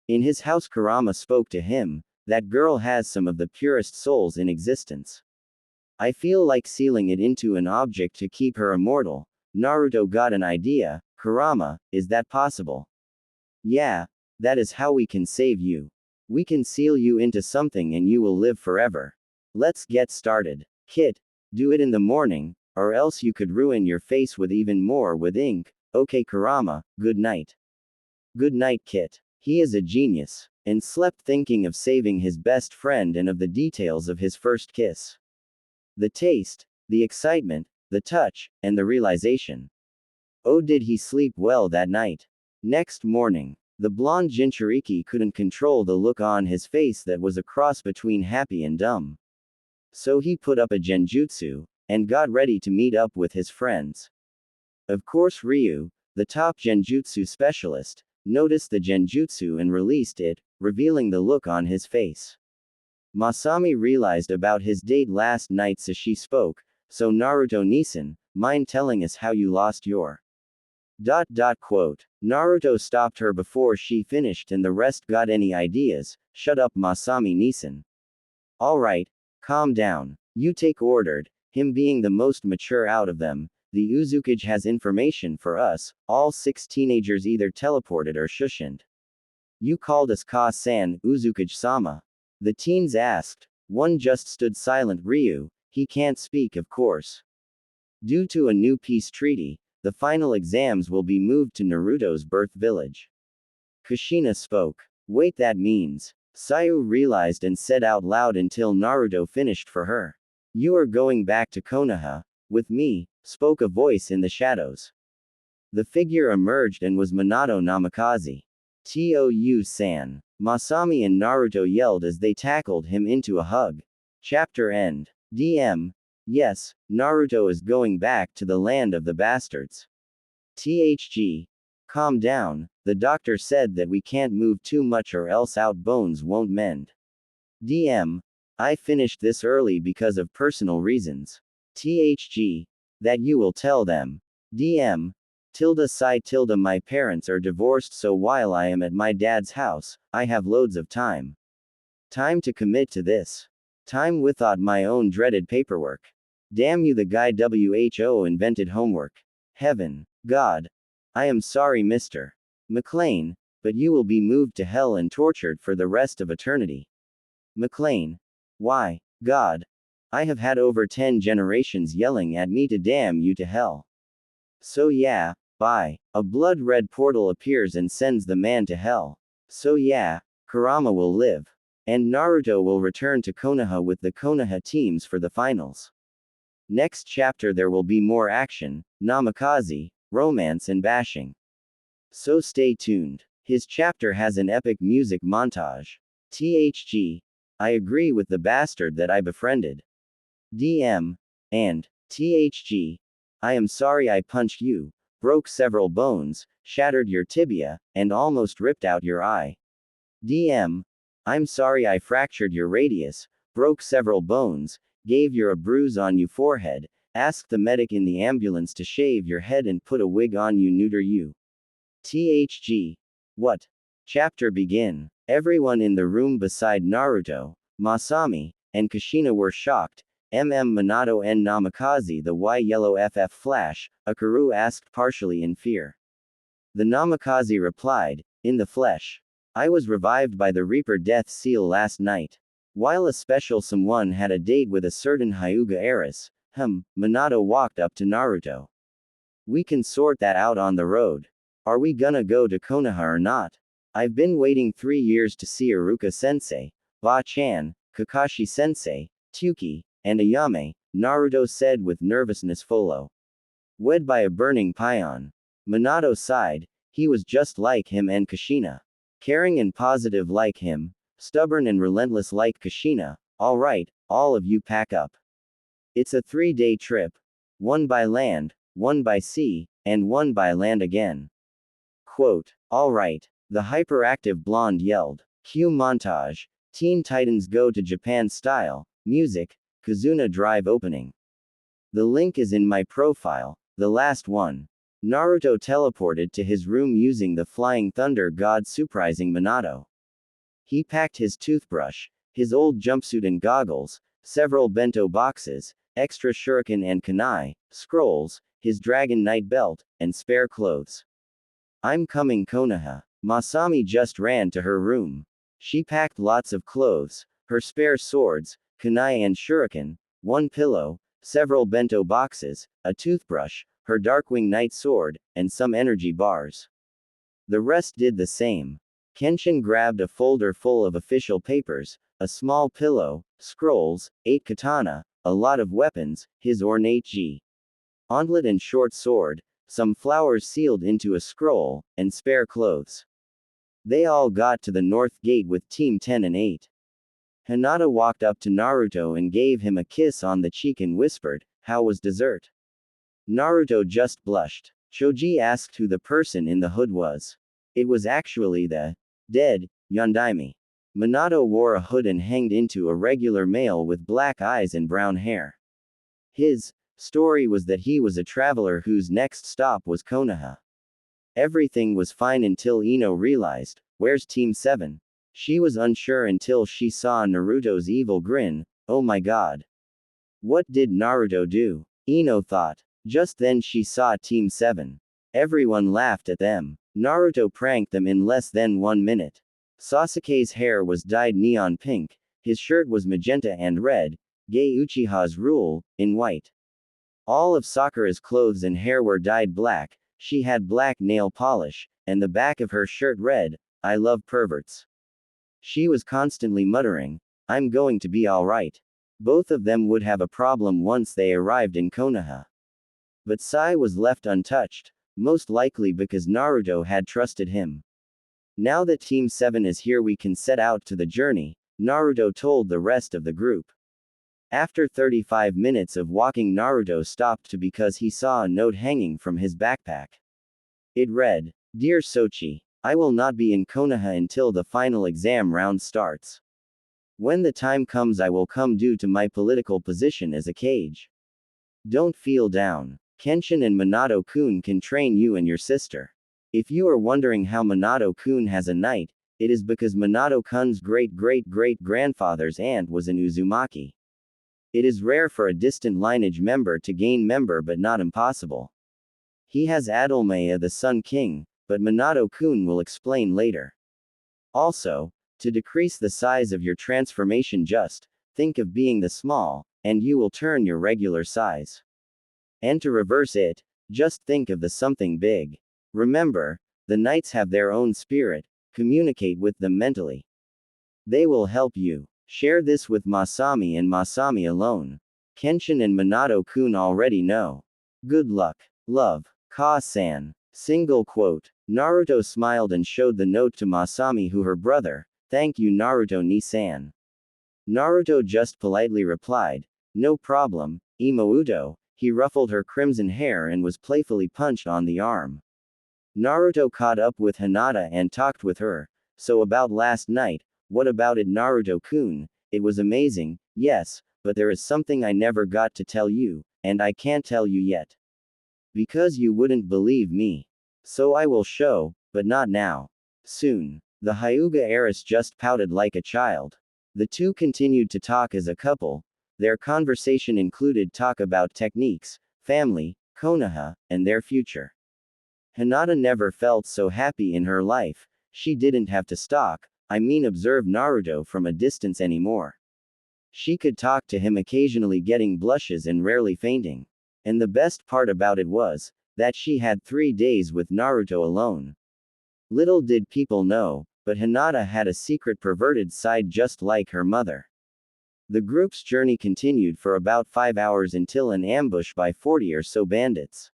In his house, Kurama spoke to him, that girl has some of the purest souls in existence. I feel like sealing it into an object to keep her immortal. Naruto got an idea. Kurama, is that possible? Yeah, that is how we can save you. We can seal you into something and you will live forever. Let's get started. Kit, do it in the morning, or else you could ruin your face with even more with ink. Okay Kurama, good night. Good night Kit. He is a genius. And slept thinking of saving his best friend and of the details of his first kiss. The taste, the excitement, the touch, and the realization. Oh, did he sleep well that night? Next morning, the blonde Jinchuriki couldn't control the look on his face that was a cross between happy and dumb. So he put up a genjutsu, and got ready to meet up with his friends. Of course Ryu, the top genjutsu specialist, noticed the genjutsu and released it, revealing the look on his face. Masami realized about his date last night, so she spoke, so Naruto-Nisan, mind telling us how you lost your... Quote. Naruto stopped her before she finished and the rest got any ideas, shut up Masami-Nisan. Alright, calm down. You take ordered, him being the most mature out of them, the Uzukage has information for us, all 6 teenagers either teleported or shushined. You called us Ka-san, Uzukage-sama. The teens asked. One just stood silent. Ryu, he can't speak of course. Due to a new peace treaty, the final exams will be moved to Naruto's birth village. Kushina spoke. Wait, that means Sayu realized and said out loud until Naruto finished for her. You are going back to Konoha, with me, spoke a voice in the shadows. The figure emerged and was Minato Namikaze. Tou-san. Masami and Naruto yelled as they tackled him into a hug. Chapter end. DM. Yes, Naruto is going back to the land of the bastards. THG. Calm down, the doctor said that we can't move too much or else our bones won't mend. DM. I finished this early because of personal reasons. THG. That you will tell them. DM. Tilda Psi tilde my parents are divorced, so while I am at my dad's house, I have loads of time. Time to commit to this. Time without my own dreaded paperwork. Damn you, the guy WHO invented homework. Heaven. God. I am sorry, Mr. McLean, but you will be moved to hell and tortured for the rest of eternity. McLean. Why, God? I have had over 10 generations yelling at me to damn you to hell. So yeah, bye. A blood-red portal appears and sends the man to hell. So yeah, Kurama will live. And Naruto will return to Konoha with the Konoha teams for the finals. Next chapter there will be more action, namikaze, romance and bashing. So stay tuned. His chapter has an epic music montage. THG. I agree with the bastard that I befriended. DM. And, THG. I am sorry I punched you, broke several bones, shattered your tibia, and almost ripped out your eye. DM. I'm sorry I fractured your radius, broke several bones, gave you a bruise on your forehead, asked the medic in the ambulance to shave your head and put a wig on you, neuter you. THG. What? Chapter begin. Everyone in the room beside Naruto, Masami, and Kushina were shocked. Minato and Namikaze the Y yellow FF flash, Akaru asked partially in fear. The Namikaze replied, in the flesh. I was revived by the Reaper Death Seal last night. While a special someone had a date with a certain Hyuga heiress, Minato walked up to Naruto. We can sort that out on the road. Are we gonna go to Konoha or not? I've been waiting 3 years to see Iruka-sensei, Ba-chan, Kakashi-sensei, Tuki, and Ayame, Naruto said with nervousness. Follow. Wed by a burning paon. Minato sighed, he was just like him and Kushina. Caring and positive like him, stubborn and relentless like Kushina. Alright, all of you pack up. It's a 3-day trip. 1 by land, 1 by sea, and 1 by land again. Quote. Alright. The hyperactive blonde yelled. Cue montage. Teen Titans Go to Japan style. Music. Kazuna Drive opening. The link is in my profile. The last one. Naruto teleported to his room using the Flying Thunder God, surprising Minato. He packed his toothbrush, his old jumpsuit and goggles, several bento boxes, extra shuriken and kunai, scrolls, his Dragon Knight belt, and spare clothes. I'm coming, Konoha. Masami just ran to her room. She packed lots of clothes, her spare swords, kunai and shuriken, 1 pillow, several bento boxes, a toothbrush, her Darkwing Knight sword, and some energy bars. The rest did the same. Kenshin grabbed a folder full of official papers, a small pillow, scrolls, 8 katana, a lot of weapons, his ornate gauntlet and short sword, some flowers sealed into a scroll, and spare clothes. They all got to the north gate with Team 10 and 8. Hinata walked up to Naruto and gave him a kiss on the cheek and whispered, "How was dessert?" Naruto just blushed. Choji asked who the person in the hood was. It was actually the dead Yondaime. Minato wore a hood and hanged into a regular male with black eyes and brown hair. His story was that he was a traveler whose next stop was Konoha. Everything was fine until Ino realized, "Where's Team 7? She was unsure until she saw Naruto's evil grin. Oh my god. What did Naruto do? Ino thought. Just then she saw Team 7. Everyone laughed at them. Naruto pranked them in less than 1 minute. Sasuke's hair was dyed neon pink, his shirt was magenta and red, Gei Uchiha's rule, in white. All of Sakura's clothes and hair were dyed black, she had black nail polish, and the back of her shirt read, "I love perverts." She was constantly muttering, "I'm going to be alright." Both of them would have a problem once they arrived in Konoha. But Sai was left untouched, most likely because Naruto had trusted him. "Now that Team 7 is here, we can set out to the journey," Naruto told the rest of the group. After 35 minutes of walking, Naruto stopped because he saw a note hanging from his backpack. It read, "Dear Sochi, I will not be in Konoha until the final exam round starts. When the time comes, I will come due to my political position as a cage. Don't feel down. Kenshin and Minato-kun can train you and your sister. If you are wondering how Minato-kun has a knight, it is because Minato-kun's great-great-great-grandfather's aunt was an Uzumaki. It is rare for a distant lineage member to gain member, but not impossible. He has Adalmaya the Sun King, but Minato-kun will explain later. Also, to decrease the size of your transformation, just think of being the small, and you will turn your regular size. And to reverse it, just think of the something big. Remember, the knights have their own spirit, communicate with them mentally. They will help you. Share this with Masami and Masami alone. Kenshin and Minato-kun already know. Good luck. Love. Ka-san." Single quote. Naruto smiled and showed the note to Masami, who her brother. "Thank you, Naruto ni-san." Naruto just politely replied, "No problem, Imouto." He ruffled her crimson hair and was playfully punched on the arm. Naruto caught up with Hinata and talked with her. "So about last night, what about it, Naruto-kun? It was amazing, yes, but there is something I never got to tell you, and I can't tell you yet. Because you wouldn't believe me. So I will show, but not now. Soon." The Hyuga heiress just pouted like a child. The two continued to talk as a couple. Their conversation included talk about techniques, family, Konoha, and their future. Hinata never felt so happy in her life. She didn't have to observe Naruto from a distance anymore. She could talk to him, occasionally getting blushes and rarely fainting. And the best part about it was that she had 3 days with Naruto alone. Little did people know, but Hinata had a secret perverted side just like her mother. The group's journey continued for about 5 hours until an ambush by 40 or so bandits.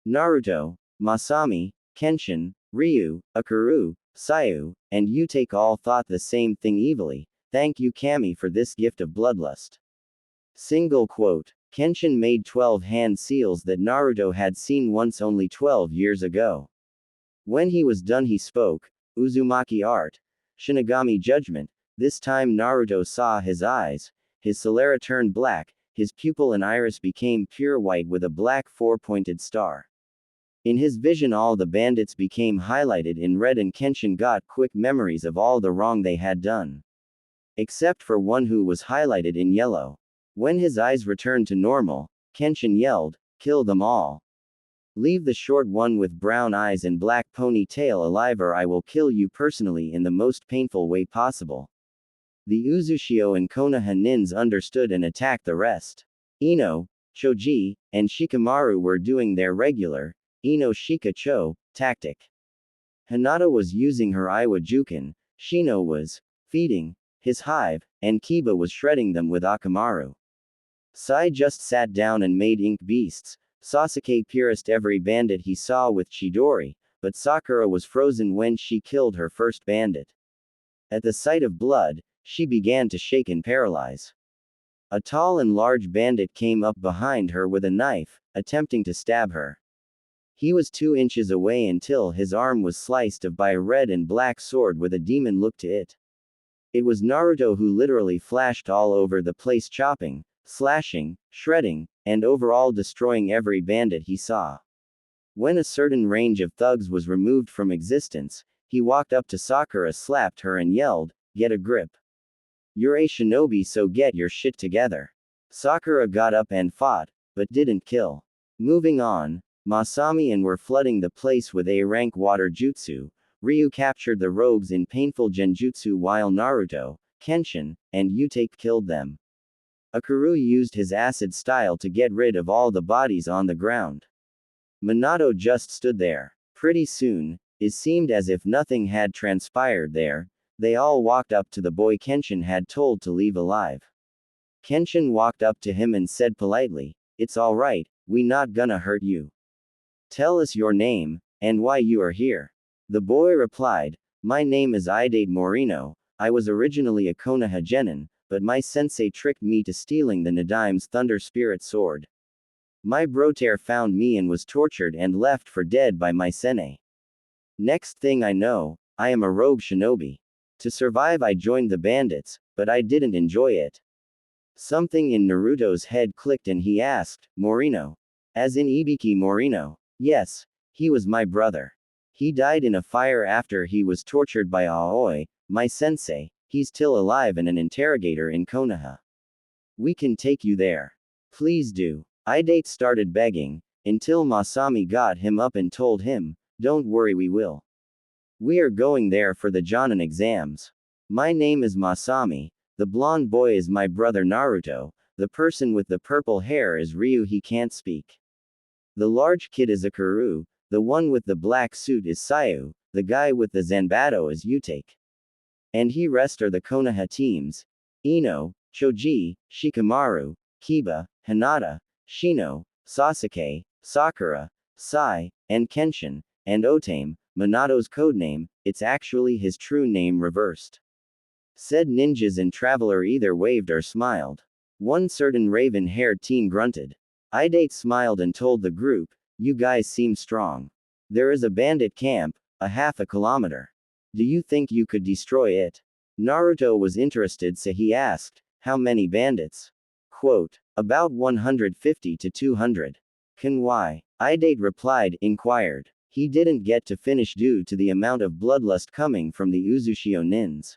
Naruto, Masami, Kenshin, Ryu, Akaru, Sayu, and Utake all thought the same thing evilly. "Thank you, Kami, for this gift of bloodlust." Single quote. Kenshin made 12 hand seals that Naruto had seen once only 12 years ago. When he was done, he spoke, "Uzumaki art. Shinigami judgment." This time Naruto saw his eyes. His sclera turned black, his pupil and iris became pure white with a black 4-pointed star. In his vision, all the bandits became highlighted in red, and Kenshin got quick memories of all the wrong they had done. Except for one who was highlighted in yellow. When his eyes returned to normal, Kenshin yelled, "Kill them all. Leave the short one with brown eyes and black ponytail alive, or I will kill you personally in the most painful way possible." The Uzushio and Konoha nins understood and attacked the rest. Ino, Choji, and Shikamaru were doing their regular, Ino Shika Cho, tactic. Hinata was using her Iwa Juken, Shino was feeding his hive, and Kiba was shredding them with Akamaru. Sai just sat down and made ink beasts. Sasuke pierced every bandit he saw with Chidori, but Sakura was frozen when she killed her first bandit. At the sight of blood, she began to shake and paralyze. A tall and large bandit came up behind her with a knife, attempting to stab her. He was 2 inches away until his arm was sliced off by a red and black sword with a demon look to it. It was Naruto, who literally flashed all over the place, chopping, slashing, shredding, and overall destroying every bandit he saw. When a certain range of thugs was removed from existence, he walked up to Sakura, slapped her, and yelled, "Get a grip. You're a shinobi, so get your shit together." Sakura got up and fought, but didn't kill. Moving on, Masami and were flooding the place with A-rank water jutsu. Ryu captured the rogues in painful genjutsu while Naruto, Kenshin, and Utake killed them. Akaru used his acid style to get rid of all the bodies on the ground. Minato just stood there. Pretty soon, it seemed as if nothing had transpired there. They all walked up to the boy Kenshin had told to leave alive. Kenshin walked up to him and said politely, "It's alright, we not gonna hurt you. Tell us your name, and why you are here." The boy replied, "My name is Idate Morino, I was originally a Konoha genin, but my sensei tricked me to stealing the Nadime's Thunder Spirit sword. My brotair found me and was tortured and left for dead by my sensei. Next thing I know, I am a rogue shinobi. To survive I joined the bandits, but I didn't enjoy it." Something in Naruto's head clicked and he asked, "Morino? As in Ibiki Morino?" "Yes, he was my brother. He died in a fire after he was tortured by Aoi, my sensei. He's still alive and an interrogator in Konoha. We can take you there. Please do." Idate started begging, until Masami got him up and told him, "Don't worry, we will. We are going there for the Jonin exams. My name is Masami, the blonde boy is my brother Naruto, the person with the purple hair is Ryu, he can't speak. The large kid is Akaru, the one with the black suit is Sayu, the guy with the Zanbato is Utake. And he rest are the Konoha teams: Ino, Choji, Shikamaru, Kiba, Hinata, Shino, Sasuke, Sakura, Sai, and Kenshin, and Otame, Minato's codename, it's actually his true name reversed." Said ninjas and Traveler either waved or smiled. One certain raven-haired teen grunted. Idate smiled and told the group, "You guys seem strong. There is a bandit camp, a half a kilometer. Do you think you could destroy it?" Naruto was interested, so he asked, "How many bandits?" Quote, "About 150 to 200. Can why?" Idate replied, inquired. He didn't get to finish due to the amount of bloodlust coming from the Uzushio nins.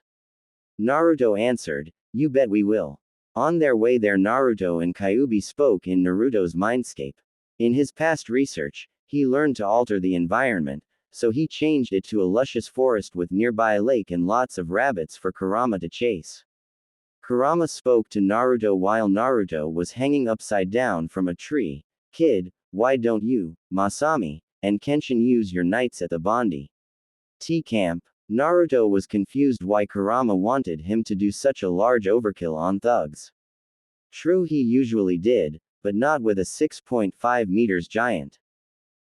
Naruto answered, "You bet we will." On their way there, Naruto and Kyuubi spoke in Naruto's mindscape. In his past research, he learned to alter the environment, so he changed it to a luscious forest with nearby a lake and lots of rabbits for Kurama to chase. Kurama spoke to Naruto while Naruto was hanging upside down from a tree. "Kid, why don't you, Masami, and Kenshin use your nights at the Bondi T camp?" Naruto was confused why Kurama wanted him to do such a large overkill on thugs. True, he usually did, but not with a 6.5 meters giant.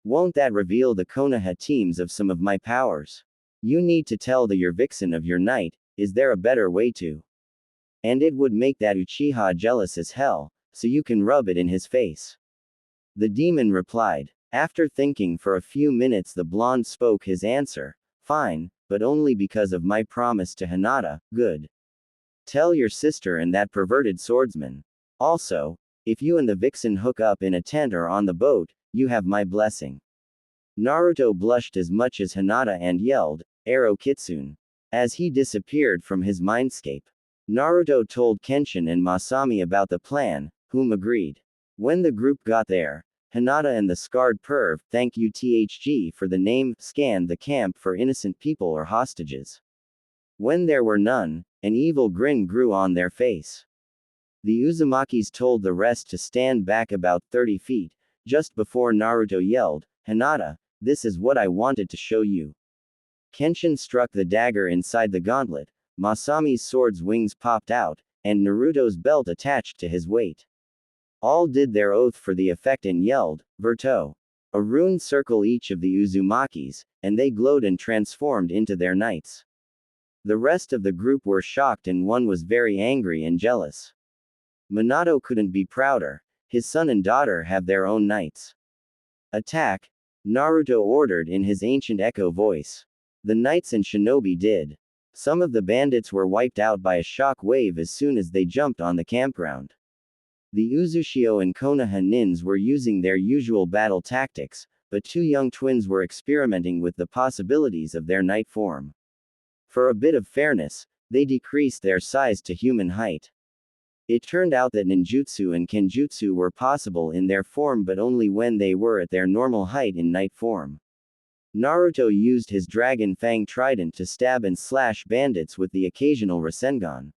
"Won't that reveal the Konoha teams of some of my powers? You need to tell the your vixen of your night, is there a better way to? And it would make that Uchiha jealous as hell, so you can rub it in his face." The demon replied. After thinking for a few minutes, the blonde spoke his answer, "Fine, but only because of my promise to Hinata, good. Tell your sister and that perverted swordsman. Also, if you and the vixen hook up in a tent or on the boat, you have my blessing." Naruto blushed as much as Hinata and yelled, "Aro Kitsune." As he disappeared from his mindscape, Naruto told Kenshin and Masami about the plan, whom agreed. When the group got there, Hinata and the scarred perv, thank you THG for the name, scanned the camp for innocent people or hostages. When there were none, an evil grin grew on their face. The Uzumakis told the rest to stand back about 30 feet, just before Naruto yelled, "Hinata, this is what I wanted to show you." Kenshin struck the dagger inside the gauntlet, Masami's sword's wings popped out, and Naruto's belt attached to his weight. All did their oath for the effect and yelled, "Verto." A rune circle each of the Uzumakis, and they glowed and transformed into their knights. The rest of the group were shocked and one was very angry and jealous. Minato couldn't be prouder, his son and daughter have their own knights. "Attack!" Naruto ordered in his ancient echo voice. The knights and shinobi did. Some of the bandits were wiped out by a shock wave as soon as they jumped on the campground. The Uzushio and Konoha nins were using their usual battle tactics, but two young twins were experimenting with the possibilities of their knight form. For a bit of fairness, they decreased their size to human height. It turned out that ninjutsu and kenjutsu were possible in their form, but only when they were at their normal height in knight form. Naruto used his Dragon Fang trident to stab and slash bandits with the occasional Rasengan.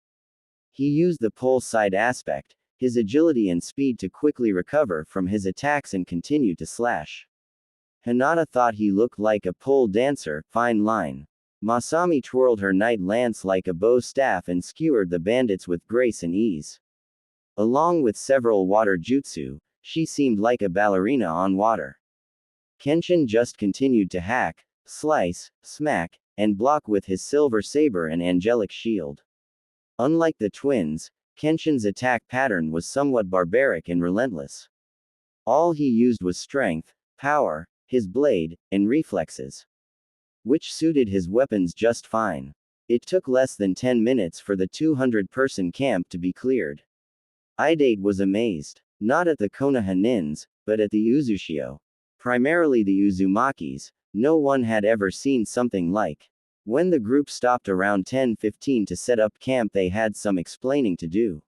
He used the pole side aspect, his agility and speed to quickly recover from his attacks and continue to slash. Hinata thought he looked like a pole dancer, fine line. Masami twirled her knight lance like a bow staff and skewered the bandits with grace and ease. Along with several water jutsu, she seemed like a ballerina on water. Kenshin just continued to hack, slice, smack, and block with his silver saber and angelic shield. Unlike the twins, Kenshin's attack pattern was somewhat barbaric and relentless. All he used was strength, power, his blade, and reflexes, which suited his weapons just fine. It took less than 10 minutes for the 200-person camp to be cleared. Idate was amazed, not at the Konoha nins, but at the Uzushio. Primarily the Uzumakis, no one had ever seen something like. When the group stopped around 10:15 to set up camp, they had some explaining to do.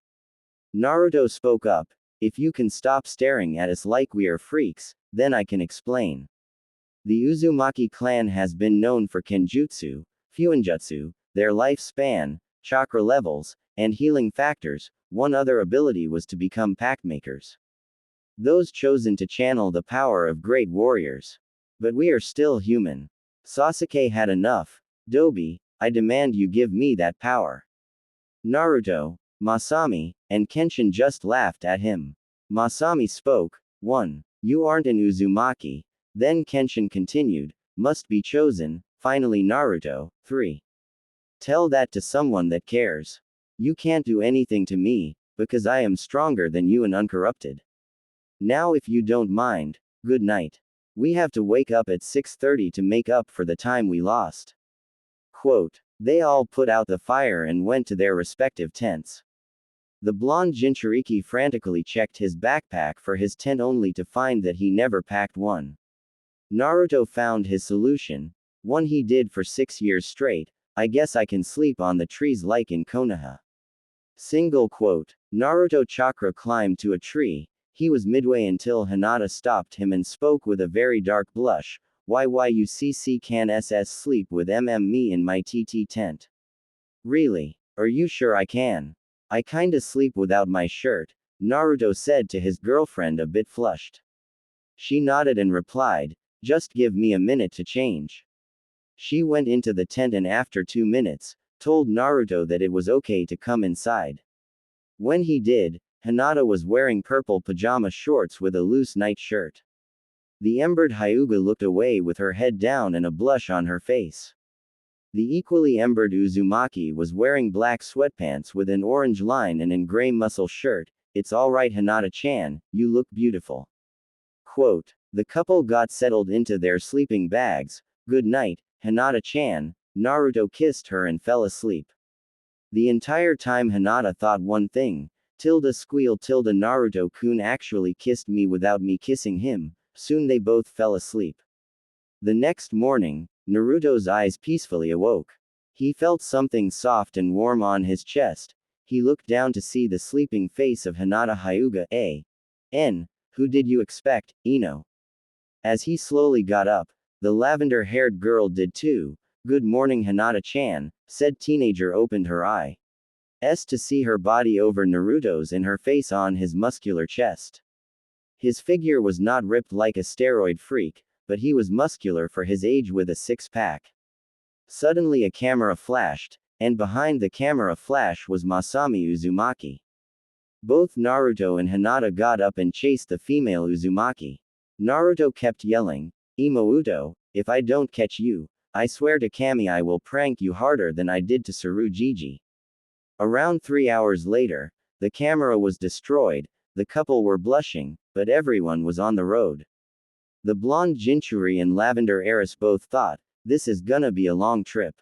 Naruto spoke up, "If you can stop staring at us like we are freaks, then I can explain. The Uzumaki clan has been known for kenjutsu, fuinjutsu, their lifespan, chakra levels, and healing factors. One other ability was to become pact makers. Those chosen to channel the power of great warriors. But we are still human. Sasuke had enough. Dobi, I demand you give me that power." Naruto, Masami, and Kenshin just laughed at him. Masami spoke, 1. You aren't an Uzumaki. Then Kenshin continued, must be chosen. Finally Naruto, 3. Tell that to someone that cares. You can't do anything to me, because I am stronger than you and uncorrupted. Now if you don't mind, good night. We have to wake up at 6:30 to make up for the time we lost. Quote. They all put out the fire and went to their respective tents. The blonde Jinchuriki frantically checked his backpack for his tent only to find that he never packed one. Naruto found his solution, one he did for 6 years straight. I guess I can sleep on the trees like in Konoha. Single quote. Naruto chakra climbed to a tree. He was midway until Hinata stopped him and spoke with a very dark blush. YYUCC can SS sleep with me in my TT tent. Really? Are you sure I can? I kinda sleep without my shirt, Naruto said to his girlfriend a bit flushed. She nodded and replied, just give me a minute to change. She went into the tent and after 2 minutes, told Naruto that it was okay to come inside. When he did, Hinata was wearing purple pajama shorts with a loose night shirt. The embered Hyuga looked away with her head down and a blush on her face. The equally embered Uzumaki was wearing black sweatpants with an orange line and a gray muscle shirt. It's alright Hinata-chan, you look beautiful. Quote. The couple got settled into their sleeping bags. Good night, Hinata-chan. Naruto kissed her and fell asleep. The entire time Hinata thought one thing. Squeal Naruto-kun actually kissed me without me kissing him. Soon they both fell asleep. The next morning, Naruto's eyes peacefully awoke. He felt something soft and warm on his chest. He looked down to see the sleeping face of Hinata Hyuga. Who did you expect, Ino? As he slowly got up, the lavender-haired girl did too. Good morning Hinata-chan, said teenager opened her eyes to see her body over Naruto's and her face on his muscular chest. His figure was not ripped like a steroid freak, but he was muscular for his age with a six-pack. Suddenly a camera flashed, and behind the camera flash was Masami Uzumaki. Both Naruto and Hinata got up and chased the female Uzumaki. Naruto kept yelling, Imouto, if I don't catch you, I swear to Kami I will prank you harder than I did to Tsurujiji. Around 3 hours later, the camera was destroyed, the couple were blushing, but everyone was on the road. The blonde Jinchuri and lavender heiress both thought, this is gonna be a long trip.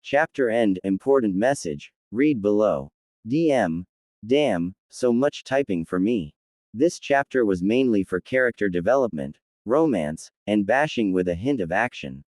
Chapter end, important message, read below. DM. Damn, so much typing for me. This chapter was mainly for character development, romance, and bashing with a hint of action.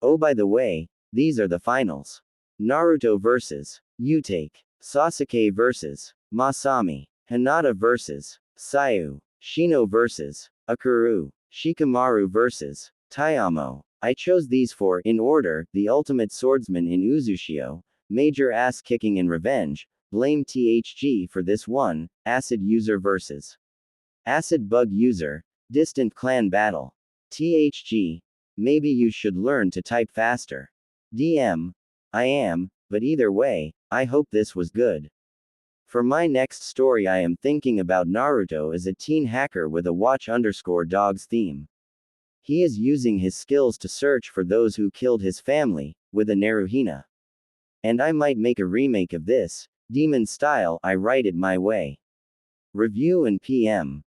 Oh by the way, these are the finals. Naruto vs. Utake. Sasuke vs. Masami. Hinata vs. Sayu. Shino vs. Akuru. Shikamaru vs. Tayamo. I chose these four in order: the ultimate swordsman in Uzushio, major ass kicking in revenge, blame THG for this one, acid user vs. acid bug user, distant clan battle. THG. Maybe you should learn to type faster. DM. I am, but either way, I hope this was good. For my next story, I am thinking about Naruto as a teen hacker with a watch_dogs theme. He is using his skills to search for those who killed his family, with a Naruhina. And I might make a remake of this, demon style. I write it my way. Review and PM.